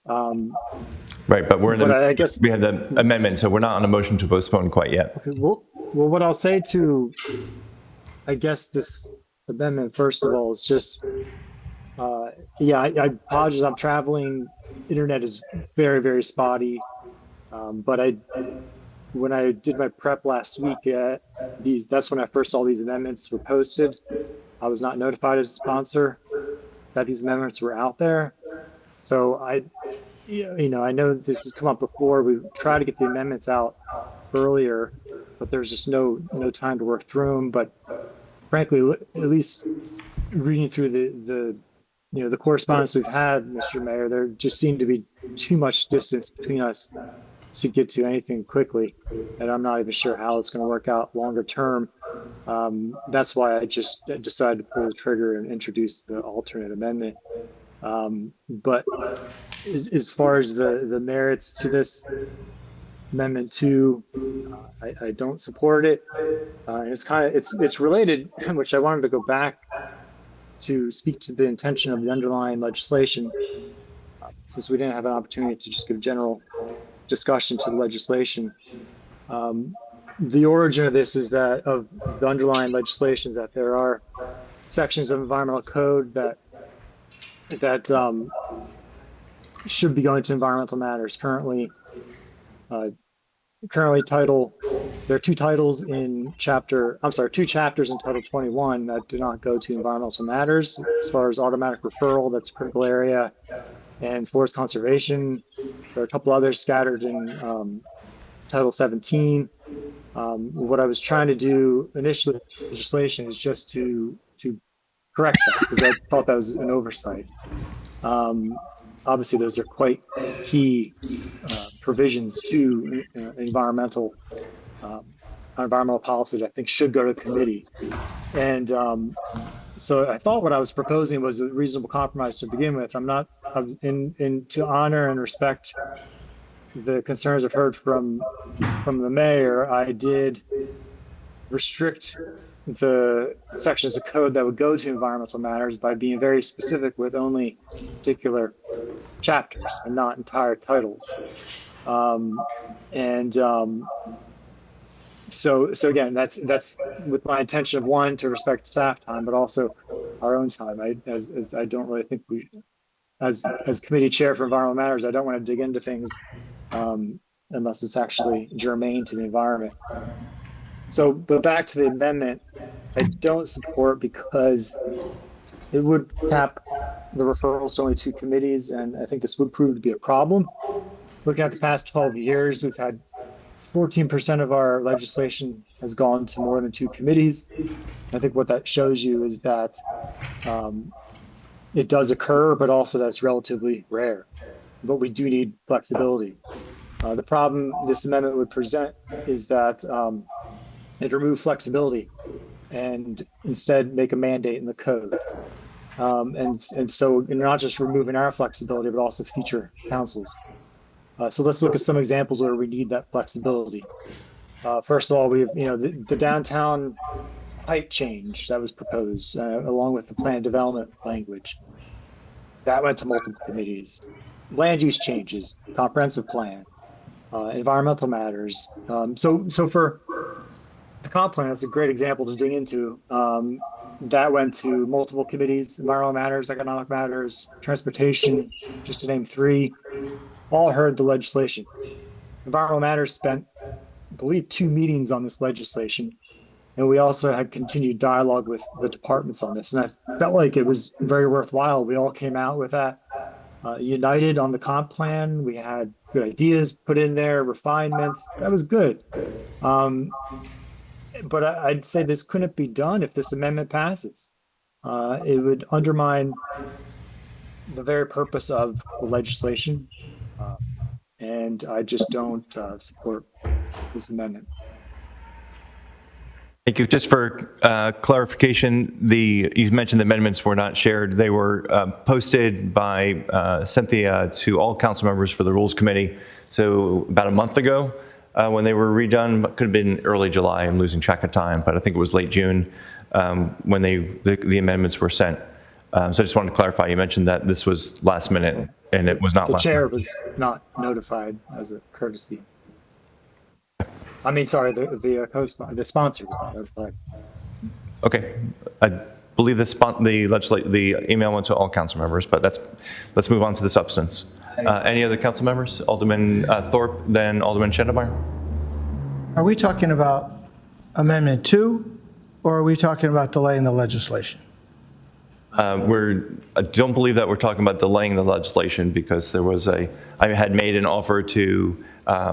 Right, but we're in the, I guess we have the amendment, so we're not on a motion to postpone quite yet. Okay, well, what I'll say to, I guess, this amendment, first of all, is just, yeah, I apologize, I'm traveling, internet is very, very spotty, but when I did my prep last week, that's when I first saw these amendments were posted. I was not notified as a sponsor that these amendments were out there. So I know this has come up before. We try to get the amendments out earlier, but there's just no time to work through them. But frankly, at least reading through the correspondence we've had, Mr. Mayor, there just seemed to be too much distance between us to get to anything quickly, and I'm not even sure how it's going to work out longer term. That's why I just decided to pull the trigger and introduce the alternate amendment. But as far as the merits to this Amendment 2, I don't support it. And it's related, which I wanted to go back to speak to the intention of the underlying legislation, since we didn't have an opportunity to just give general discussion to the legislation. The origin of this is that of the underlying legislation, that there are sections of environmental code that should be going to environmental matters. Currently there are two chapters in Title 21 that do not go to environmental matters. As far as automatic referral, that's critical area, and forest conservation. There are a couple others scattered in Title 17. What I was trying to do initially with the legislation is just to correct that, because I thought that was an oversight. Obviously, those are quite key provisions to environmental policy that I think should go to the committee. And so I thought what I was proposing was a reasonable compromise to begin with. To honor and respect the concerns I've heard from the mayor, I did restrict the sections of code that would go to environmental matters by being very specific with only particular chapters and not entire titles. So again, that's with my intention of, one, to respect staff time, but also our own time. As I don't really think as committee chair for environmental matters, I don't want to dig into things unless it's actually germane to the environment. So, but back to the amendment, I don't support because it would cap the referrals to only 2 committees, and I think this would prove to be a problem. Looking at the past 12 years, we've had 14% of our legislation has gone to more than 2 committees. I think what that shows you is that it does occur, but also that it's relatively rare. But we do need flexibility. The problem this amendment would present is that it remove flexibility and instead make a mandate in the code. And so you're not just removing our flexibility, but also future councils. So let's look at some examples where we need that flexibility. First of all, we have the downtown height change that was proposed, along with the planned development language. That went to multiple committees. Land use changes, comprehensive plan, environmental matters. So for the comp plan, that's a great example to dig into. That went to multiple committees: environmental matters, economic matters, transportation, just to name 3. All heard the legislation. Environmental matters spent, I believe, 2 meetings on this legislation. And we also had continued dialogue with the departments on this. And I felt like it was very worthwhile. We all came out with that united on the comp plan. We had good ideas put in there, refinements. That was good. But I'd say this couldn't be done if this amendment passes. It would undermine the very purpose of the legislation. And I just don't support this amendment. Thank you. Just for clarification, you mentioned the amendments were not shared. They were posted by Cynthia to all council members for the Rules Committee. So about a month ago, when they were redone, could have been early July. I'm losing track of time, but I think it was late June when the amendments were sent. So I just wanted to clarify. You mentioned that this was last minute, and it was not last minute. The chair was not notified as a courtesy. I mean, sorry, the sponsor was not notified. Okay. I believe the email went to all council members, but let's move on to the substance. Any other council members? Alderman Thorpe, then Alderman Schneidermeyer. Are we talking about Amendment 2, or are we talking about delaying the legislation? I don't believe that we're talking about delaying the legislation, because I had made an offer to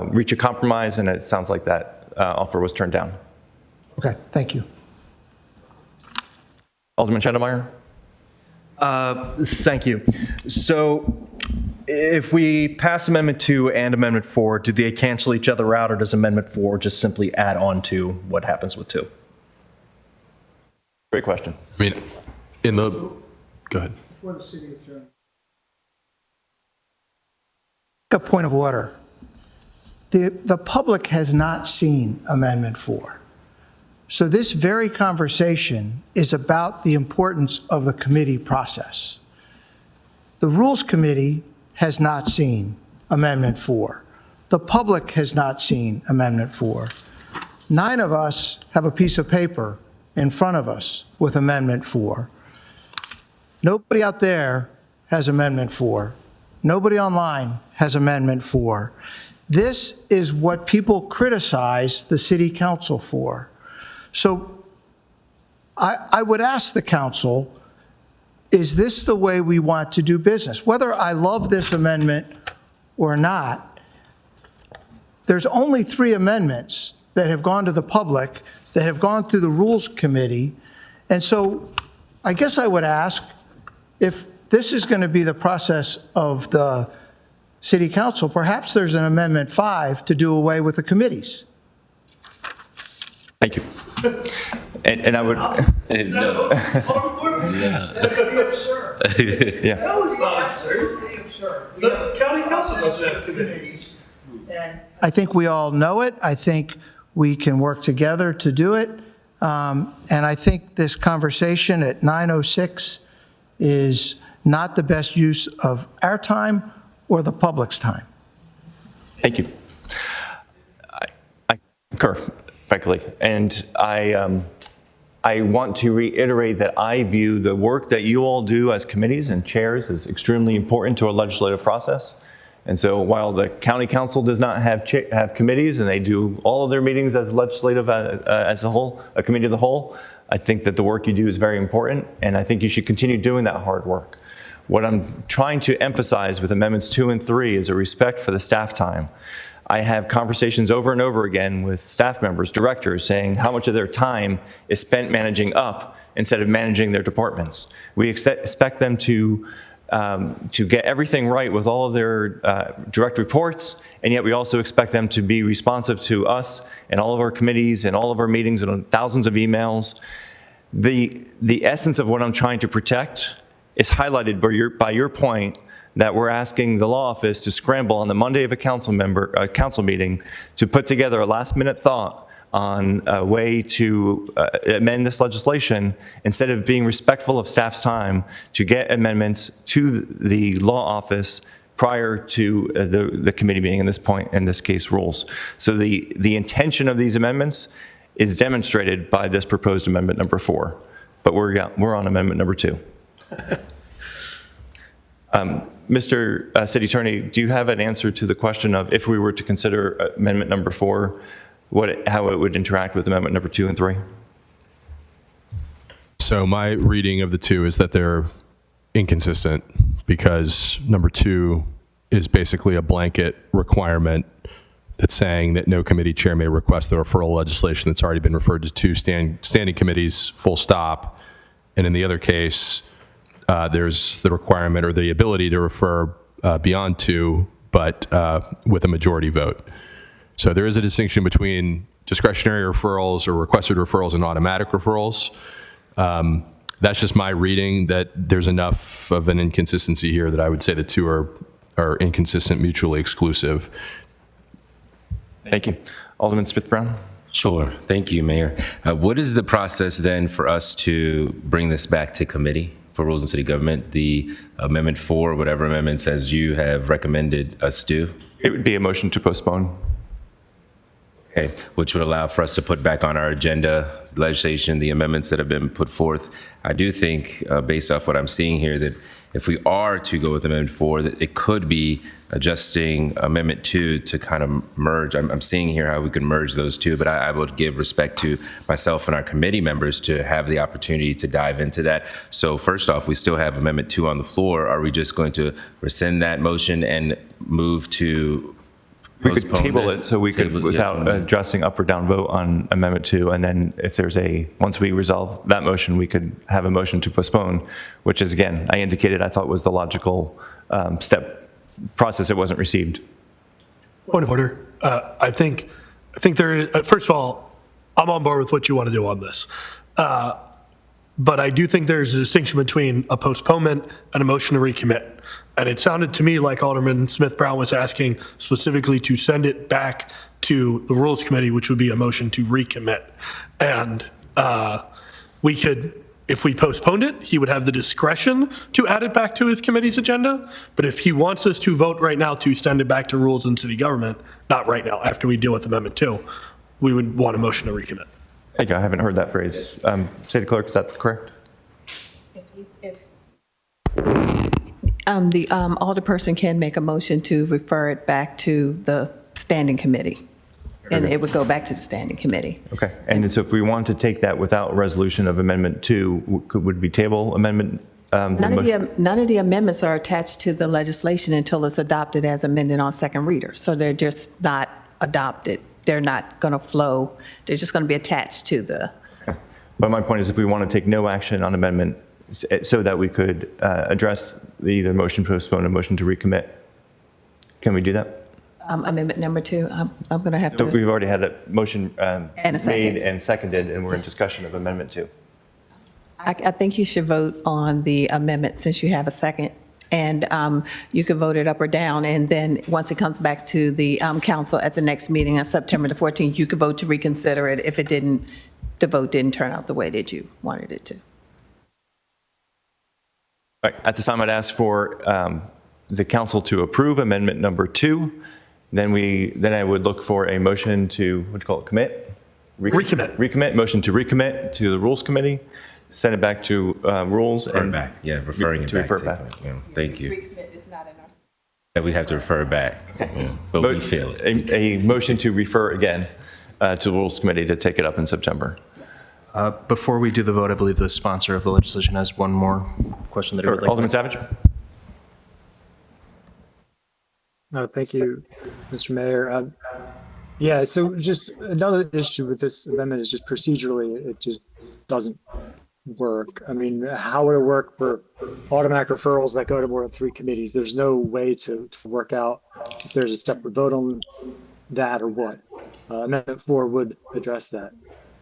reach a compromise, and it sounds like that offer was turned down. Okay, thank you. Alderman Schneidermeyer? Thank you. So if we pass Amendment 2 and Amendment 4, do they cancel each other out, or does Amendment 4 just simply add on to what happens with 2? Great question. I mean, go ahead. Before the city attorney. A point of order. The public has not seen Amendment 4. So this very conversation is about the importance of the committee process. The Rules Committee has not seen Amendment 4. The public has not seen Amendment 4. 9 of us have a piece of paper in front of us with Amendment 4. Nobody out there has Amendment 4. Nobody online has Amendment 4. This is what people criticize the city council for. So I would ask the council, is this the way we want to do business? Whether I love this amendment or not, there's only 3 amendments that have gone to the public, that have gone through the Rules Committee. And so I guess I would ask, if this is going to be the process of the city council, perhaps there's an Amendment 5 to do away with the committees. Thank you. And I would... No. That would be absurd. Yeah. That would be absolutely absurd. The county council doesn't have committees. I think we all know it. I think we can work together to do it. And I think this conversation at 9:06 is not the best use of our time or the public's time. Thank you. I concur, frankly. And I want to reiterate that I view the work that you all do as committees and chairs as extremely important to our legislative process. And so while the county council does not have committees and they do all of their meetings as legislative as a whole, a committee of the whole, I think that the work you do is very important, and I think you should continue doing that hard work. What I'm trying to emphasize with Amendments 2 and 3 is a respect for the staff time. I have conversations over and over again with staff members, directors, saying how much of their time is spent managing up instead of managing their departments. We expect them to get everything right with all of their direct reports, and yet we also expect them to be responsive to us and all of our committees and all of our meetings and thousands of emails. The essence of what I'm trying to protect is highlighted by your point that we're asking the law office to scramble on the Monday of a council meeting to put together a last-minute thought on a way to amend this legislation instead of being respectful of staff's time to get amendments to the law office prior to the committee meeting, in this case, rules. So the intention of these amendments is demonstrated by this proposed amendment number 4, but we're on amendment number 2. Mr. City Attorney, do you have an answer to the question of if we were to consider amendment number 4, how it would interact with amendment number 2 and 3? So my reading of the 2 is that they're inconsistent because number 2 is basically a blanket requirement that's saying that no committee chair may request the referral legislation that's already been referred to 2 standing committees, full stop. And in the other case, there's the requirement or the ability to refer beyond 2, but with a majority vote. So there is a distinction between discretionary referrals or requested referrals and automatic referrals. That's just my reading, that there's enough of an inconsistency here that I would say the 2 are inconsistent, mutually exclusive. Thank you. Alderman Smith-Brown? Sure. Thank you, Mayor. What is the process then for us to bring this back to committee for Rules and City Government, the Amendment 4, whatever amendments as you have recommended us do? It would be a motion to postpone. Okay, which would allow for us to put back on our agenda legislation, the amendments that have been put forth. I do think, based off what I'm seeing here, that if we are to go with Amendment 4, that it could be adjusting Amendment 2 to kind of merge. I'm seeing here how we could merge those 2, but I would give respect to myself and our committee members to have the opportunity to dive into that. So first off, we still have Amendment 2 on the floor. Are we just going to rescind that motion and move to We could postpone table it this? so we could, Table it, without yeah. addressing up or down vote on Amendment 2, and then if there's once we resolve that motion, we could have a motion to postpone, which is, again, I indicated I thought was the logical process. It wasn't received. Point of order. I think there is, first of all, I'm on board with what you want to do on this. But I do think there's a distinction between a postponement and a motion to recommit. And it sounded to me like Alderman Smith-Brown was asking specifically to send it back to the Rules Committee, which would be a motion to recommit. And we could, if we postponed it, he would have the discretion to add it back to his committee's agenda. But if he wants us to vote right now to send it back to Rules and City Government, not right now, after we deal with Amendment 2, we would want a motion to recommit. Thank you. I haven't heard that phrase. City Clerk, is that correct? The alderperson can make a motion to refer it back to the standing committee, and it would go back to the standing committee. Okay. And so if we want to take that without resolution of Amendment 2, would we table Amendment? None of the amendments are attached to the legislation until it's adopted as amended on second reader. So they're just not adopted. They're not going to flow. They're just going to be attached to the. But my point is, if we want to take no action on amendment so that we could address either motion to postpone or motion to recommit, can we do that? Amendment number 2, I'm going to have So to. we've already had a motion And a second. made and seconded, and we're in discussion of Amendment 2. I think you should vote on the amendment since you have a second. And you could vote it up or down, and then once it comes back to the council at the next meeting on September the 14th, you could vote to reconsider it if the vote didn't turn out the way that you wanted it to. All right. At this time, I'd ask for the council to approve Amendment number 2. Then I would look for a motion to, what do you call it, commit? Recommit. Recommit, motion to recommit to the Rules Committee, send it back to Rules. Refer and back, yeah, referring it to back. refer back. Yeah, thank you. Yeah, we have to refer it back, yeah, but we feel it. A motion to refer again to the Rules Committee to take it up in September. Before we do the vote, I believe the sponsor of the legislation has one more question that he would like. Alderman Savage? No, thank you, Mr. Mayor. Yeah, so just another issue with this amendment is just procedurally, it just doesn't work. I mean, how would it work for automatic referrals that go to more than 3 committees? There's no way to work out if there's a separate vote on that or what. Amendment 4 would address that.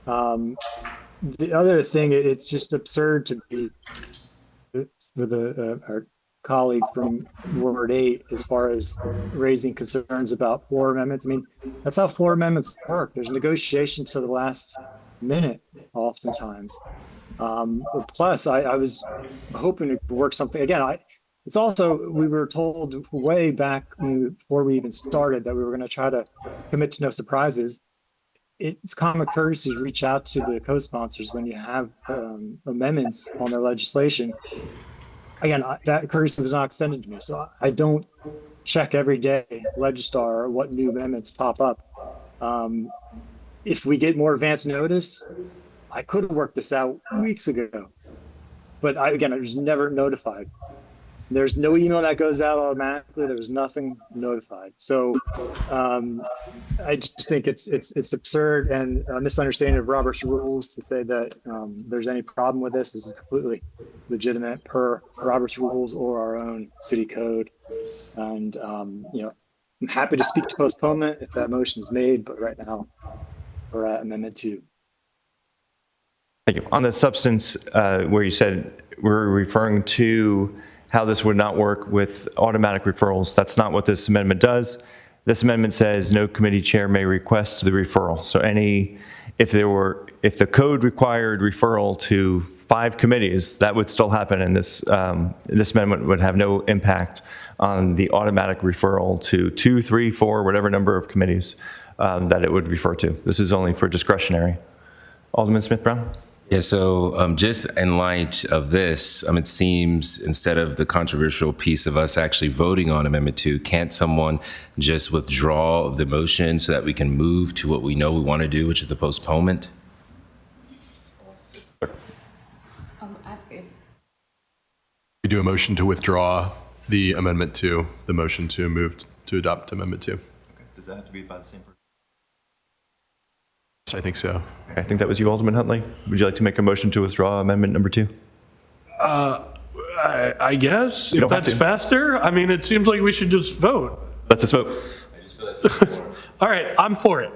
The other thing, it's just absurd to be with our colleague from Ward 8 as far as raising concerns about floor amendments. I mean, that's how floor amendments work. There's negotiation to the last minute oftentimes. Plus, I was hoping to work something, again, it's also, we were told way back before we even started that we were going to try to commit to no surprises. It's common courtesy to reach out to the co-sponsors when you have amendments on their legislation. Again, that courtesy was not extended to me, so I don't check every day Legistar what new amendments pop up. If we get more advance notice, I could have worked this out weeks ago, but I was never notified. There's no email that goes out automatically. There was nothing notified. So I just think it's absurd and a misunderstanding of Robert's rules to say that there's any problem with this. This is completely legitimate per Robert's rules or our own city code. And I'm happy to speak to postponement if that motion is made, but right now we're at Amendment 2. Thank you. On the substance where you said we're referring to how this would not work with automatic referrals, that's not what this amendment does. This amendment says no committee chair may request the referral. So if the code required referral to 5 committees, that would still happen, and this amendment would have no impact on the automatic referral to 2, 3, 4, whatever number of committees that it would refer to. This is only for discretionary. Alderman Smith-Brown? Yeah, so just in light of this, it seems instead of the controversial piece of us actually voting on Amendment 2, can't someone just withdraw the motion so that we can move to what we know we want to do, which is the postponement? We do a motion to withdraw the Amendment 2, the motion to move to adopt Amendment 2. Does that have to be by the same person? I think so. I think that was you, Alderman Huntley. Would you like to make a motion to withdraw amendment number 2? I guess, if don't have that's to. faster. I mean, it seems like we should just vote. Let's just vote. All right, I'm for it.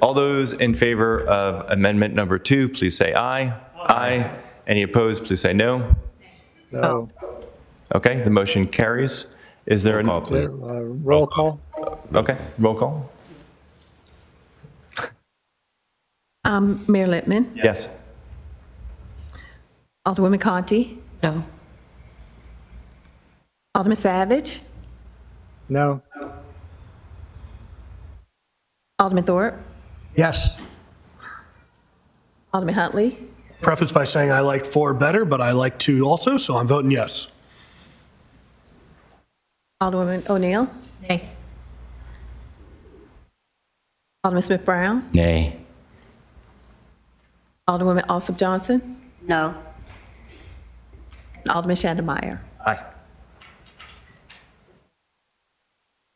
All those in favor of amendment number 2, please say aye. Aye. Any opposed, please say no. No. Okay, the motion carries. Is there Roll call, please. Roll call. Okay, roll call. Mayor Littman, Yes. Alderwoman Conti, No. Alderman Savage, No. Alderman Thorpe, Yes. Alderman Huntley, Preface by saying I like 4 better, but I like 2 also, so I'm voting yes. Alderwoman O'Neill, Nay. Alderman Smith Brown, Nay. Alderwoman Alsop Johnson, No. and Alderman Chandemeyer. Aye.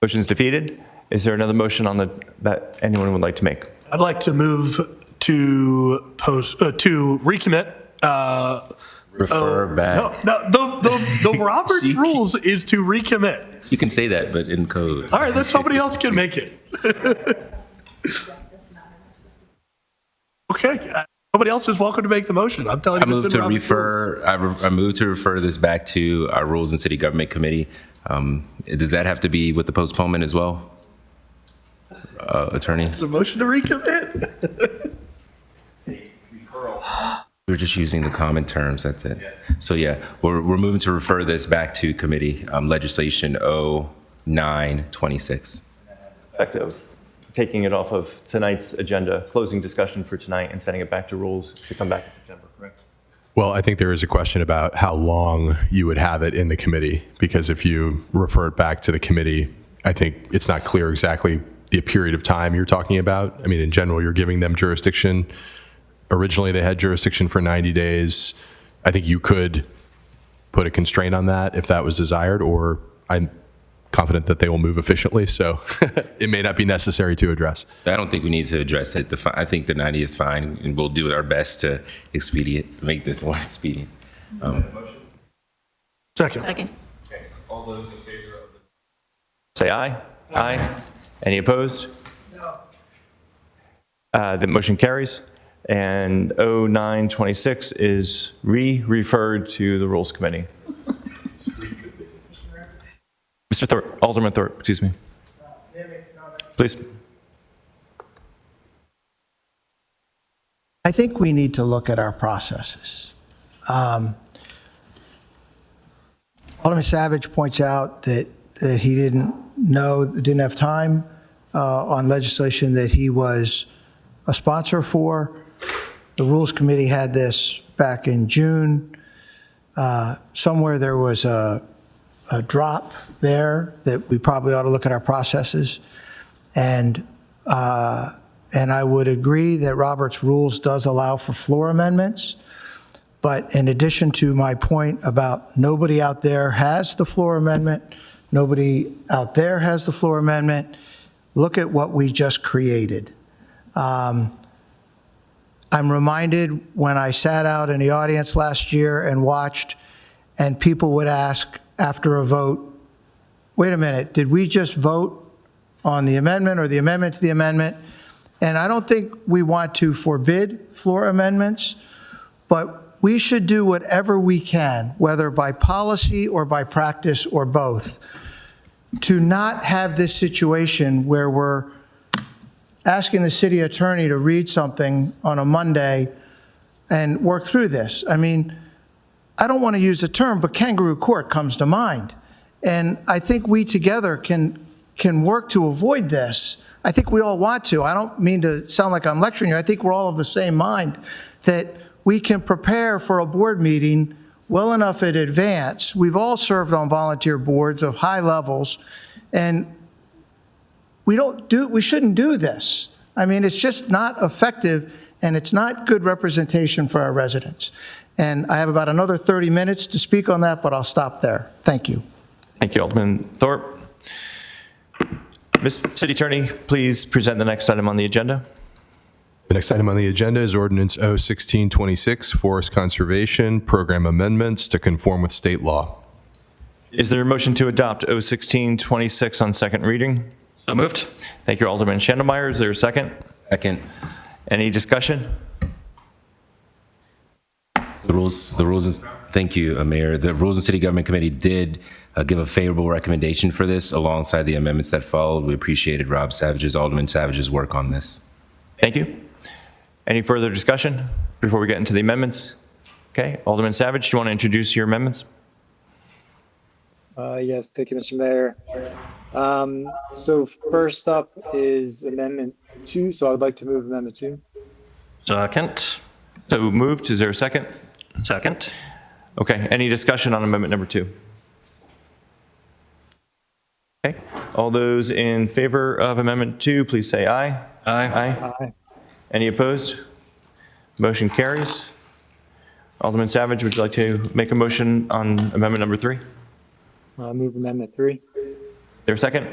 Motion's defeated. Is there another motion on that anyone would like to make? I'd like to move to recommit. Refer back. No, the Robert's rules is to recommit. You can say that, but in code. All right, then somebody else can make it. Okay, nobody else is welcome to make the motion. I'm telling I you, move it's in to Robert's rules. refer. I move to refer this back to our Rules and City Government Committee. Does that have to be with the postponement as well, Attorney? It's a motion to recommit. We're just using the common terms. That's it. So yeah, we're moving to refer this back to committee. Legislation 0926. Effect of taking it off of tonight's agenda, closing discussion for tonight and sending it back to rules to come back in September, correct? Well, I think there is a question about how long you would have it in the committee, because if you refer it back to the committee, I think it's not clear exactly the period of time you're talking about. I mean, in general, you're giving them jurisdiction. Originally, they had jurisdiction for 90 days. I think you could put a constraint on that if that was desired, or I'm confident that they will move efficiently, so it may not be necessary to address. I don't think we need to address it. I think the 90 is fine, and we'll do our best to make this more expedient. Second. Second. All those in favor of say aye. Aye. Any opposed? No. The motion carries, and 0926 is referred to the Rules Committee. Mr. Thorpe, Alderman Thorpe, excuse me. Please. I think we need to look at our processes. Alderman Savage points out that he didn't have time on legislation that he was a sponsor for. The Rules Committee had this back in June. Somewhere there was a drop there that we probably ought to look at our processes. And I would agree that Robert's Rules does allow for floor amendments. But in addition to my point about nobody out there has the floor amendment, nobody out there has the floor amendment, look at what we just created. I'm reminded when I sat out in the audience last year and watched, and people would ask after a vote, wait a minute, did we just vote on the amendment or the amendment to the amendment? And I don't think we want to forbid floor amendments, but we should do whatever we can, whether by policy or by practice or both, to not have this situation where we're asking the city attorney to read something on a Monday and work through this. I mean, I don't want to use the term, but kangaroo court comes to mind. And I think we together can work to avoid this. I think we all want to. I don't mean to sound like I'm lecturing you. I think we're all of the same mind that we can prepare for a board meeting well enough in advance. We've all served on volunteer boards of high levels, and we shouldn't do this. I mean, it's just not effective, and it's not good representation for our residents. And I have about another 30 minutes to speak on that, but I'll stop there. Thank you. Thank you, Alderman Thorpe. Mr. City Attorney, please present the next item on the agenda. The next item on the agenda is Ordinance O1626, Forest Conservation Program Amendments to conform with state law. Is there a motion to adopt O1626 on second reading? So moved. Thank you, Alderman Schandelmeyer. Is there a second? Second. Any discussion? Thank you, Mayor. The Rules and City Government Committee did give a favorable recommendation for this alongside the amendments that followed. We appreciated Alderman Savage's work on this. Thank you. Any further discussion before we get into the amendments? Okay, Alderman Savage, do you want to introduce your amendments? Yes, thank you, Mr. Mayor. So first up is Amendment 2, so I would like to move Amendment 2. Second. So moved. Is there a second? Second. Okay, any discussion on amendment number 2? Okay, all those in favor of amendment 2, please say aye. Aye. Aye. Any opposed? Motion carries. Alderman Savage, would you like to make a motion on amendment number 3? Move Amendment 3. Is there a second?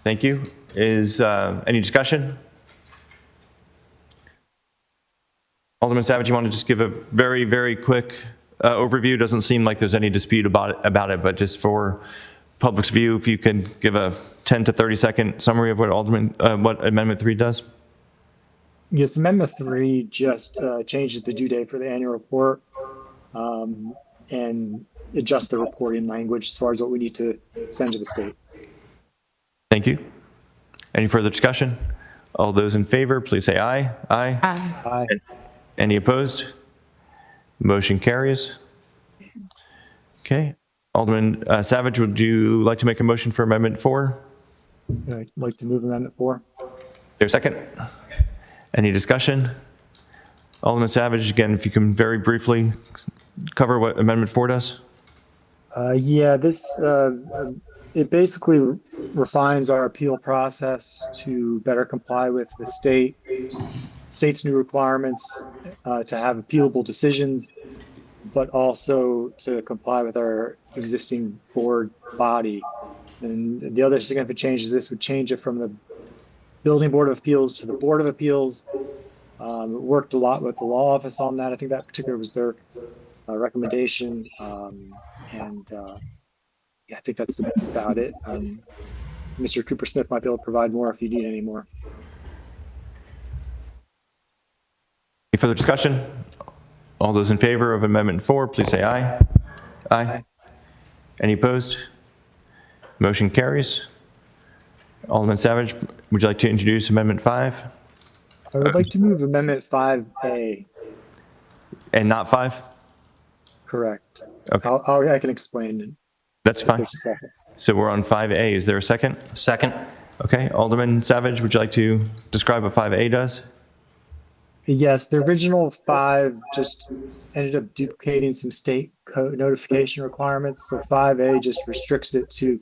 Thank you. Is any discussion? Alderman Savage, you want to just give a very, very quick overview? Doesn't seem like there's any dispute about it, but just for public's view, if you can give a 10 to 30 second summary of what what Amendment 3 does. Yes, Amendment 3 just changes the due date for the annual report and adjusts the reporting language as far as what we need to send to the state. Thank you. Any further discussion? All those in favor, please say aye. Aye. Aye. Any opposed? Motion carries. Okay. Alderman Savage, would you like to make a motion for Amendment 4? I'd like to move Amendment 4. Is there a second? Any discussion? Alderman Savage, again, if you can very briefly cover what Amendment 4 does. Yeah, this it basically refines our appeal process to better comply with the state's new requirements to have appealable decisions, but also to comply with our existing board body. And the other significant change is this would change it from the Building Board of Appeals to the Board of Appeals. Worked a lot with the law office on that. I think that particular was their recommendation. Yeah, I think that's about it. Mr. Cooper Smith might be able to provide more if you need any more. Any further discussion? All those in favor of Amendment 4, please say aye. Aye. Any opposed? Motion carries. Alderman Savage, would you like to introduce Amendment 5? I would like to move Amendment 5A. And not 5? Correct. Okay. I can explain it. That's fine. There's a second. So we're on 5A. Is there a second? Second. Okay. Alderman Savage, would you like to describe what 5A does? Yes, the original 5 just ended up duplicating some state code notification requirements. So 5A just restricts it to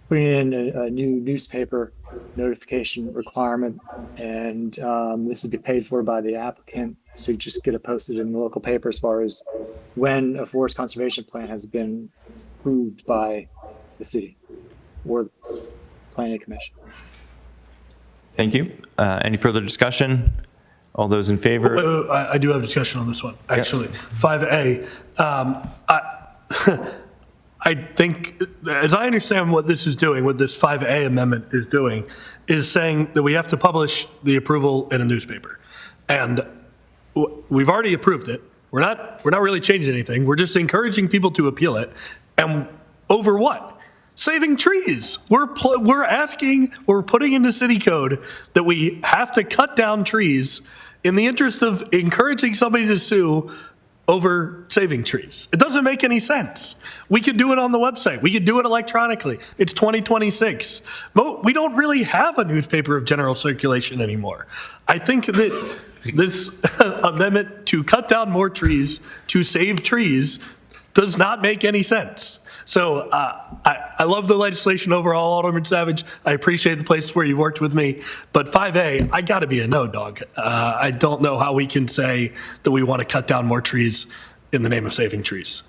putting in a new newspaper notification requirement, and this would be paid for by the applicant. So you just get it posted in the local paper as far as when a forest conservation plan has been approved by the city or the planning commission. Thank you. Any further discussion? All those in favor? I do have discussion on this one, actually. 5A. I think, as I understand what this is doing, what this 5A amendment is doing, is saying that we have to publish the approval in a newspaper. And we've already approved it. We're not really changing anything. We're just encouraging people to appeal it. And over what? Saving trees. We're putting into city code that we have to cut down trees in the interest of encouraging somebody to sue over saving trees. It doesn't make any sense. We could do it on the website. We could do it electronically. It's 2026. We don't really have a newspaper of general circulation anymore. I think that this amendment to cut down more trees, to save trees, does not make any sense. So I love the legislation overall, Alderman Savage. I appreciate the places where you've worked with me. But 5A, I got to be a no, dog. I don't know how we can say that we want to cut down more trees in the name of saving trees.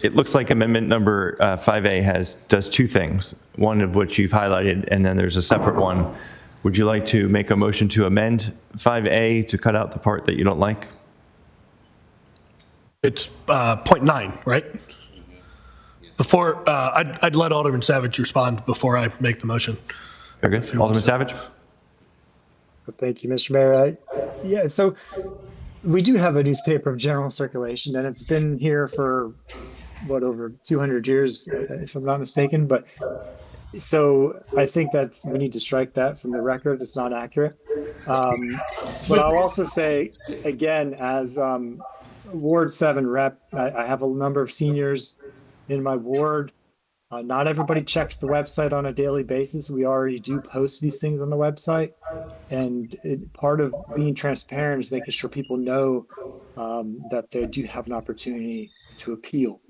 It looks like amendment number 5A does two things, one of which you've highlighted, and then there's a separate one. Would you like to make a motion to amend 5A to cut out the part that you don't like? It's point 9, right? Before, I'd let Alderman Savage respond before I make the motion. Very good. Alderman Savage? Thank you, Mr. Mayor. Yeah, so we do have a newspaper of general circulation, and it's been here for, over 200 years, if I'm not mistaken. But so I think that we need to strike that from the record. It's not accurate. But I'll also say, again, as Ward 7 rep, I have a number of seniors in my ward. Not everybody checks the website on a daily basis. We already do post these things on the website. And part of being transparent is making sure people know that they do have an opportunity to appeal.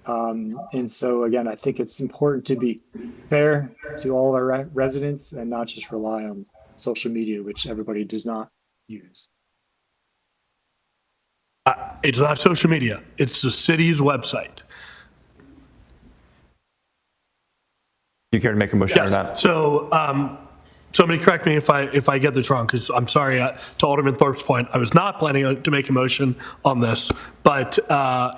And so, again, I think it's important to be fair to all of our residents and not just rely on social media, which everybody does not use. It's not social media. It's the city's website. Do you care to make a motion or Yes. not? So somebody correct me if I get this wrong, because I'm sorry, to Alderman Thorpe's point, I was not planning to make a motion on this. But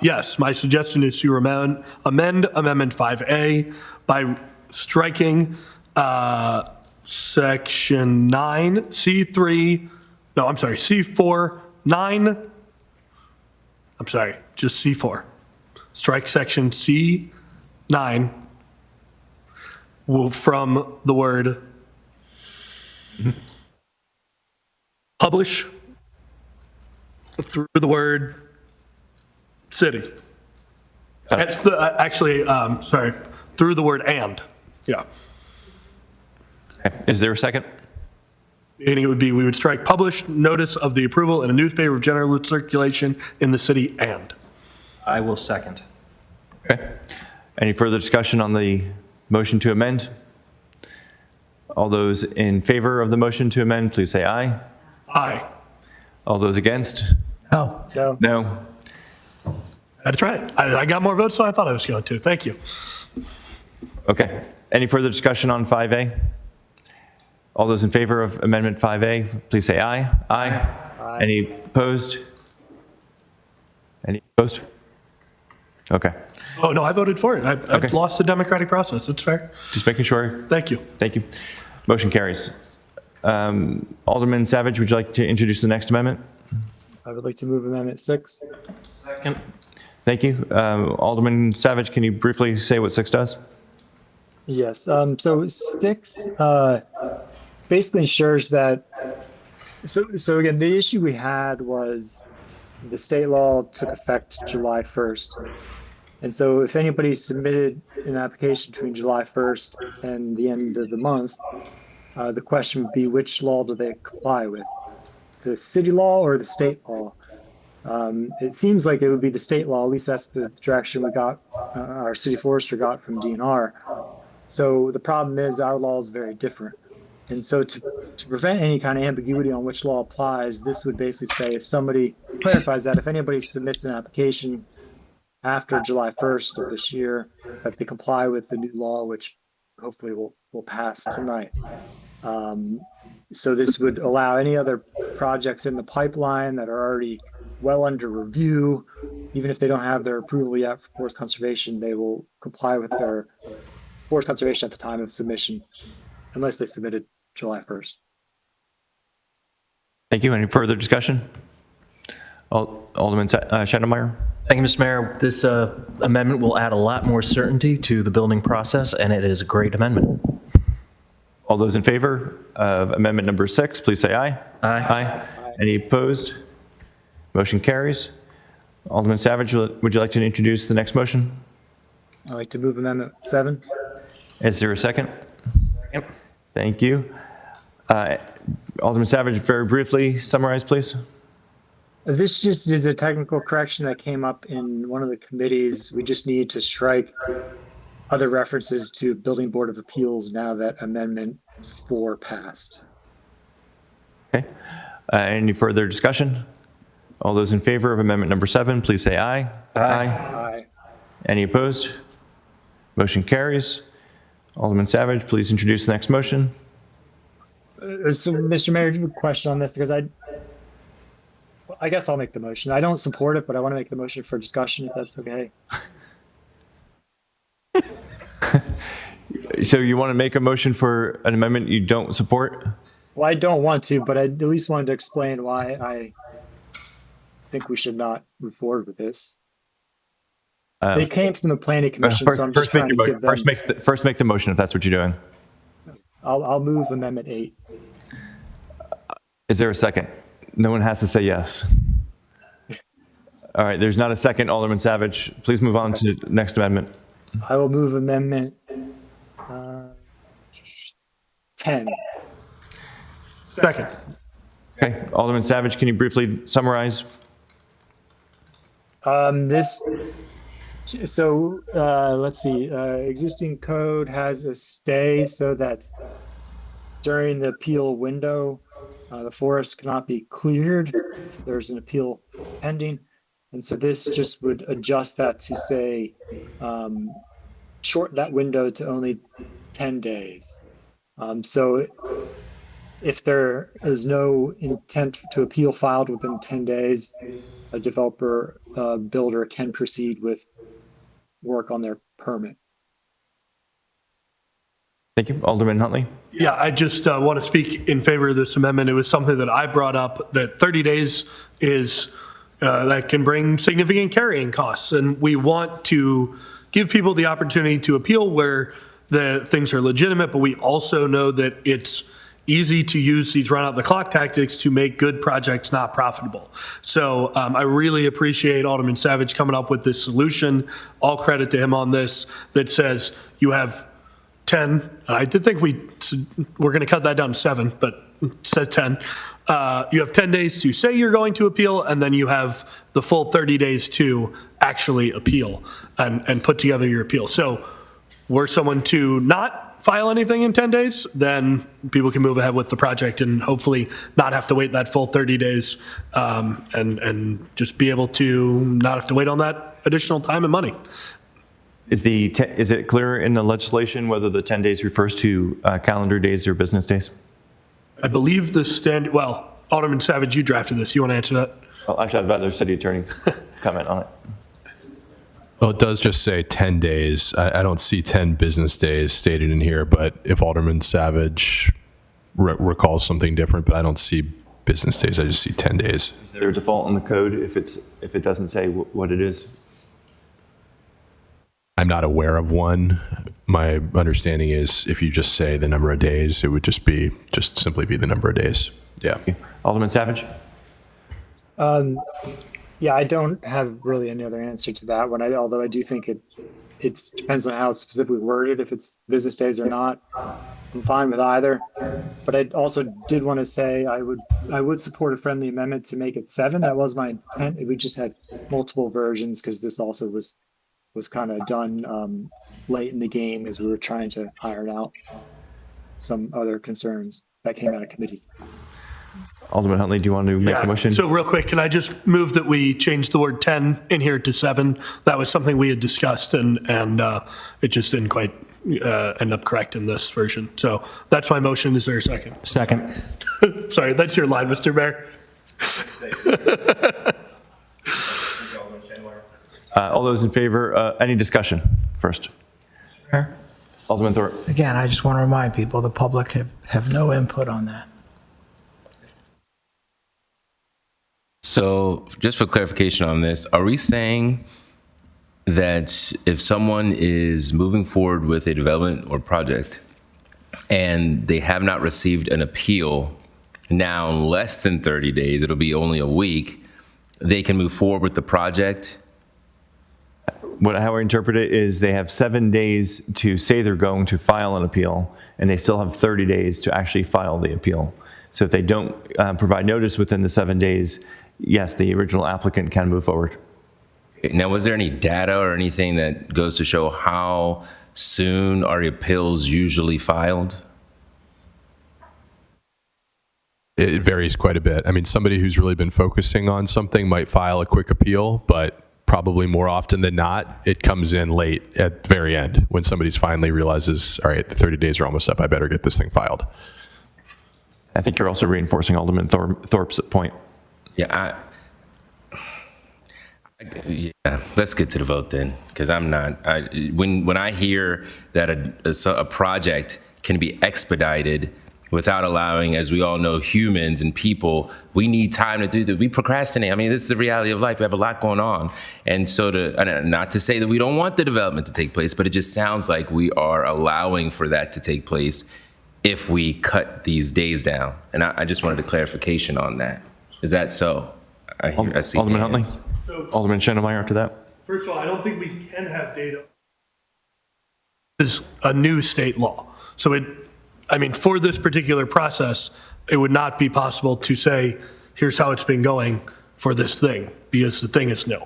yes, my suggestion is to amend Amendment 5A by striking Section 9, C3, no, I'm sorry, C4, 9, I'm sorry, just C4. Strike Section C9 from the word publish through the word city. That's the, actually, sorry, through the word and, yeah. Okay. Is there a second? Meaning it would be, we would strike publish notice of the approval in a newspaper of general circulation in the city and. I will second. Okay. Any further discussion on the motion to amend? All those in favor of the motion to amend, please say aye. Aye. All those against? No. No. No. I had to try it. I got more votes than I thought I was going to. Thank you. Okay. Any further discussion on 5A? All those in favor of Amendment 5A, please say aye. Aye. Aye. Any opposed? Any opposed? Okay. Oh, no, I voted for it. I Okay. lost the democratic process. It's fair. Just making sure. Thank you. Thank you. Motion carries. Alderman Savage, would you like to introduce the next amendment? I would like to move Amendment 6. Second. Thank you. Alderman Savage, can you briefly say what 6 does? Yes. So 6 basically ensures that. So again, the issue we had was the state law took effect July 1st. And so if anybody submitted an application between July 1st and the end of the month, the question would be, which law do they comply with? The city law or the state law? It seems like it would be the state law, at least that's the direction we got, our city forester got from DNR. So the problem is our law is very different. And so to prevent any kind of ambiguity on which law applies, this would basically say, if somebody clarifies that, if anybody submits an application after July 1st of this year, that they comply with the new law, which hopefully will pass tonight. So this would allow any other projects in the pipeline that are already well under review, even if they don't have their approval yet for forest conservation, they will comply with their forest conservation at the time of submission, unless they submitted July 1st. Thank you. Any further discussion? Alderman Schneidermeyer? Thank you, Mr. Mayor. This amendment will add a lot more certainty to the building process, and it is a great amendment. All those in favor of amendment number 6, please say aye. Aye. Any opposed? Motion carries. Alderman Savage, would you like to introduce the next motion? I'd like to move Amendment 7. Is there a second? Second. Thank you. Alderman Savage, very briefly summarize, please. This just is a technical correction that came up in one of the committees. We just need to strike other references to Building Board of Appeals now that Amendment 4 passed. Okay. Any further discussion? All those in favor of amendment number 7, please say aye. Aye. Any opposed? Motion carries. Alderman Savage, please introduce the next motion. So, Mr. Mayor, I have a question on this because I guess I'll make the motion. I don't support it, but I want to make the motion for discussion if that's okay. So you want to make a motion for an amendment you don't support? Well, I don't want to, but I at least wanted to explain why I think we should not move forward with this. They came from the planning commission, so I'm just trying to give them. First make the motion if that's what you're doing. I'll move Amendment 8. Is there a second? No one has to say yes. All right, there's not a second. Alderman Savage, please move on to the next amendment. I will move Amendment 10. Second. Okay, Alderman Savage, can you briefly summarize? Let's see, existing code has a stay so that during the appeal window, the forest cannot be cleared. There's an appeal pending. And so this just would adjust that to say, shorten that window to only 10 days. So if there is no intent to appeal filed within 10 days, a developer, builder can proceed with work on their permit. Thank you. Alderman Huntley. Yeah, I just want to speak in favor of this amendment. It was something that I brought up, that 30 days is, that can bring significant carrying costs. And we want to give people the opportunity to appeal where the things are legitimate, but we also know that it's easy to use these run out the clock tactics to make good projects not profitable. So I really appreciate Alderman Savage coming up with this solution. All credit to him on this, that says you have 10, and I did think we're going to cut that down to 7, but it says 10. You have 10 days to say you're going to appeal, and then you have the full 30 days to actually appeal and put together your appeal. So were someone to not file anything in 10 days, then people can move ahead with the project and hopefully not have to wait that full 30 days and just be able to not have to wait on that additional time and money. Is it clear in the legislation whether the 10 days refers to calendar days or business days? I believe the well, Alderman Savage, you drafted this. You want to answer that? Well, actually, I'd rather city attorney comment on it. Well, it does just say 10 days. I don't see 10 business days stated in here, but if Alderman Savage recalls something different, but I don't see business days. I just see 10 days. Is there a default in the code if it doesn't say what it is? I'm not aware of one. My understanding is if you just say the number of days, it would just simply be the number of days. Yeah. Alderman Savage? Yeah, I don't have really any other answer to that one. Although I do think it depends on how it's specifically worded. If it's business days or not, I'm fine with either. But I also did want to say I would support a friendly amendment to make it 7. That was my intent. We just had multiple versions because this also was kind of done late in the game as we were trying to iron out some other concerns that came out of committee. Alderman Huntley, do you want to make a motion? So real quick, can I just move that we change the word 10 in here to 7? That was something we had discussed and it just didn't quite end up correct in this version. So that's my motion. Is there a second? Second. Sorry, that's your line, Mr. Mayor. All those in favor, any discussion first? Mayor? Alderman Thorpe. Again, I just want to remind people, the public have no input on that. So just for clarification on this, are we saying that if someone is moving forward with a development or project and they have not received an appeal now in less than 30 days, it'll be only a week, they can move forward with the project? How I interpret it is they have 7 days to say they're going to file an appeal, and they still have 30 days to actually file the appeal. So if they don't provide notice within the 7 days, yes, the original applicant can move forward. Now, was there any data or anything that goes to show how soon are appeals usually filed? It varies quite a bit. I mean, somebody who's really been focusing on something might file a quick appeal, but probably more often than not, it comes in late at the very end when somebody's finally realizes, all right, the 30 days are almost up. I better get this thing filed. I think you're also reinforcing Alderman Thorpe's point. Yeah, yeah, let's get to the vote then, because I'm not. When I hear that a project can be expedited without allowing, as we all know, humans and people, we need time to do that. We procrastinate. I mean, this is the reality of life. We have a lot going on, and so not to say that we don't want the development to take place, but it just sounds like we are allowing for that to take place if we cut these days down. And I just wanted a clarification on that. Is that so? I see Alderman Huntley. hands. Alderman Schneidermeyer after that. First of all, I don't think we can have data. This is a new state law. So for this particular process, it would not be possible to say, here's how it's been going for this thing, because the thing is new.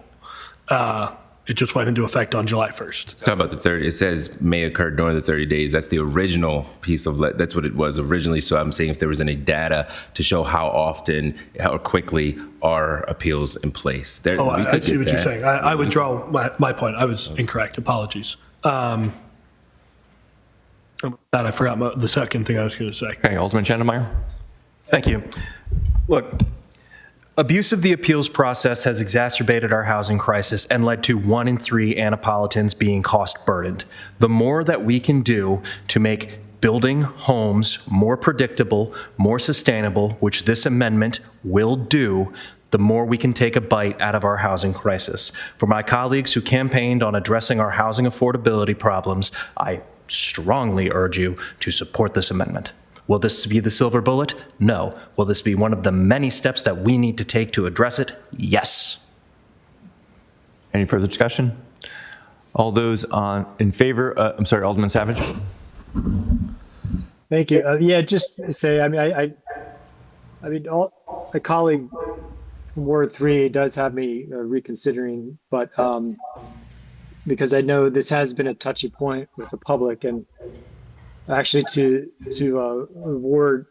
It just went into effect on July 1st. Talk about the 30, it says may occur during the 30 days. That's the original piece of, that's what it was originally. So I'm saying if there was any data to show how often, how quickly are appeals in place. I see what you're saying. I withdraw my point. I was incorrect. Apologies. That I forgot the second thing I was going to say. Okay, Alderman Schneidermeyer. Thank you. Look, abuse of the appeals process has exacerbated our housing crisis and led to 1 in 3 Annapolitans being cost burdened. The more that we can do to make building homes more predictable, more sustainable, which this amendment will do, the more we can take a bite out of our housing crisis. For my colleagues who campaigned on addressing our housing affordability problems, I strongly urge you to support this amendment. Will this be the silver bullet? No. Will this be one of the many steps that we need to take to address it? Yes. Any further discussion? All those in favor, Alderman Savage. Thank you. Yeah, just to say, my colleague from Ward 3 does have me reconsidering, but because I know this has been a touchy point with the public, and actually to Ward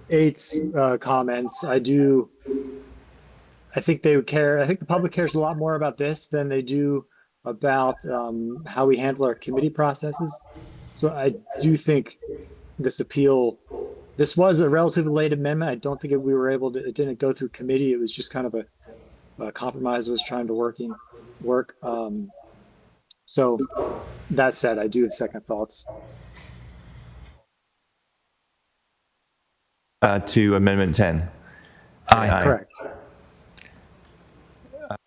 8's comments, I think they would care. I think the public cares a lot more about this than they do about how we handle our committee processes. So I do think this was a relatively late amendment. I don't think it didn't go through committee. It was just kind of a compromise was trying to work. So that said, I do have second thoughts. To Amendment 10. Aye. Correct.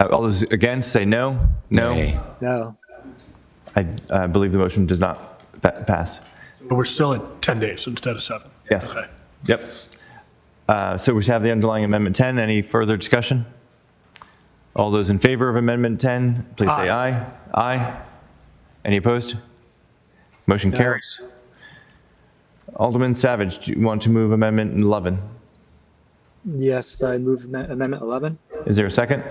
All those against say no. No. Nay. No. I believe the motion does not pass. But we're still at 10 days instead of 7. Yes. Okay. Yep. So we have the underlying Amendment 10. Any further discussion? All those in favor of Amendment 10, please say aye. Aye. Any opposed? Motion carries. Alderman Savage, do you want to move Amendment 11? Yes, I move Amendment 11. Is there a second?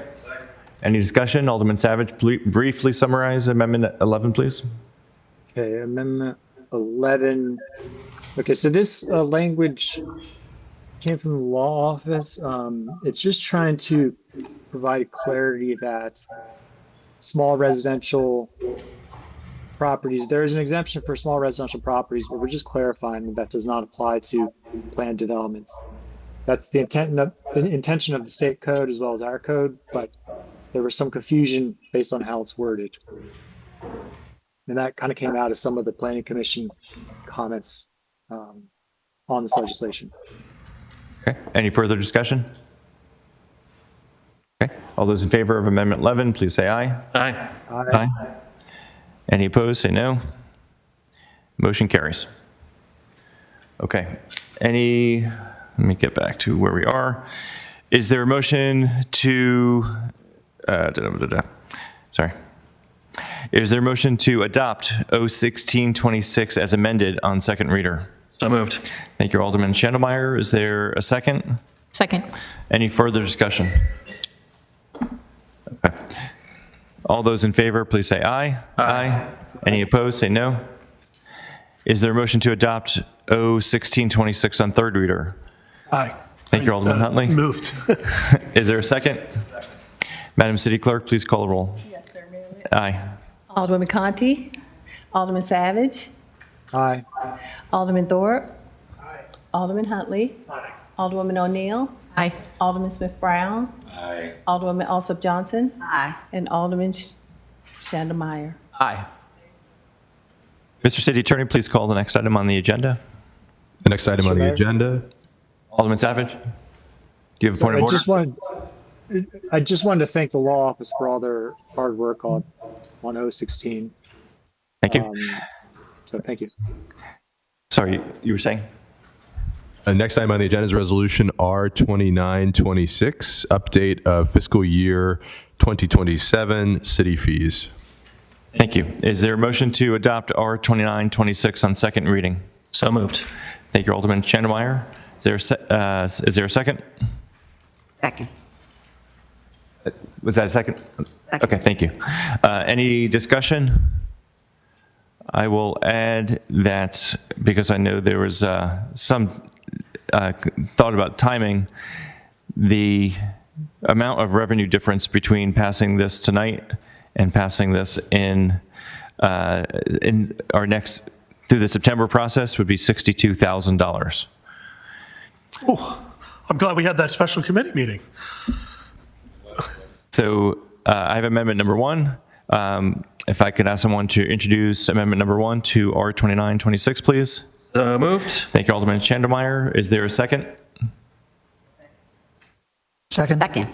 Any discussion? Alderman Savage, briefly summarize Amendment 11, please. Okay, Amendment 11. Okay, so this language came from the law office. It's just trying to provide clarity that small residential properties, there is an exemption for small residential properties, but we're just clarifying that does not apply to planned developments. That's the intention of the state code as well as our code, but there was some confusion based on how it's worded. And that kind of came out of some of the Planning Commission comments on this legislation. Okay. Any further discussion? Okay. All those in favor of Amendment 11, please say aye. Aye. Aye. Any opposed, say no. Motion carries. Okay. Let me get back to where we are. Is there a motion to, sorry. Is there a motion to adopt O1626 as amended on second reader? So moved. Thank you, Alderman Schneidermeyer. Is there a second? Second. Any further discussion? Okay. All those in favor, please say aye. Aye. Any opposed, say no. Is there a motion to adopt O1626 on third reader? Aye. Thank you, Alderman Huntley. Moved. Is there a second? Madam City Clerk, please call the roll. Yes, sir. Aye. Alderwoman Conti. Alderman Savage. Aye. Alderman Thorpe. Alderman Huntley. Alderwoman O'Neill. Aye. Alderman Smith Brown. Aye. Alderwoman Alsop Johnson. Aye. And Alderman Chandelmeyer. Aye. Mr. City Attorney, please call the next item on the agenda. The next item on the Mayor? agenda, Alderman Savage, do you have a point of order? I just wanted to thank the law office for all their hard work on 016. Thank you. So thank you. Sorry, you were saying? the next item on the agenda is Resolution R2926, update of fiscal year 2027 city fees. Thank you. Is there a motion to adopt R2926 on second reading? So moved. Thank you, Alderman Chandelmeyer. Is there a second? Second. Was that a second? Okay, thank you. Any discussion? I will add that because I know there was some thought about timing, the amount of revenue difference between passing this tonight and passing this in our next, through the September process would be $62,000. Oh, I'm glad we had that special committee meeting. So I have amendment number one. If I could ask someone to introduce amendment number one to R2926, please. So moved. Thank you, Alderman Chandelmeyer. Is there a second? Second. Second.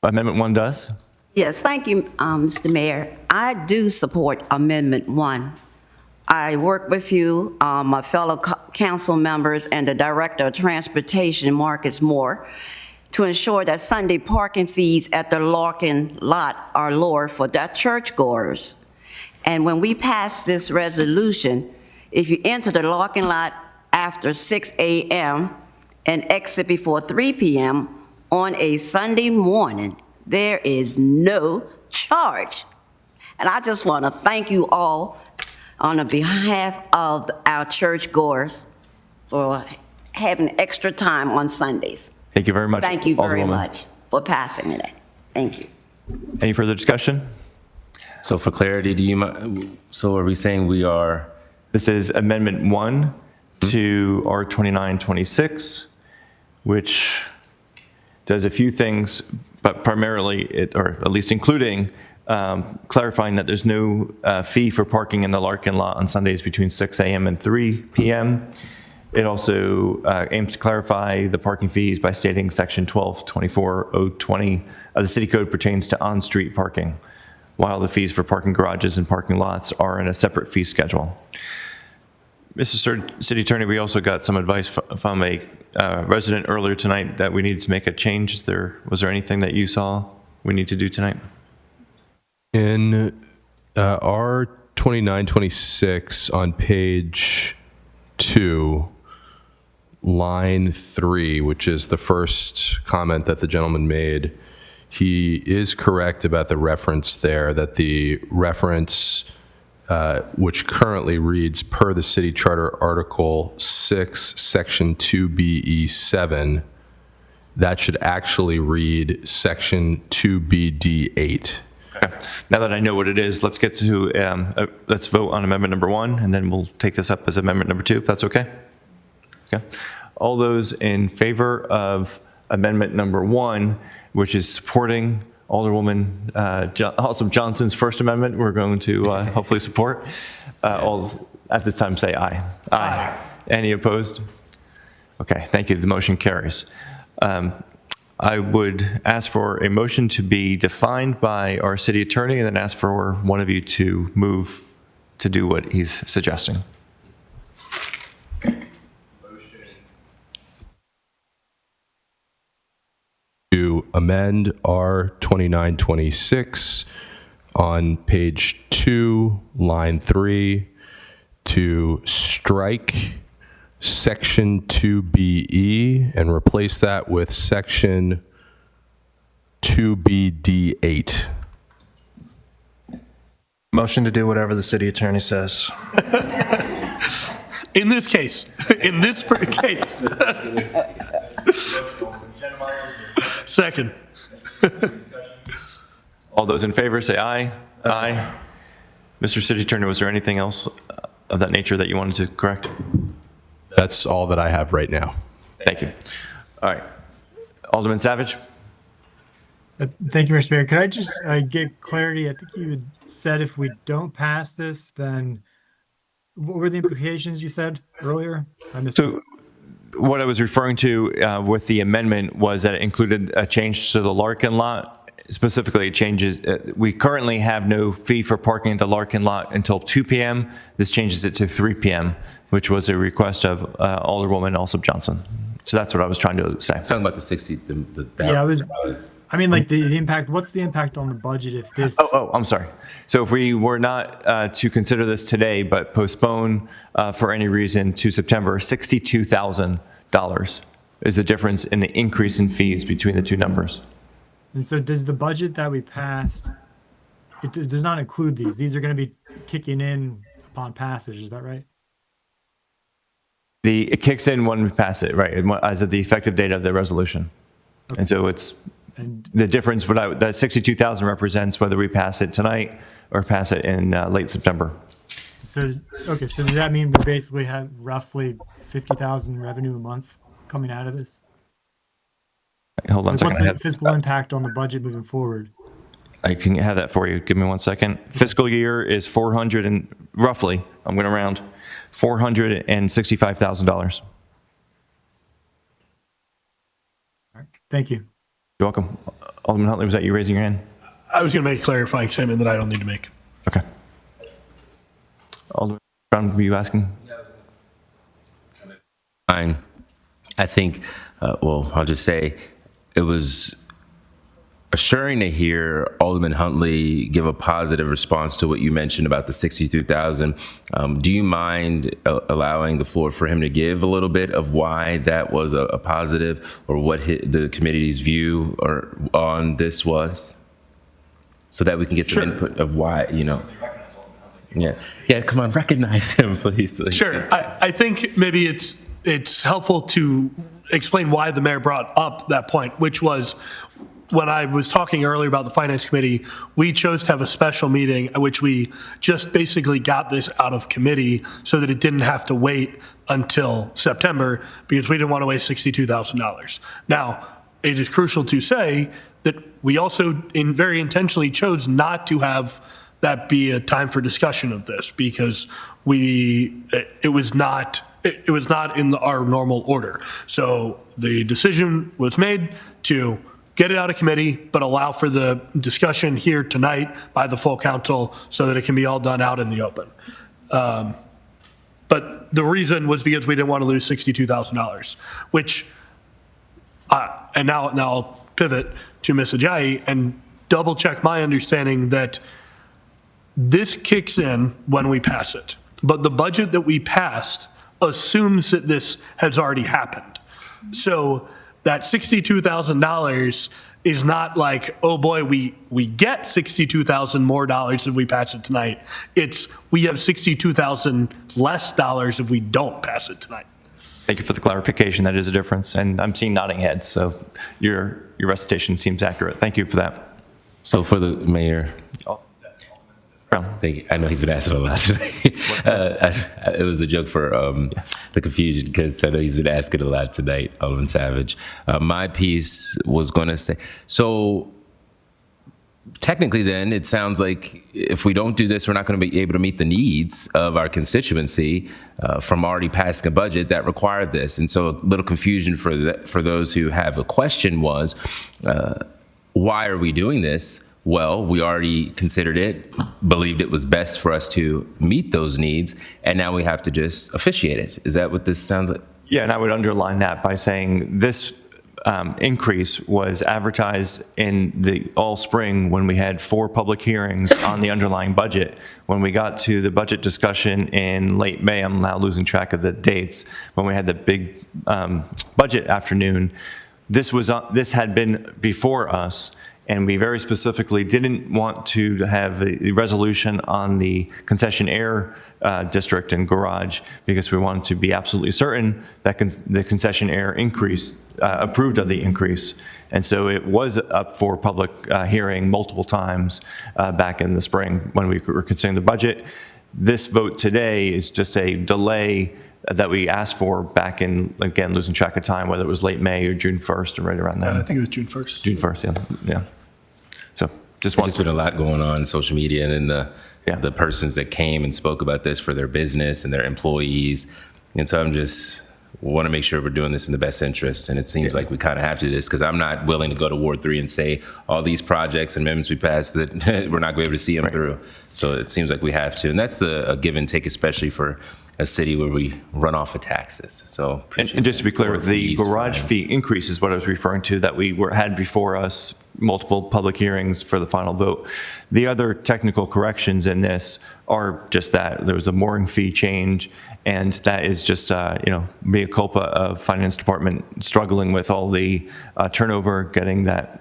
Amendment one does. Yes, thank you, Mr. Mayor. I do support Amendment 1. I work with you, my fellow council members, and the Director of Transportation, Marcus Moore, to ensure that Sunday parking fees at the Larkin lot are lower for the churchgoers. And when we pass this resolution, if you enter the Larkin lot after 6 a.m. and exit before 3 p.m. on a Sunday morning, there is no charge. And I just want to thank you all on the behalf of our churchgoers for having extra time on Sundays. Thank you very much. Thank you very Alderwoman. much for passing it. Thank you. Any further discussion? So for clarity, so are we saying we are? This is amendment one to R2926, which does a few things, but primarily, or at least including, clarifying that there's no fee for parking in the Larkin lot on Sundays between 6 a.m. and 3 p.m. It also aims to clarify the parking fees by stating section 1224.020 of the city code pertains to on-street parking, while the fees for parking garages and parking lots are in a separate fee schedule. Mr. City Attorney, we also got some advice from a resident earlier tonight that we needed to make a change. Was there anything that you saw we need to do tonight? In R2926 on page 2, line 3, which is the first comment that the gentleman made, he is correct about the reference there, that the reference, which currently reads per the city charter article 6, section 2BE7, that should actually read section 2BD8. Okay. Now that I know what it is, let's get to, let's vote on amendment number one, and then we'll take this up as amendment number two, if that's okay? Okay. All those in favor of amendment number one, which is supporting Alderwoman Alsop Johnson's first amendment, we're going to hopefully support. All at this time say aye. Aye. Any opposed? Okay, thank you. The motion carries. I would ask for a motion to be defined by our city attorney and then ask for one of you to move to do what he's suggesting. To amend R2926 on page 2, line 3, to strike section 2BE and replace that with section 2BD8. Motion to do whatever the city attorney says. In this case, in this case. Second. All those in favor, say aye. Aye. Mr. City Attorney, was there anything else of that nature that you wanted to correct? That's all that I have right now. Thank you. All right. Alderman Savage? Thank you, Mr. Mayor. Could I just get clarity? I think you had said if we don't pass this, then what were the implications you said earlier? I missed it. What I was referring to with the amendment was that it included a change to the Larkin lot. Specifically, it changes, we currently have no fee for parking at the Larkin lot until 2 p.m. This changes it to 3 p.m., which was a request of Alderwoman Alsop Johnson. So that's what I was trying to say. Talking about the 60, the Yeah, I mean, like the impact, what's the impact on the budget if this? Oh, I'm sorry. So if we were not to consider this today, but postpone for any reason to September, $62,000 is the difference in the increase in fees between the two numbers. And so does the budget that we passed, it does not include these. These are going to be kicking in upon passage. Is that right? It kicks in when we pass it, right, as of the effective date of the resolution. Okay. And so it's the difference, that 62,000 represents whether we pass it tonight or pass it in late September. So, okay, so does that mean we basically have roughly 50,000 revenue a month coming out of this? Hold on a second. What's the fiscal impact on the budget moving forward? I can have that for you. Give me 1 second. Fiscal year is roughly, I'm going to round, $465,000. All right, thank you. You're welcome. Alderman Huntley, was that you raising your hand? I was going to make a clarifying statement that I don't need to make. Okay. Alderman Brown, were you asking? Fine. I think, I'll just say it was assuring to hear Alderman Huntley give a positive response to what you mentioned about the 62,000. Do you mind allowing the floor for him to give a little bit of why that was a positive, or what the committee's view on this was, so that we can get some input of why, Yeah, come on, recognize him, please. Sure. I think maybe it's helpful to explain why the mayor brought up that point, which was when I was talking earlier about the Finance Committee, we chose to have a special meeting at which we just basically got this out of committee so that it didn't have to wait until September, because we didn't want to waste $62,000. Now, it is crucial to say that we also very intentionally chose not to have that be a time for discussion of this, because it was not in our normal order. So the decision was made to get it out of committee, but allow for the discussion here tonight by the full council so that it can be all done out in the open. But the reason was because we didn't want to lose $62,000, which, and now I'll pivot to Ms. Ajayi and double check my understanding that this kicks in when we pass it. But the budget that we passed assumes that this has already happened. So that $62,000 is not like, oh boy, we get $62,000 more dollars if we pass it tonight. It's we have $62,000 less dollars if we don't pass it tonight. Thank you for the clarification. That is a difference. And I'm seeing nodding heads, so your recitation seems accurate. Thank you for that. So for the mayor. Thank you. I know he's been asking a lot today. It was a joke for the confusion, because I know he's been asking a lot tonight, Alderman Savage. My piece was going to say, so technically then it sounds like if we don't do this, we're not going to be able to meet the needs of our constituency from already passing a budget that required this. And so a little confusion for those who have a question was, why are we doing this? Well, we already considered it, believed it was best for us to meet those needs, and now we have to just officiate it. Is that what this sounds like? Yeah, and I would underline that by saying this increase was advertised in the all spring when we had 4 public hearings on the underlying budget. When we got to the budget discussion in late May, I'm now losing track of the dates, when we had the big budget afternoon, this had been before us. And we very specifically didn't want to have the resolution on the concessionaire district and garage because we wanted to be absolutely certain that the concessionaire increase, approved of the increase. And so it was up for public hearing multiple times back in the spring when we were considering the budget. This vote today is just a delay that we asked for back in, again, losing track of time, whether it was late May or June 1st or right around then. I think it was June 1st. June 1st, yeah. So just There's wanted been a lot going on in social media, and then the persons that came and spoke about this for their business and their employees. And so I'm just want to make sure we're doing this in the best interest. And it seems like we kind of have to do this because I'm not willing to go to Ward 3 and say all these projects and amendments we passed that we're not going to be able to see them through. So it seems like we have to. And that's a give and take, especially for a city where we run off of taxes. So, and just to be clear, the garage fee increase is what I was referring to that we had before us, multiple public hearings for the final vote. The other technical corrections in this are just that. There was a mooring fee change, and that is just, mea culpa of finance department struggling with all the turnover, getting that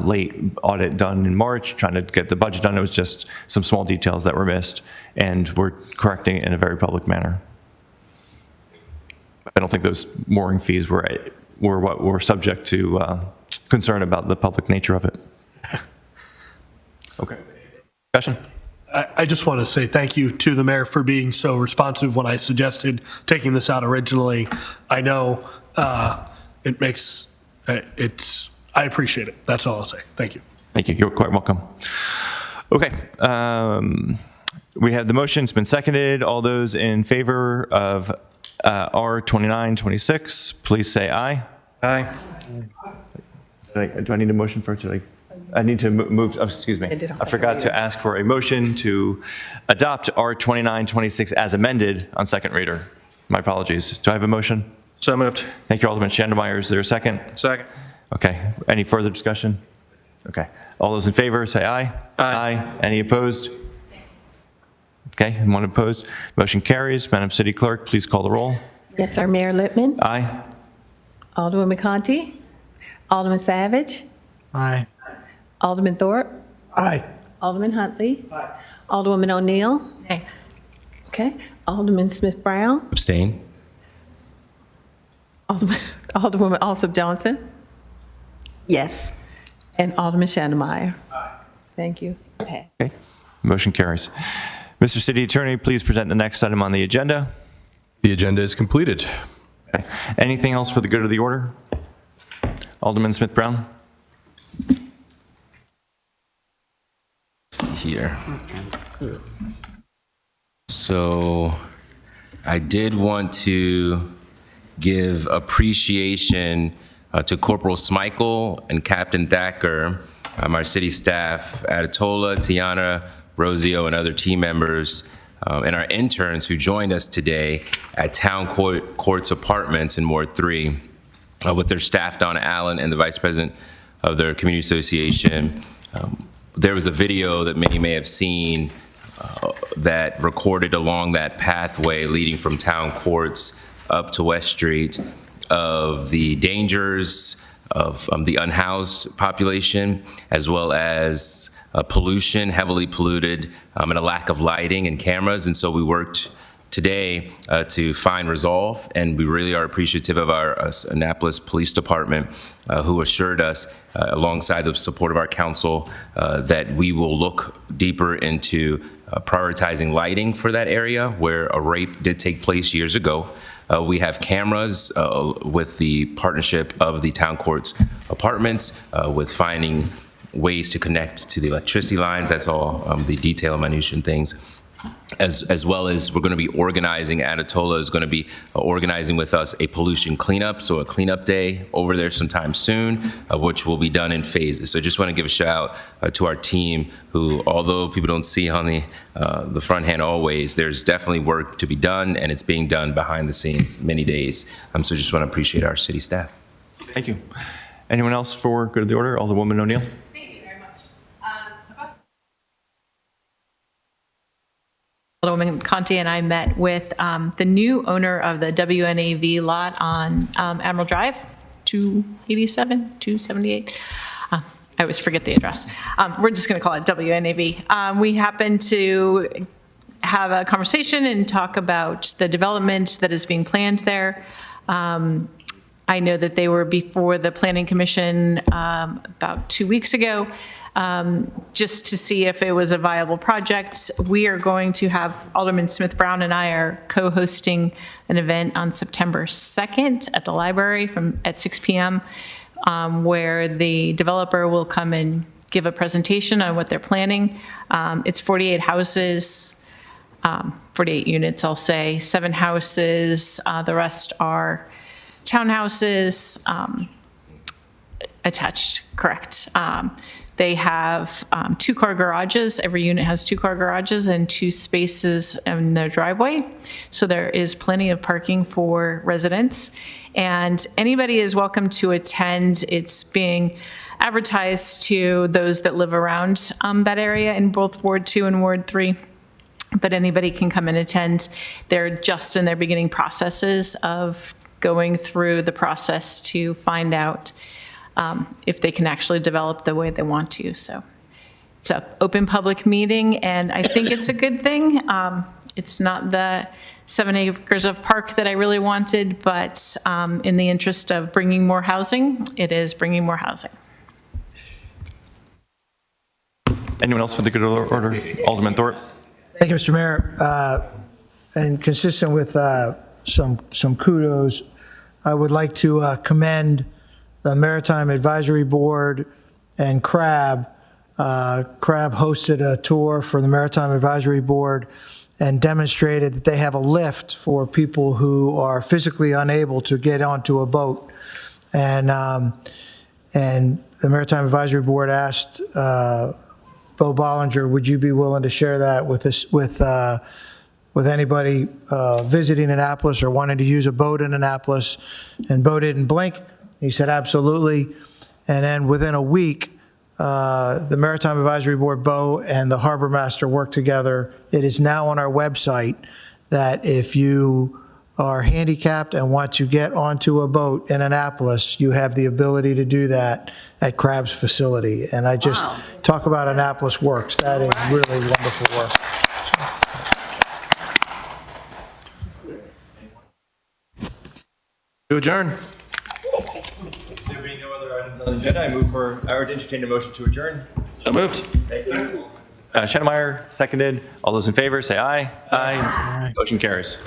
late audit done in March, trying to get the budget done. It was just some small details that were missed, and we're correcting it in a very public manner. I don't think those mooring fees were what were subject to concern about the public nature of it. Okay. Discussion? I just want to say thank you to the mayor for being so responsive when I suggested taking this out originally. I know it makes, I appreciate it. That's all I'll say. Thank you. Thank you. You're quite welcome. Okay. We have the motion. It's been seconded. All those in favor of R2926, please say aye. Aye. Do I need a motion for it? I need to move, excuse me. I forgot to ask for a motion to adopt R2926 as amended on second reader. My apologies. Do I have a motion? So moved. Thank you, Alderman Schandemeyer. Is there a second? Second. Okay. Any further discussion? Okay. All those in favor, say aye. Aye. Any opposed? Okay, and one opposed. Motion carries. Madam City Clerk, please call the roll. Yes, sir. Mayor Lippman. Aye. Alderwoman Conti. Alderman Savage. Aye. Alderman Thorpe. Aye. Alderman Huntley. Alderwoman O'Neill. Aye. Okay. Alderman Smith Brown. Abstain. Alderwoman Alsop Johnson. Yes. And Alderman Schandemeyer. Thank you. Okay. Okay. Motion carries. Mr. City Attorney, please present the next item on the agenda. The agenda is completed. Okay. Anything else for the good of the order? Alderman Smith Brown? Let's see here. So I did want to give appreciation to Corporal Smichael and Captain Thacker, our city staff, Adetola, Tiana, Rosio, and other team members, and our interns who joined us today at Town Courts Apartments in Ward 3 with their staff, Donna Allen, and the Vice President of their Community Association. There was a video that many may have seen that recorded along that pathway leading from Town Courts up to West Street of the dangers of the unhoused population, as well as pollution, heavily polluted, and a lack of lighting and cameras. And so we worked today to find resolve, and we really are appreciative of our Annapolis Police Department, who assured us, alongside the support of our council, that we will look deeper into prioritizing lighting for that area where a rape did take place years ago. We have cameras with the partnership of the Town Courts Apartments with finding ways to connect to the electricity lines. That's all the detail and minutiae and things. As well as we're going to be organizing, Adetola is going to be organizing with us a pollution cleanup, so a cleanup day over there sometime soon, which will be done in phases. So I just want to give a shout out to our team who, although people don't see on the front hand always, there's definitely work to be done, and it's being done behind the scenes many days. So just want to appreciate our city staff. Thank you. Anyone else for good of the order? Alderwoman O'Neill? Alderwoman Conti and I met with the new owner of the WNAV lot on Admiral Drive, 287, 278. I always forget the address. We're just going to call it WNAV. We happened to have a conversation and talk about the development that is being planned there. I know that they were before the Planning Commission about 2 weeks ago, just to see if it was a viable project. We are going to have, Alderman Smith Brown and I are co-hosting an event on September 2nd at the library at 6 p.m., where the developer will come and give a presentation on what they're planning. It's 48 houses, 48 units, I'll say, 7 houses. The rest are townhouses, attached, correct. They have 2-car garages. Every unit has 2-car garages and 2 spaces in their driveway. So there is plenty of parking for residents. And anybody is welcome to attend. It's being advertised to those that live around that area in both Ward 2 and Ward 3. But anybody can come and attend. They're just in their beginning processes of going through the process to find out if they can actually develop the way they want to. So it's an open public meeting, and I think it's a good thing. It's not the 7 acres of park that I really wanted, but in the interest of bringing more housing, it is bringing more housing. Anyone else for the good order? Alderman Thorpe. Thank you, Mr. Mayor. And consistent with some kudos, I would like to commend the Maritime Advisory Board and CRAB. CRAB hosted a tour for the Maritime Advisory Board and demonstrated that they have a lift for people who are physically unable to get onto a boat. And the Maritime Advisory Board asked Bo Bollinger, would you be willing to share that with us, with anybody visiting Annapolis or wanting to use a boat in Annapolis? And Bo didn't blink. He said, absolutely. And then within a week, the Maritime Advisory Board, Bo, and the Harbor Master worked together. It is now on our website that if you are handicapped and want to get onto a boat in Annapolis, you have the ability to do that at CRAB's facility. And I just talk about Annapolis Works. That is really wonderful work. To adjourn. There being no other items on the agenda, I move for our entertain a motion to adjourn. So moved. Thank you. Schenemeyer, seconded. All those in favor, say aye. Aye. Motion carries.